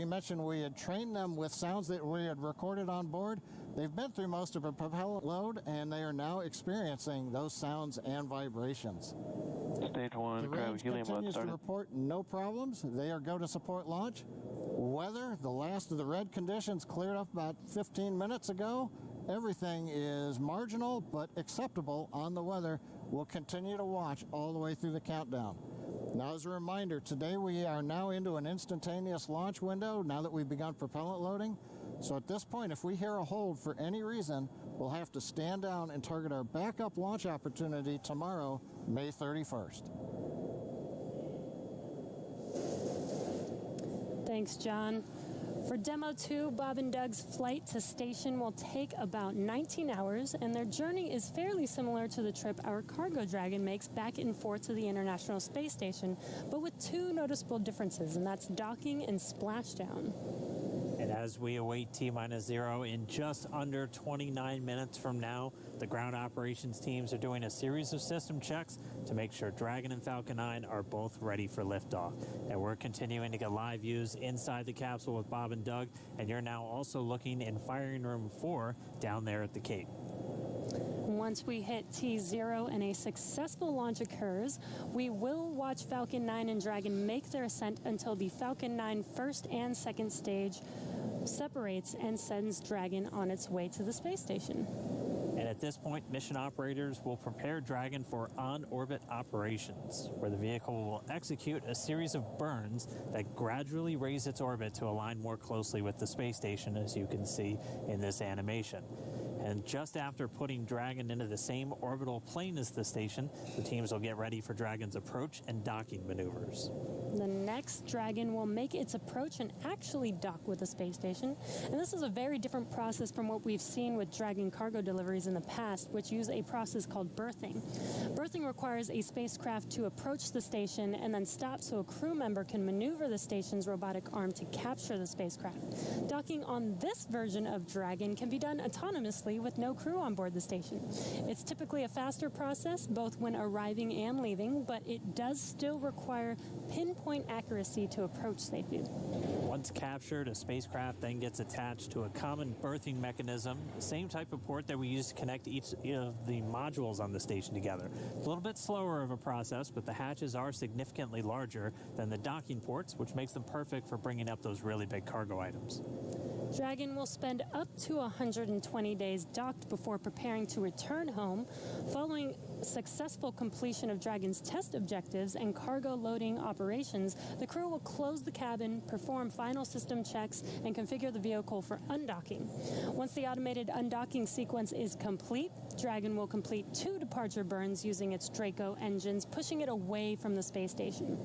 mentioned we had trained them with sounds that we had recorded on board. They've been through most of a propellant load, and they are now experiencing those sounds and vibrations. Stage 1, the range helium load continues to started. report no problems. They are go to support launch. Weather, the last of the red conditions cleared up about 15 minutes ago. Everything is marginal but acceptable on the weather. We'll continue to watch all the way through the countdown. Now, as a reminder, today we are now into an instantaneous launch window now that we've begun propellant loading. So at this point, if we hear a hold for any reason, we'll have to stand down and target our backup launch opportunity tomorrow, May 31st. Thanks, John. For Demo 2, Bob and Doug's flight to station will take about 19 hours, and their journey is fairly similar to the trip our Cargo Dragon makes back and forth to the International Space Station, but with two noticeable differences, and that's docking and splashdown. And as we await T-minus 0 in just under 29 minutes from now, the ground operations teams are doing a series of system checks to make sure Dragon and Falcon 9 are both ready for liftoff. And we're continuing to get live views inside the capsule with Bob and Doug, and you're now also looking in firing room 4 down there at the Cape. Once we hit T0 and a successful launch occurs, we will watch Falcon 9 and Dragon make their ascent until the Falcon 9 first and second stage separates and sends Dragon on its way to the space station. And at this point, mission operators will prepare Dragon for on-orbit operations, where the vehicle will execute a series of burns that gradually raise its orbit to align more closely with the space station, as you can see in this animation. And just after putting Dragon into the same orbital plane as the station, the teams will get ready for Dragon's approach and docking maneuvers. The next Dragon will make its approach and actually dock with the space station. And this is a very different process from what we've seen with Dragon cargo deliveries in the past, which use a process called berthing. Berthing requires a spacecraft to approach the station and then stop so a crew member can maneuver the station's robotic arm to capture the spacecraft. Docking on this version of Dragon can be done autonomously with no crew on board the station. It's typically a faster process, both when arriving and leaving, but it does still require pinpoint accuracy to approach safely. Once captured, a spacecraft then gets attached to a common berthing mechanism, the same type of port that we use to connect each of the modules on the station together. It's a little bit slower of a process, but the hatches are significantly larger than the docking ports, which makes them perfect for bringing up those really big cargo items. Dragon will spend up to 120 days docked before preparing to return home. Following successful completion of Dragon's test objectives and cargo loading operations, the crew will close the cabin, perform final system checks, and configure the vehicle for undocking. Once the automated undocking sequence is complete, Dragon will complete 2 departure burns using its Draco engines, pushing it away from the space station.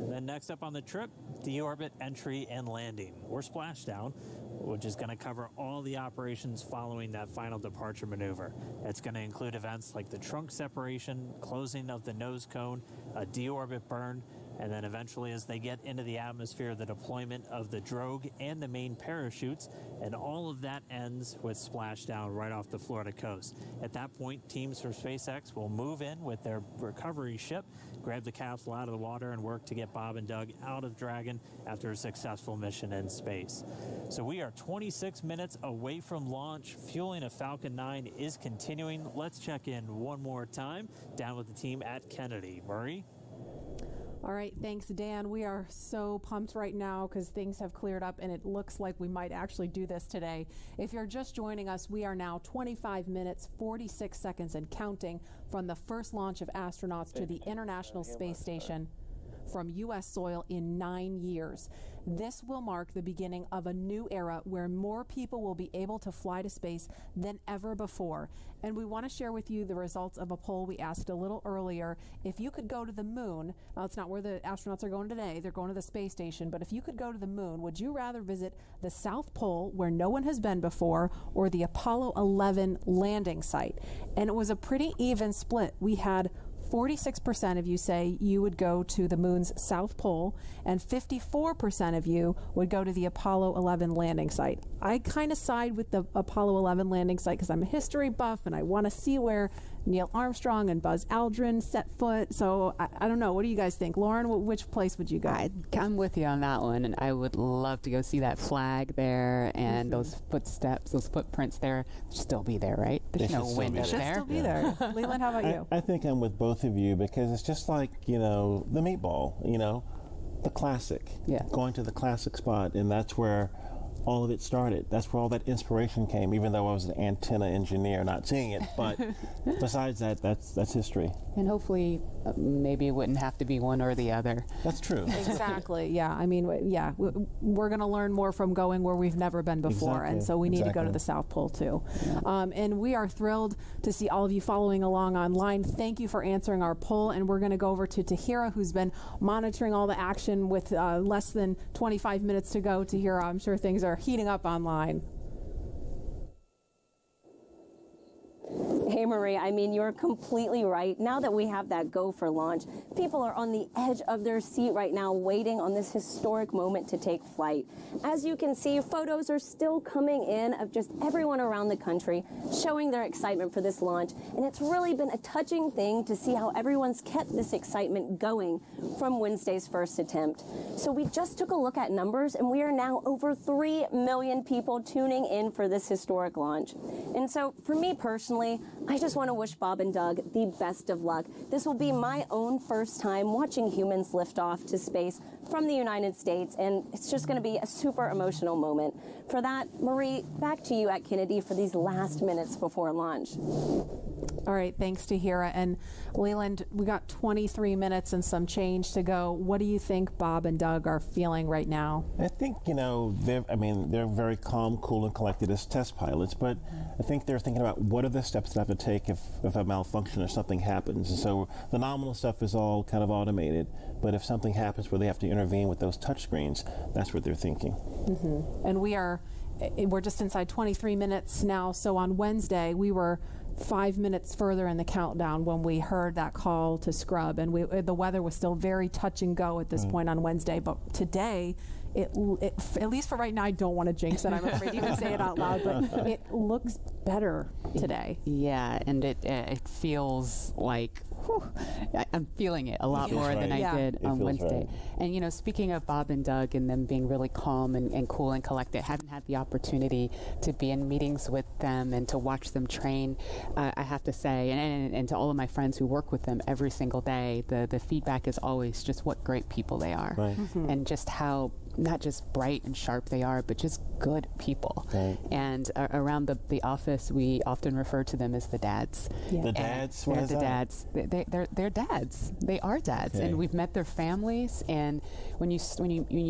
And then next up on the trip, deorbit entry and landing, or splashdown, which is going to cover all the operations following that final departure maneuver. It's going to include events like the trunk separation, closing of the nose cone, a deorbit burn, and then eventually as they get into the atmosphere, the deployment of the drogue and the main parachutes, and all of that ends with splashdown right off the Florida coast. At that point, teams from SpaceX will move in with their recovery ship, grab the capsule out of the water, and work to get Bob and Doug out of Dragon after a successful mission in space. So we are 26 minutes away from launch. Fueling of Falcon 9 is continuing. Let's check in one more time down with the team at Kennedy. Murray? All right, thanks, Dan. We are so pumped right now because things have cleared up and it looks like we might actually do this today. If you're just joining us, we are now 25 minutes, 46 seconds and counting from the first launch of astronauts to the International Space Station from U.S. soil in 9 years. This will mark the beginning of a new era where more people will be able to fly to space than ever before. And we want to share with you the results of a poll we asked a little earlier. If you could go to the moon, now it's not where the astronauts are going today, they're going to the space station, but if you could go to the moon, would you rather visit the South Pole where no one has been before or the Apollo 11 landing site? And it was a pretty even split. We had 46% of you say you would go to the moon's South Pole, and 54% of you would go to the Apollo 11 landing site. I kind of side with the Apollo 11 landing site because I'm a history buff and I want to see where Neil Armstrong and Buzz Aldrin set foot. So I don't know. What do you guys think? Lauren, which place would you go? I'm with you on that one, and I would love to go see that flag there and those footsteps, those footprints there. Still be there, right? There's no wind up there. Should still be there. Leland, how about you? I think I'm with both of you because it's just like, the meatball, the classic. Yeah. Going to the classic spot, and that's where all of it started. That's where all that inspiration came, even though I was an antenna engineer not seeing it. But besides that, that's history. And hopefully maybe it wouldn't have to be one or the other. That's true. Exactly. Yeah. I mean, we're going to learn more from going where we've never been before. Exactly. And so we need to go to the South Pole too. Yeah. And we are thrilled to see all of you following along online. Thank you for answering our poll. And we're going to go over to Tahira, who's been monitoring all the action with less than 25 minutes to go. Tahira, I'm sure things are heating up online. Hey, Marie, I mean, you're completely right. Now that we have that go for launch, people are on the edge of their seat right now waiting on this historic moment to take flight. As you can see, photos are still coming in of just everyone around the country showing their excitement for this launch. And it's really been a touching thing to see how everyone's kept this excitement going from Wednesday's first attempt. So we just took a look at numbers, and we are now over 3 million people tuning in for this historic launch. And so for me personally, I just want to wish Bob and Doug the best of luck. This will be my own first time watching humans lift off to space from the United States, and it's just going to be a super emotional moment. For that, Marie, back to you at Kennedy for these last minutes before launch. All right, thanks, Tahira. And Leland, we got 23 minutes and some change to go. What do you think Bob and Doug are feeling right now? I think, they're very calm, cool, and collected as test pilots, but I think they're thinking about what are the steps that I have to take if a malfunction or something happens. And so the nominal stuff is all kind of automated, but if something happens where they have to intervene with those touch screens, that's what they're thinking. Mm-hmm. And we're just inside 23 minutes now. So on Wednesday, we were 5 minutes further in the countdown when we heard that call to scrub, and the weather was still very touch and go at this point on Wednesday. But today, it at least for right now, I don't want to jinx it. I'm afraid to even say it out loud, but it looks better today. Yeah, and it feels like I'm feeling it a lot more than I did on Wednesday. Right. And speaking of Bob and Doug and them being really calm and cool and collected, haven't had the opportunity to be in meetings with them and to watch them train. I have to say, and to all of my friends who work with them every single day, the feedback is always just what great people they are, right. And just how not just bright and sharp they are, but just good people. Right. And around the office, we often refer to them as the dads. Yeah. The dads? What They're is the that? dads. They're dads. They are dads, Okay. and we've met their families. And when you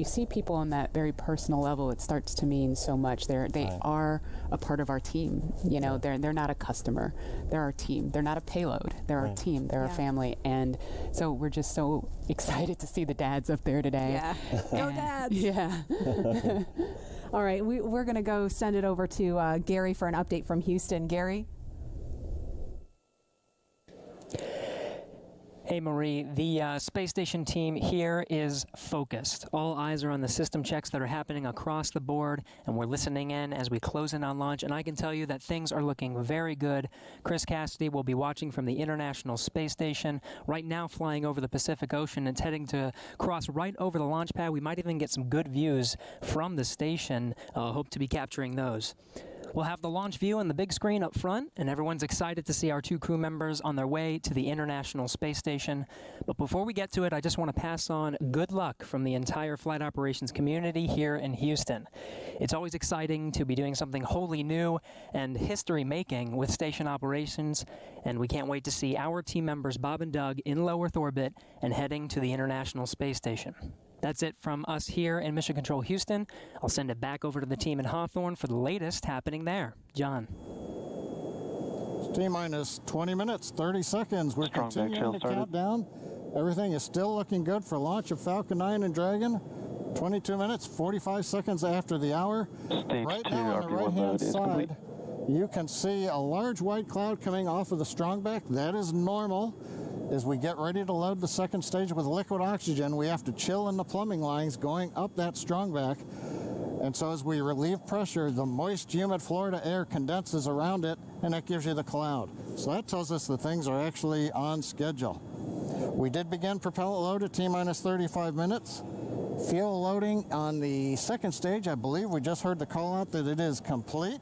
see people on that very personal level, it starts to mean so much. They are a part of our team. You know, they're not a customer. They're our team. They're not a payload. They're our team. They're our family. And so we're just so excited to see the dads up there today. Yeah. Go dads. Yeah. All right, we're going to go send it over to Gary for an update from Houston. Gary? Hey Marie, the space station team here is focused. All eyes are on the system checks that are happening across the board, and we're listening in as we close in on launch, and I can tell you that things are looking very good. Chris Cassidy will be watching from the International Space Station, right now flying over the Pacific Ocean and heading to cross right over the launch pad. We might even get some good views from the station. Hope to be capturing those. We'll have the launch view on the big screen up front, and everyone's excited to see our 2 crew members on their way to the International Space Station. But before we get to it, I just want to pass on good luck from the entire flight operations community here in Houston. It's always exciting to be doing something wholly new and history-making with station operations, and we can't wait to see our team members Bob and Doug in low Earth orbit and heading to the International Space Station. That's it from us here in Mission Control Houston. I'll send it back over to the team in Hawthorne for the latest happening there. John. T-minus 20 minutes, 30 seconds. We're continuing to count down. Everything is still looking good for launch of Falcon 9 and Dragon. 22 minutes, 45 seconds after the hour. Right now on the right-hand side, you can see a large white cloud coming off of the strongback. That is normal. As we get ready to load the second stage with liquid oxygen, we have to chill in the plumbing lines going up that strongback. And so as we relieve pressure, the moist, humid Florida air condenses around it, and that gives you the cloud. So that tells us that things are actually on schedule. We did begin propellant load at T-minus 35 minutes. Fuel loading on the second stage, I believe we just heard the call out that it is complete.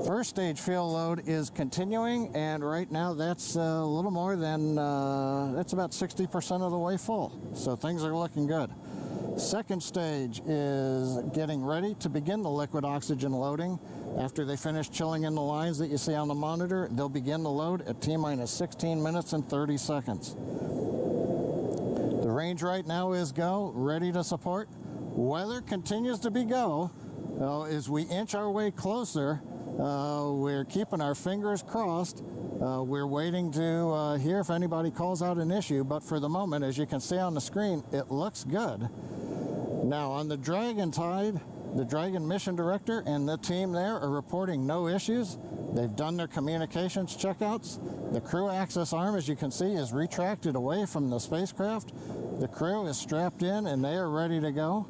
First stage fuel load is continuing, and right now that's a little more than, that's about 60% of the way full. So things are looking good. Second stage is getting ready to begin the liquid oxygen loading. After they finish chilling in the lines that you see on the monitor, they'll begin the load at T-minus 16 minutes and 30 seconds. The range right now is go, ready to support. Weather continues to be go. As we inch our way closer, we're keeping our fingers crossed. We're waiting to hear if anybody calls out an issue, but for the moment, as you can see on the screen, it looks good. Now, on the Dragon side, the Dragon mission director and the team there are reporting no issues. They've done their communications checkouts. The crew access arm, as you can see, is retracted away from the spacecraft. The crew is strapped in and they are ready to go.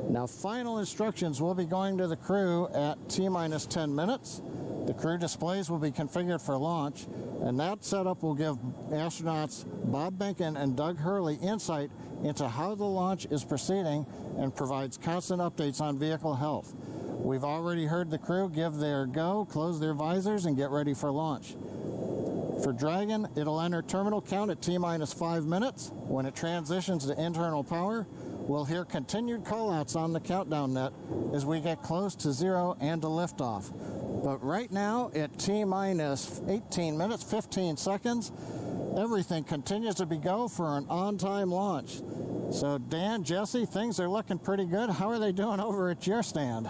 Now, final instructions will be going to the crew at T-minus 10 minutes. The crew displays will be configured for launch, and that setup will give astronauts Bob Behnken and Doug Hurley insight into how the launch is proceeding and provides constant updates on vehicle health. We've already heard the crew give their go, close their visors, and get ready for launch. For Dragon, it'll enter terminal count at T-minus 5 minutes. When it transitions to internal power, we'll hear continued callouts on the countdown net as we get close to zero and to liftoff. But right now, at T-minus 18 minutes, 15 seconds, everything continues to be go for an on-time launch. So Dan, Jesse, things are looking pretty good. How are they doing over at your stand?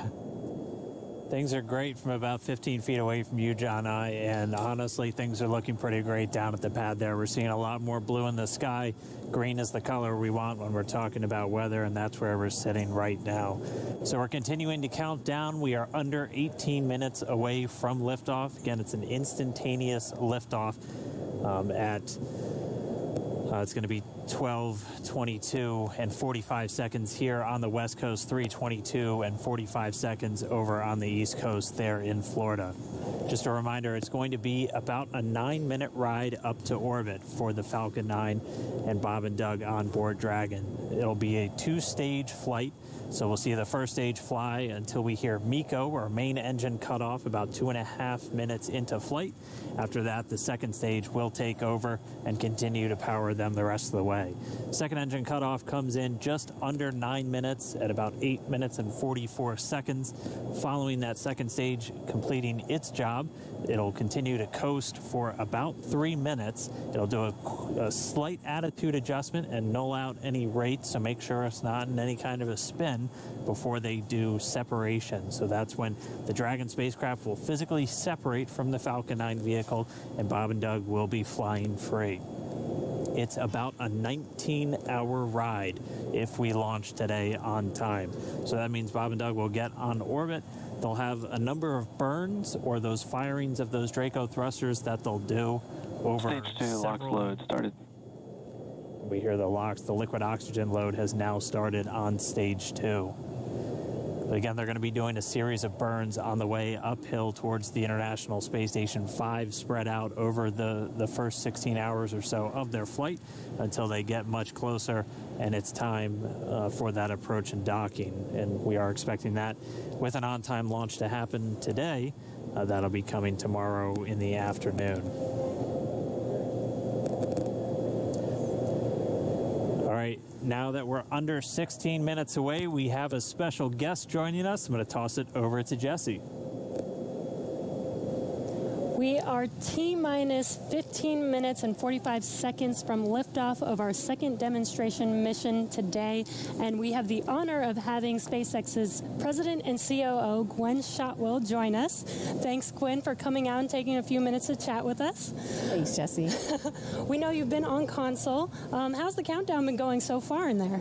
Things are great from about 15 feet away from you, John, and honestly, things are looking pretty great down at the pad there. We're seeing a lot more blue in the sky. Green is the color we want when we're talking about weather, and that's where we're sitting right now. So we're continuing to count down. We are under 18 minutes away from liftoff. Again, it's an instantaneous liftoff it's going to be 12:22 and 45 seconds here on the West Coast, 3:22 and 45 seconds over on the East Coast there in Florida. Just a reminder, it's going to be about a 9-minute ride up to orbit for the Falcon 9 and Bob and Doug on board Dragon. It'll be a 2-stage flight, so we'll see the first stage fly until we hear MECO, or main engine cutoff, about 2.5 minutes into flight. After that, the second stage will take over and continue to power them the rest of the way. away. Second engine cutoff comes in just under 9 minutes at about 8 minutes and 44 seconds. Following that second stage completing its job, it'll continue to coast for about 3 minutes. It'll do a slight attitude adjustment and null out any rate, so make sure it's not in any kind of a spin before they do separation. So that's when the Dragon spacecraft will physically separate from the Falcon 9 vehicle, and Bob and Doug will be flying free. It's about a 19-hour ride if we launch today on time. So that means Bob and Doug will get on orbit. They'll have a number of burns or those firings of those Draco thrusters that they'll do over Stage 2 LOX load started. We hear the LOX. The liquid oxygen load has now started on stage 2. Again, they're going to be doing a series of burns on the way uphill towards the International Space Station 5, spread out over the first 16 hours or so of their flight until they get much closer, and it's time for that approach and docking. And we are expecting that with an on-time launch to happen today. That'll be coming tomorrow in the afternoon. All right, now that we're under 16 minutes away, we have a special guest joining us. I'm going to toss it over to Jesse. We are T-minus 15 minutes and 45 seconds from liftoff of our second demonstration mission today, and we have the honor of having SpaceX's President and COO, Gwen Shotwell, join us. Thanks, Gwen, for coming out and taking a few minutes to chat with us. Thanks, Jesse. We know you've been on console. How's the countdown been going so far in there?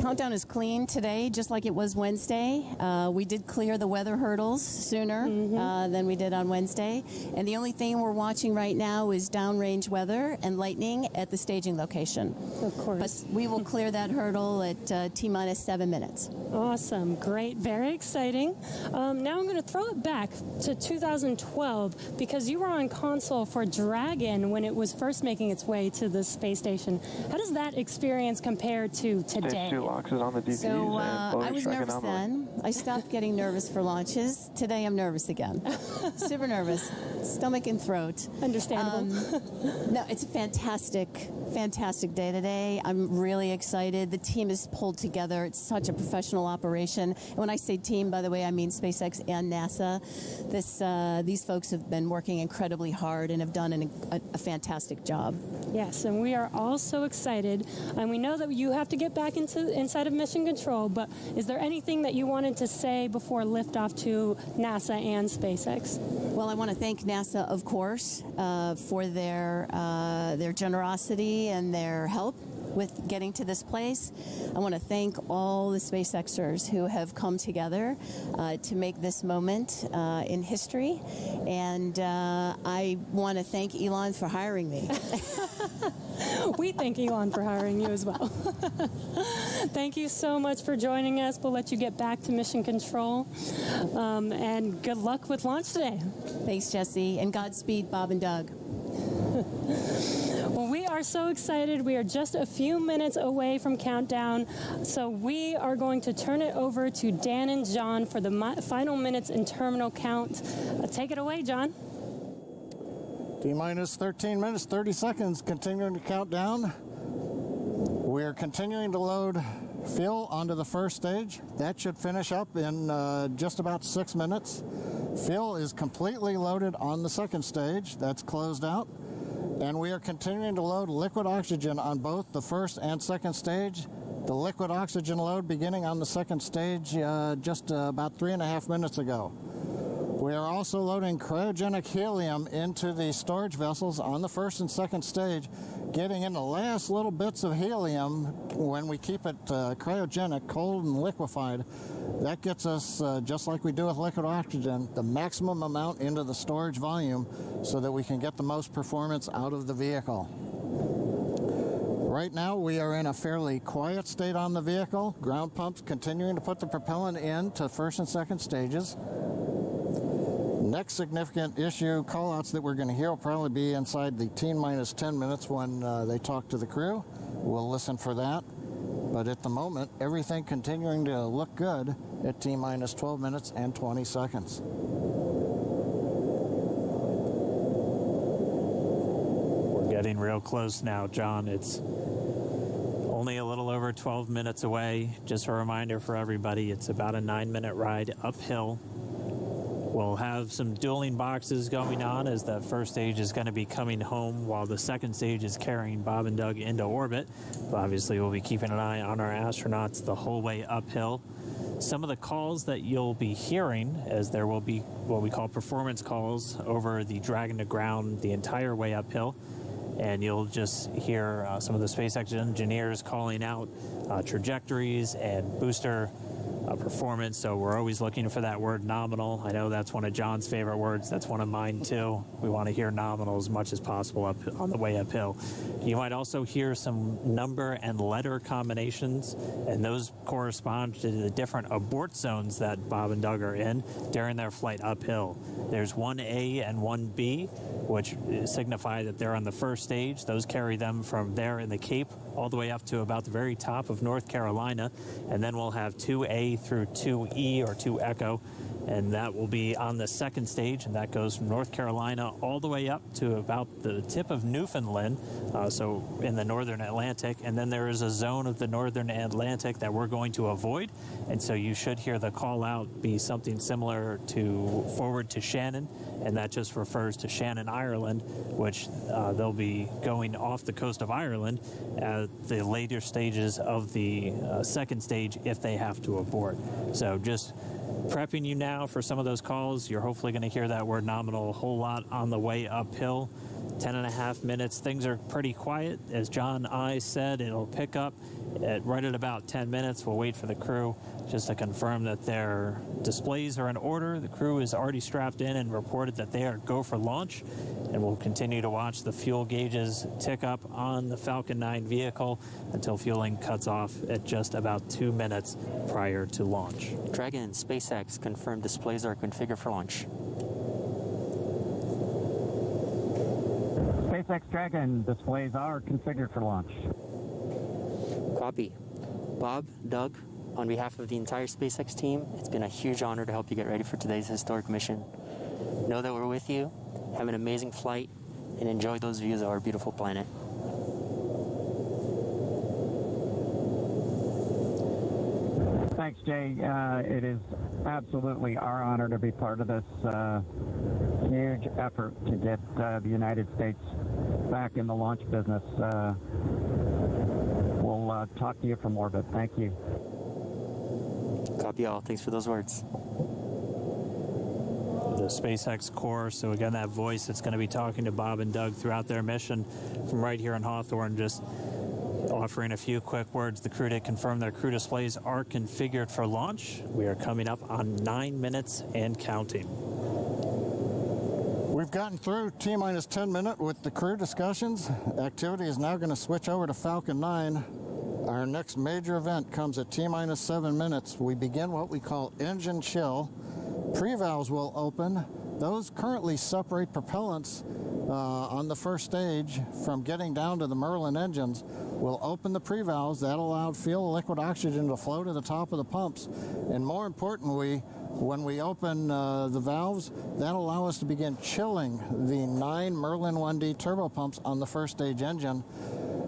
Countdown is clean today, just like it was Wednesday. We did clear the weather hurdles sooner than we did on Wednesday. And the only thing we're watching right now is downrange weather and lightning at the staging location. Of course. But we will clear that hurdle at T-minus 7 minutes. Awesome. Great. Very exciting. Now I'm going to throw it back to 2012 because you were on console for Dragon when it was first making its way to the space station. How does that experience compare to today? Stage 2 LOX is on the DPs. So I was nervous then. I stopped getting nervous for launches. Today I'm nervous again. Super nervous. Stomach and throat. Understandable. No, it's a fantastic day today. I'm really excited. The team is pulled together. It's such a professional operation. And when I say team, by the way, I mean SpaceX and NASA. These folks have been working incredibly hard and have done a fantastic job. Yes, and we are all so excited. And we know that you have to get back inside of Mission Control, but is there anything that you wanted to say before liftoff to NASA and SpaceX? Well, I want to thank NASA, of course, for their generosity and their help with getting to this place. I want to thank all the SpaceXers who have come together to make this moment in history. And I want to thank Elon for hiring me. We thank Elon for hiring you as well. Thank you so much for joining us. We'll let you get back to Mission Control. And good luck with launch today. Thanks, Jesse. And Godspeed, Bob and Doug. Well, we are so excited. We are just a few minutes away from countdown. So we are going to turn it over to Dan and John for the final minutes in terminal count. Take it away, John. T-minus 13 minutes, 30 seconds, continuing to count down. We're continuing to load fuel onto the first stage. That should finish up in just about 6 minutes. Fuel is completely loaded on the second stage. That's closed out. And we are continuing to load liquid oxygen on both the first and second stage. The liquid oxygen load beginning on the second stage just about 3.5 minutes ago. We are also loading cryogenic helium into the storage vessels on the first and second stage, getting in the last little bits of helium when we keep it cryogenic, cold and liquefied. That gets us, just like we do with liquid oxygen, the maximum amount into the storage volume so that we can get the most performance out of the vehicle. Right now we are in a fairly quiet state on the vehicle. Ground pumps continuing to put the propellant in to first and second stages. Next significant issue callouts that we're going to hear will probably be inside the T-minus 10 minutes when they talk to the crew. We'll listen for that. But at the moment, everything continuing to look good at T-minus 12 minutes and 20 seconds. We're getting real close now, John. It's 12 minutes away. Just a reminder for everybody, it's about a 9-minute ride uphill. We'll have some dueling boxes going on as the first stage is going to be coming home while the second stage is carrying Bob and Doug into orbit. But obviously, we'll be keeping an eye on our astronauts the whole way uphill. Some of the calls that you'll be hearing, as there will be what we call performance calls over the Dragon to ground the entire way uphill. And you'll just hear some of the SpaceX engineers calling out trajectories and booster performance. So we're always looking for that word nominal. I know that's one of John's favorite words. That's one of mine too. We want to hear nominal as much as possible up on the way uphill. You might also hear some number and letter combinations, and those correspond to the different abort zones that Bob and Doug are in during their flight uphill. There's 1A and 1B, which signify that they're on the first stage. Those carry them from there in the Cape all the way up to about the very top of North Carolina. And then we'll have 2A through 2E or 2 Echo, and that will be on the second stage, and that goes from North Carolina all the way up to about the tip of Newfoundland, so in the northern Atlantic. And then there is a zone of the northern Atlantic that we're going to avoid, and so you should hear the call out be something similar to forward to Shannon, and that just refers to Shannon, Ireland, which they'll be going off the coast of Ireland at the later stages of the second stage if they have to abort. So just prepping you now for some of those calls. You're hopefully going to hear that word nominal a whole lot on the way uphill. 10.5 minutes. Things are pretty quiet. As John I said, it'll pick up right at about 10 minutes. We'll wait for the crew just to confirm that their displays are in order. The crew is already strapped in and reported that they are go for launch. And we'll continue to watch the fuel gauges tick up on the Falcon 9 vehicle until fueling cuts off at just about 2 minutes prior to launch. Dragon and SpaceX confirmed displays are configured for launch. SpaceX Dragon displays are configured for launch. Copy. Bob, Doug, on behalf of the entire SpaceX team, it's been a huge honor to help you get ready for today's historic mission. Know that we're with you. Have an amazing flight and enjoy those views of our beautiful planet. Thanks, Jay. It is absolutely our honor to be part of this huge effort to get the United States back in the launch business. We'll talk to you from orbit. Thank you. Copy all. Thanks for those words. The SpaceX Corps, so again, that voice that's going to be talking to Bob and Doug throughout their mission from right here in Hawthorne, just offering a few quick words. The crew did confirm their crew displays are configured for launch. We are coming up on 9 minutes and counting. We've gotten through T-minus 10 minute with the crew discussions. Activity is now going to switch over to Falcon 9. Our next major event comes at T-minus 7 minutes. We begin what we call engine chill. Pre-valves will open. Those currently separate propellants on the first stage from getting down to the Merlin engines. We'll open the pre-valves. That allowed fuel liquid oxygen to flow to the top of the pumps. And more importantly, when we open the valves, that'll allow us to begin chilling the 9 Merlin 1D turbopumps on the first stage engine.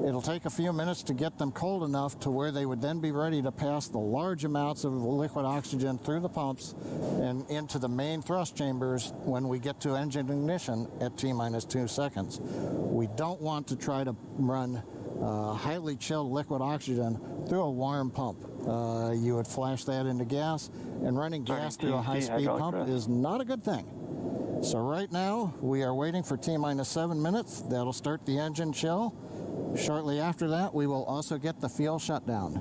It'll take a few minutes to get them cold enough to where they would then be ready to pass the large amounts of liquid oxygen through the pumps and into the main thrust chambers when we get to engine ignition at T-minus 2 seconds. We don't want to try to run highly chilled liquid oxygen through a warm pump. You would flash that into gas, and running gas through a high-speed pump is not a good thing. So right now, we are waiting for T-minus 7 minutes. That'll start the engine chill. Shortly after that, we will also get the fuel shutdown.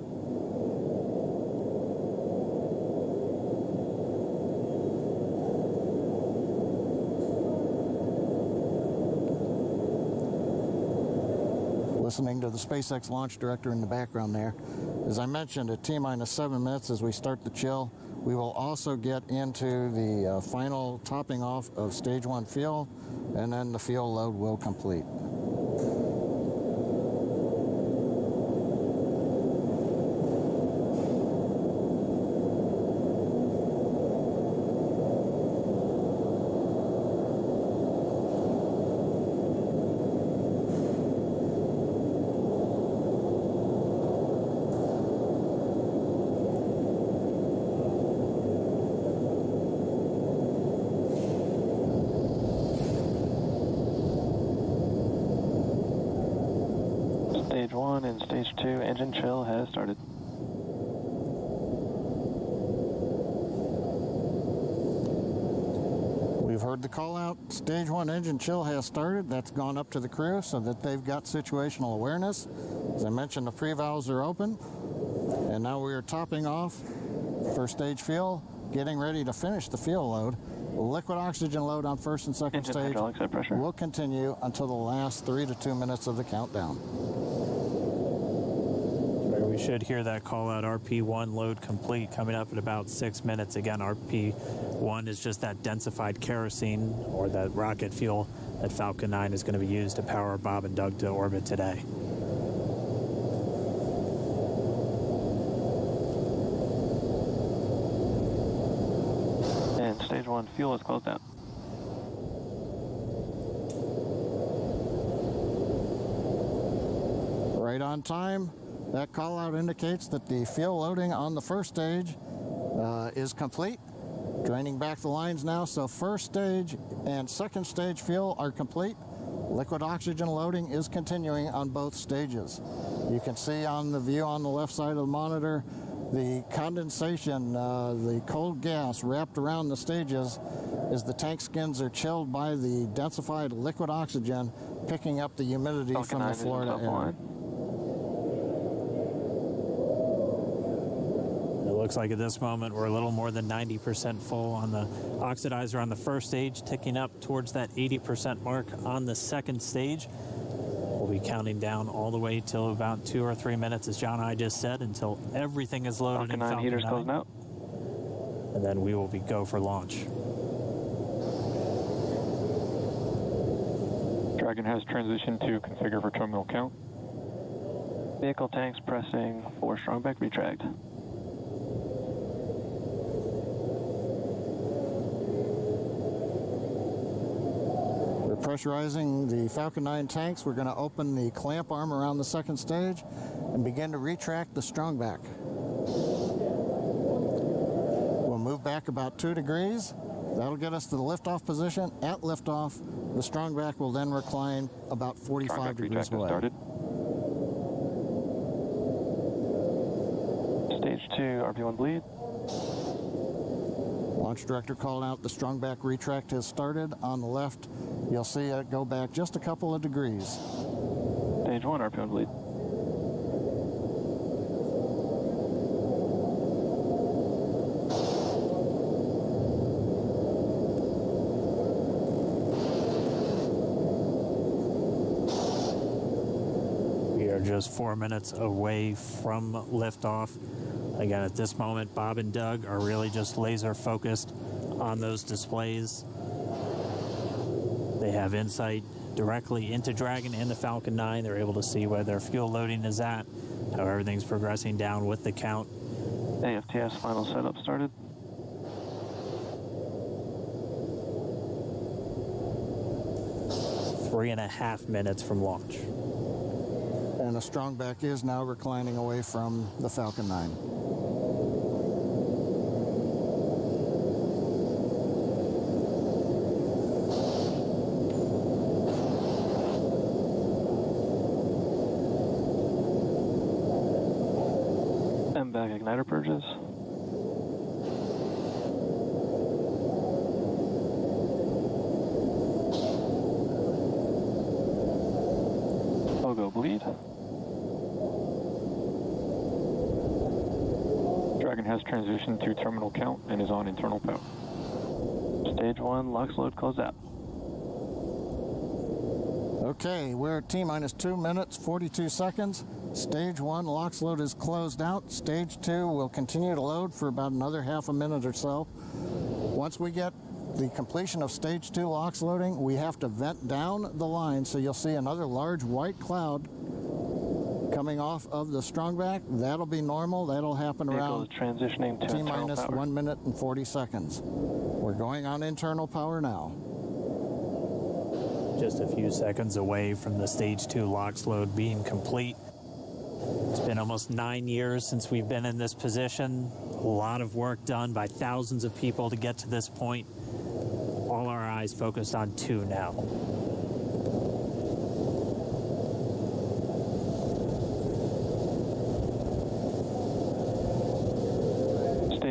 Listening to the SpaceX launch director in the background there. As I mentioned, at T-minus 7 minutes as we start the chill, we will also get into the final topping off of stage 1 fuel, and then the fuel load will complete. And stage 2 engine chill has started. We've heard the call out. Stage 1 engine chill has started. That's gone up to the crew so that they've got situational awareness. As I mentioned, the pre-valves are open. And now we are topping off first stage fuel, getting ready to finish the fuel load. Liquid oxygen load on first and second Engine stage hydraulics at pressure. will continue until the last 3 to 2 minutes of the countdown. We should hear that call out, RP1 load complete, coming up in about 6 minutes. Again, RP1 is just that densified kerosene or that rocket fuel that Falcon 9 is going to be used to power Bob and Doug to orbit today. And stage 1 fuel is closed out. Right on time. That call out indicates that the fuel loading on the first stage is complete. Draining back the lines now, so first stage and second stage fuel are complete. Liquid oxygen loading is continuing on both stages. You can see on the view on the left side of the monitor the condensation, the cold gas wrapped around the stages as the tank skins are chilled by the densified liquid oxygen, picking up the humidity from the Florida air. Looks like at this moment we're a little more than 90% full on the oxidizer on the first stage, ticking up towards that 80% mark on the second stage. We'll be counting down all the way till about 2 or 3 minutes, as John and I just said, until everything is loaded in Falcon 9. Heaters closing out. And then we will be go for launch. Dragon has transitioned to configure for terminal count. Vehicle tanks pressing for strongback retract. Pressurizing the Falcon 9 tanks, we're going to open the clamp arm around the second stage and begin to retract the strongback. We'll move back about 2 degrees. That'll get us to the liftoff position. At liftoff, the strongback will then recline about 45 degrees away. Started. Stage 2, RP1 bleed. Launch director called out the strongback retract has started. On the left, you'll see it go back just a couple of degrees. Stage 1, RP1 bleed. We are just 4 minutes away from liftoff. Again, at this moment, Bob and Doug are really just laser focused on those displays. They have insight directly into Dragon and the Falcon 9. They're able to see where their fuel loading is at, how everything's progressing down with the count. AFTS final setup started. Three and a half minutes from launch. And the strongback is now reclining away from the Falcon 9. MVAC igniter purges. Logo bleed. Dragon has transitioned to terminal count and is on internal power. Stage 1, LOX load closed out. Okay, we're at T-minus 2 minutes, 42 seconds. Stage 1 LOX load is closed out. Stage 2 will continue to load for about another half a minute or so. Once we get the completion of Stage 2 LOX loading, we have to vent down the line, so you'll see another large white cloud coming off of the strongback. That'll be normal. That'll happen around transitioning to T-minus 1 minute and 40 seconds. We're going on internal power now. Just a few seconds away from the Stage 2 LOX load being complete. It's been almost 9 years since we've been in this position. A lot of work done by thousands of people to get to this point. All our eyes focused on 2 now.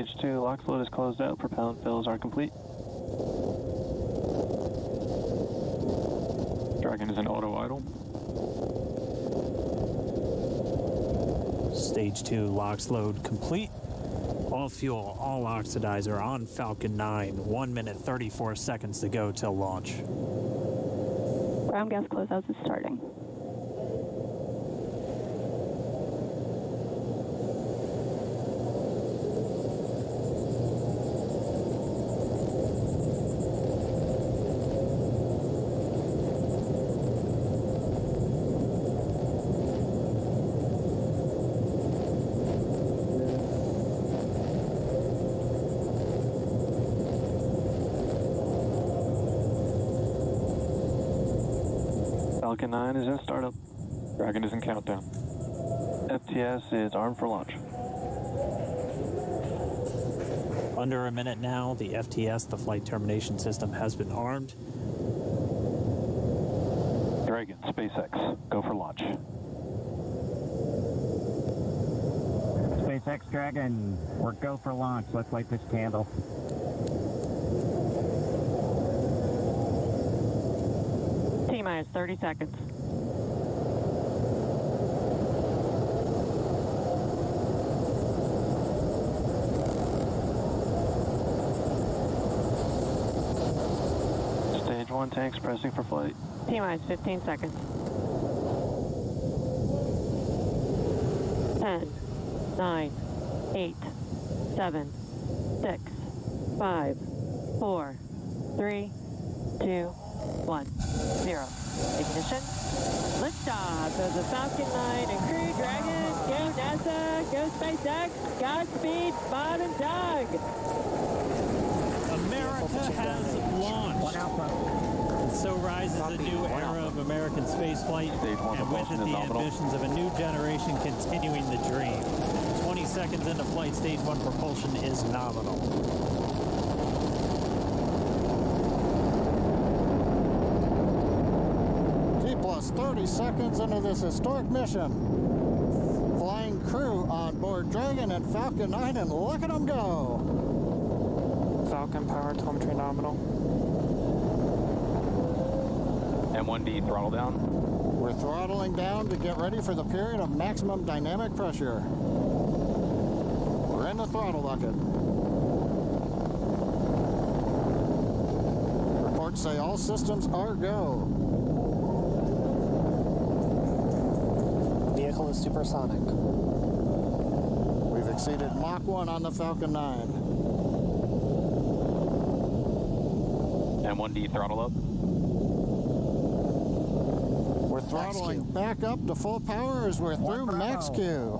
Stage 2 LOX load is closed out. Propellant fills are complete. Dragon is in auto idle. Stage 2 LOX load complete. All fuel, all oxidizer on Falcon 9. 1 minute 34 seconds to go till launch. Ground gas closeouts is starting. Falcon 9 is in startup. Dragon is in countdown. FTS is armed for launch. Under a minute now, the FTS, the flight termination system, has been armed. Dragon, SpaceX, go for launch. SpaceX Dragon, we're go for launch. Let's light this candle. T-minus 30 seconds. Stage 1 tanks pressing for flight. T-minus 15 seconds. 10, 9, 8, 7, 6, 5, 4, 3, 2, 1, 0. Ignition. Liftoff of the Falcon 9 and Crew Dragon. Go NASA. Go SpaceX. Godspeed, Bob and Doug. America has launched. And so rises a new era of American spaceflight, and with it the ambitions of a new generation continuing the dream. 20 seconds into flight, Stage 1 propulsion is nominal. Plus 30 seconds into this historic mission. Flying crew on board Dragon and Falcon 9, and look at them go. Falcon power telemetry nominal. M1D throttle down. We're throttling down to get ready for the period of maximum dynamic pressure. We're in the throttle bucket. Reports say all systems are go. Vehicle is supersonic. We've exceeded Mach 1 on the Falcon 9. M1D throttle up. We're throttling back up to full power as we're through max Q.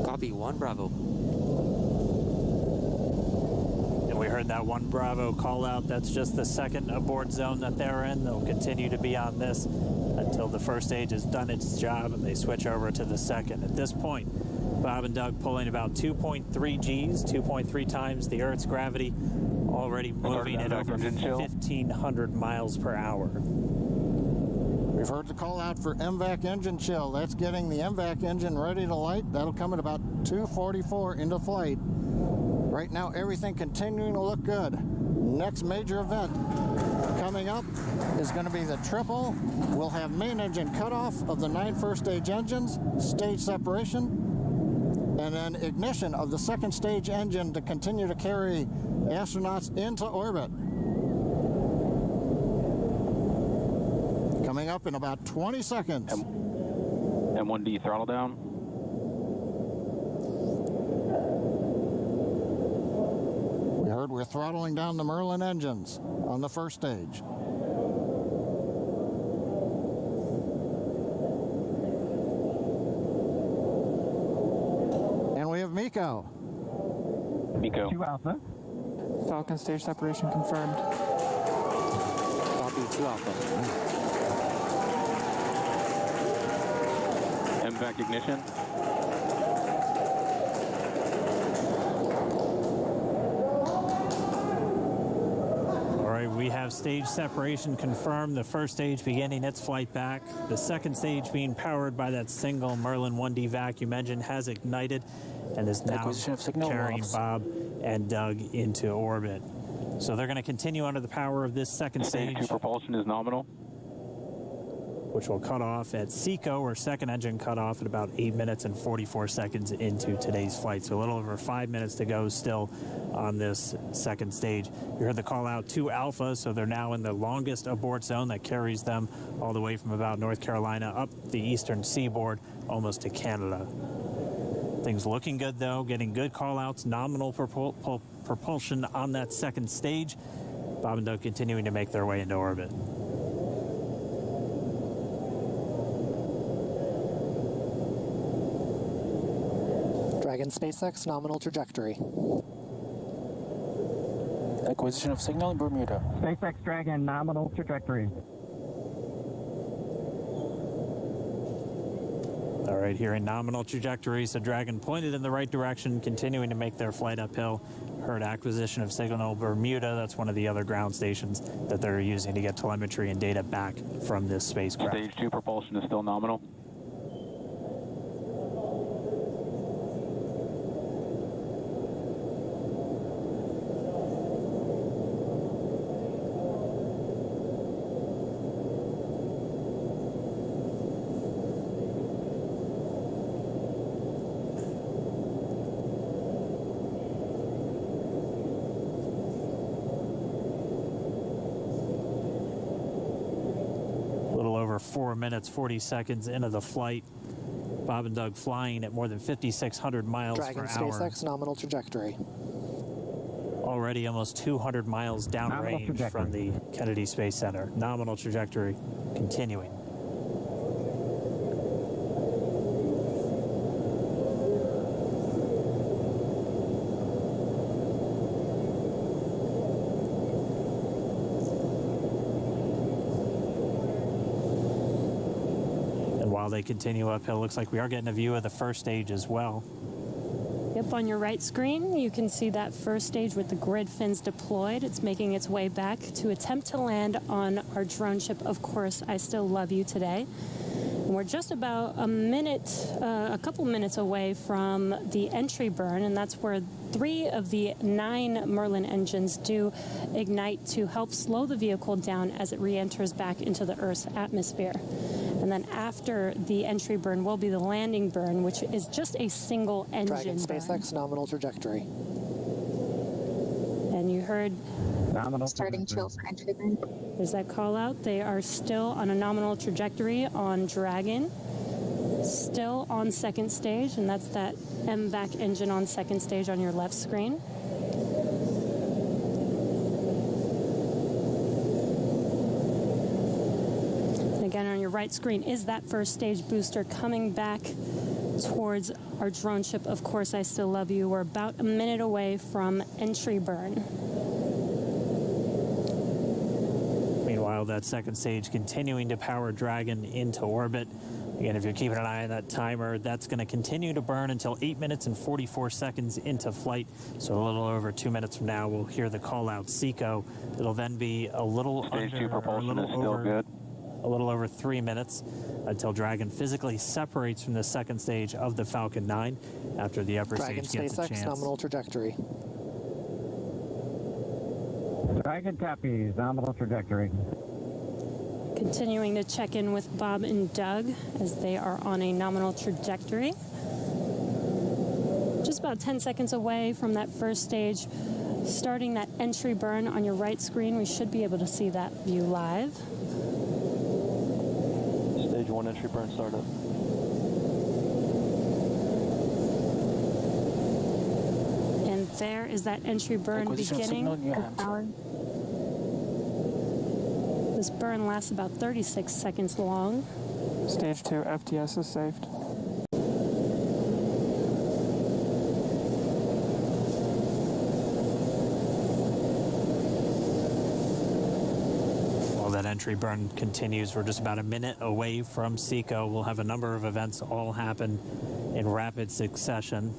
Copy, 1 Bravo. And we heard that 1 Bravo call out. That's just the second abort zone that they're in. They'll continue to be on this until the first stage has done its job and they switch over to the second. At this point, Bob and Doug pulling about 2.3 Gs, 2.3 times the Earth's gravity, already moving at over 1,500 miles per hour. We've heard the call out for MVAC engine chill. That's getting the MVAC engine ready to light. That'll come at about 2:44 into flight. Right now, everything continuing to look good. Next major event coming up is going to be the triple. We'll have main engine cutoff of the 9 first stage engines, stage separation, and then ignition of the second stage engine to continue to carry astronauts into orbit. Coming up in about 20 seconds. M1D throttle down. We heard we're throttling down the Merlin engines on the first stage. And we have Miko. Miko. 2 Alpha. Falcon stage separation confirmed. Copy, 2 Alpha. MVAC ignition. All right, we have stage separation confirmed. The first stage beginning its flight back. The second stage, being powered by that single Merlin 1D vacuum engine, has ignited and is now carrying Bob and Doug into orbit. So they're going to continue under the power of this second stage. Stage 2 propulsion is nominal. Which will cut off at SECO, or second engine cut off at about 8 minutes and 44 seconds into today's flight. So a little over 5 minutes to go still on this second stage. You heard the call out to Alpha, so they're now in the longest abort zone that carries them all the way from about North Carolina up the eastern seaboard almost to Canada. Things looking good though, getting good call outs, nominal propulsion on that second stage. Bob and Doug continuing to make their way into orbit. Dragon SpaceX nominal trajectory. Acquisition of signal in Bermuda. SpaceX Dragon nominal trajectory. All right, here in nominal trajectory, so Dragon pointed in the right direction, continuing to make their flight uphill. Heard acquisition of signal Bermuda. That's one of the other ground stations that they're using to get telemetry and data back from this spacecraft. Stage 2 propulsion is still nominal. Over 4 minutes, 40 seconds into the flight. Bob and Doug flying at more than 5,600 miles Dragon per hour. SpaceX nominal trajectory. Already almost 200 miles downrange from the Kennedy Space Center. Nominal trajectory continuing. While they continue uphill, looks like we are getting a view of the first stage as well. Yep, on your right screen, you can see that first stage with the grid fins deployed. It's making its way back to attempt to land on our drone ship, Of Course, I Still Love You Today. And we're just about a couple minutes away from the entry burn, and that's where 3 of the 9 Merlin engines do ignite to help slow the vehicle down as it re-enters back into the Earth's atmosphere. And then after the entry burn will be the landing burn, which is just a single engine Dragon SpaceX burn. nominal trajectory. And you heard nominal starting chill for entry burn. There's that call out. They are still on a nominal trajectory on Dragon. Still on second stage, and that's that MVAC engine on second stage on your left screen. Again, on your right screen is that first stage booster coming back towards our drone ship, Of Course, I Still Love You. We're about a minute away from entry burn. Meanwhile, that second stage continuing to power Dragon into orbit. Again, if you're keeping an eye on that timer, that's going to continue to burn until 8 minutes and 44 seconds into flight. So a little over 2 minutes from now, we'll hear the call out SECO. It'll then be a little Stage 2 propulsion is still good. A little over 3 minutes until Dragon physically separates from the second stage of the Falcon 9 after the upper Dragon stage gets a SpaceX chance. nominal trajectory. Dragon copies, nominal trajectory. Continuing to check in with Bob and Doug as they are on a nominal trajectory. Just about 10 seconds away from that first stage, starting that entry burn on your right screen. We should be able to see that view live. Stage 1 entry burn startup. And there is that entry burn beginning. This burn lasts about 36 seconds long. Stage 2 FTS is saved. While that entry burn continues, we're just about a minute away from SECO. We'll have a number of events all happen in rapid succession.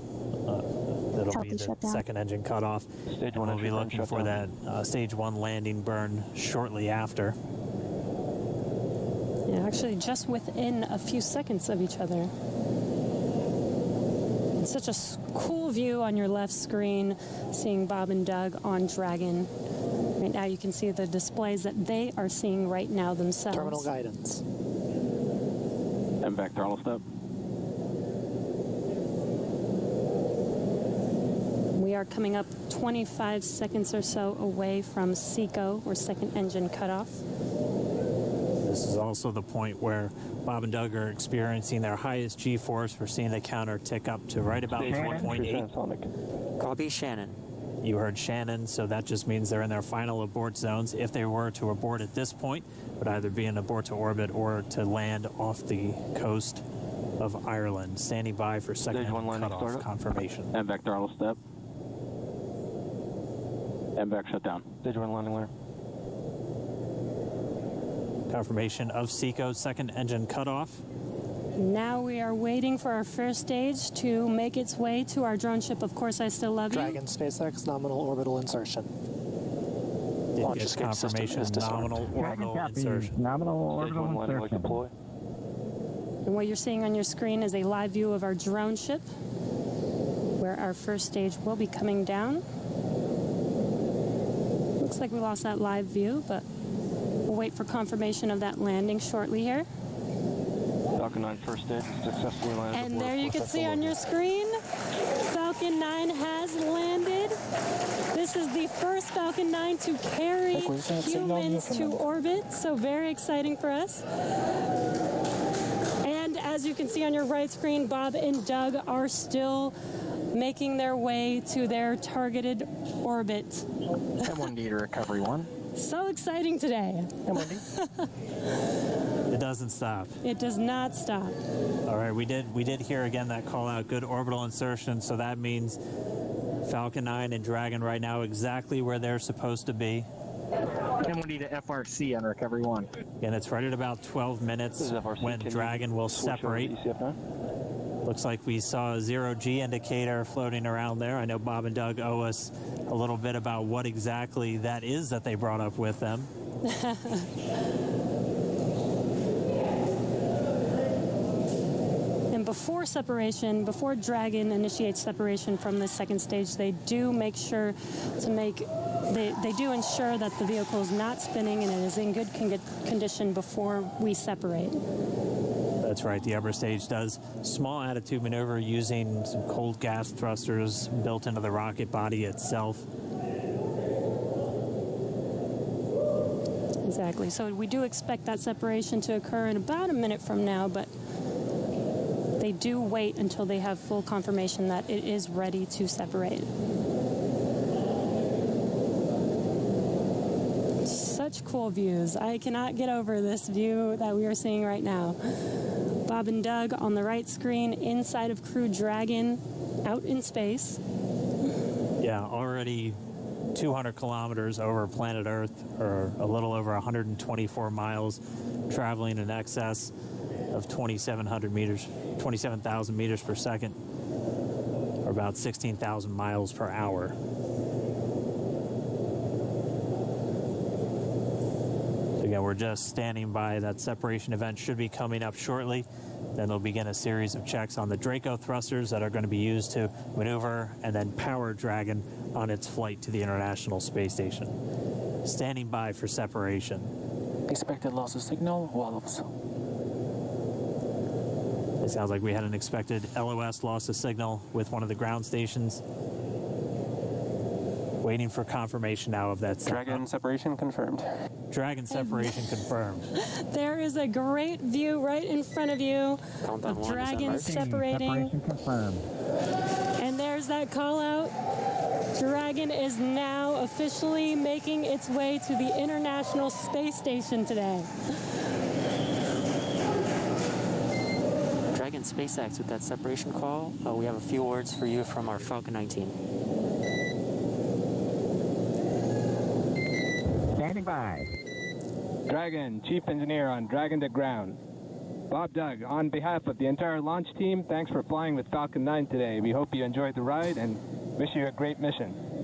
That'll be the second engine cutoff. Stage 1 We'll entry be burn looking for that stage 1 landing burn shortly after. Yeah, actually just within a few seconds of each other. It's such a cool view on your left screen, seeing Bob and Doug on Dragon. Right now you can see the displays that they are seeing right now themselves. Terminal guidance. And back throttle step. We are coming up 25 seconds or so away from SECO, or second engine cutoff. This is also the point where Bob and Doug are experiencing their highest G-force. We're seeing the counter tick up to right about 4.8. Copy, Shannon. You heard Shannon, so that just means they're in their final abort zones. If they were to abort at this point, it would either be an abort to orbit or to land off the coast of Ireland. Standing by for second cutoff confirmation. And back throttle step. And back shutdown. Stage 1 landing clear. Confirmation of SECO's second engine cutoff. Now we are waiting for our first stage to make its way to our drone ship. Of course, I still love you. Dragon SpaceX nominal orbital insertion. Launch escape confirmation, nominal orbital insertion. Nominal orbital insertion. And what you're seeing on your screen is a live view of our drone ship, where our first stage will be coming down. Looks like we lost that live view, but we'll wait for confirmation of that landing shortly here. Falcon 9 first stage successfully landed. And there you can see on your screen, Falcon 9 has landed. This is the first Falcon 9 to carry humans to orbit, so very exciting for us. And as you can see on your right screen, Bob and Doug are still making their way to their targeted orbit. M1D to recovery 1. So exciting today. It doesn't stop. It does not stop. All right, we did hear again that call out, good orbital insertion, so that means Falcon 9 and Dragon right now exactly where they're supposed to be. M1D to FRC on recovery 1. And it's right at about 12 minutes when Dragon will separate. Looks like we saw a 0G indicator floating around there. I know Bob and Doug owe us a little bit about what exactly that is that they brought up with them. And before separation, before Dragon initiates separation from the second stage, they do make sure to they do ensure that the vehicle is not spinning and it is in good condition before we separate. That's right. The upper stage does small attitude maneuver using some cold gas thrusters built into the rocket body itself. Exactly. So we do expect that separation to occur in about a minute from now, but they do wait until they have full confirmation that it is ready to separate. Such cool views. I cannot get over this view that we are seeing right now. Bob and Doug on the right screen inside of Crew Dragon out in space. Yeah, already 200 kilometers over planet Earth, or a little over 124 miles, traveling in excess of 2,700 meters, 27,000 meters per second, or about 16,000 miles per hour. Again, we're just standing by. That separation event should be coming up shortly. Then they'll begin a series of checks on the Draco thrusters that are going to be used to maneuver and then power Dragon on its flight to the International Space Station. Standing by for separation. Expected loss of signal, Wallops. It sounds like we had an expected LOS loss of signal with one of the ground stations. Waiting for confirmation now of that. Dragon separation confirmed. Dragon separation confirmed. There is a great view right in front of you of Dragon separating. Separation confirmed. And there's that call out. Dragon is now officially making its way to the International Space Station today. Dragon SpaceX with that separation call. We have a few words for you from our Falcon 9 team. Standing by. Dragon, Chief Engineer on Dragon to Ground. Bob Doug, on behalf of the entire launch team, thanks for flying with Falcon 9 today. We hope you enjoyed the ride and Wish you a great mission.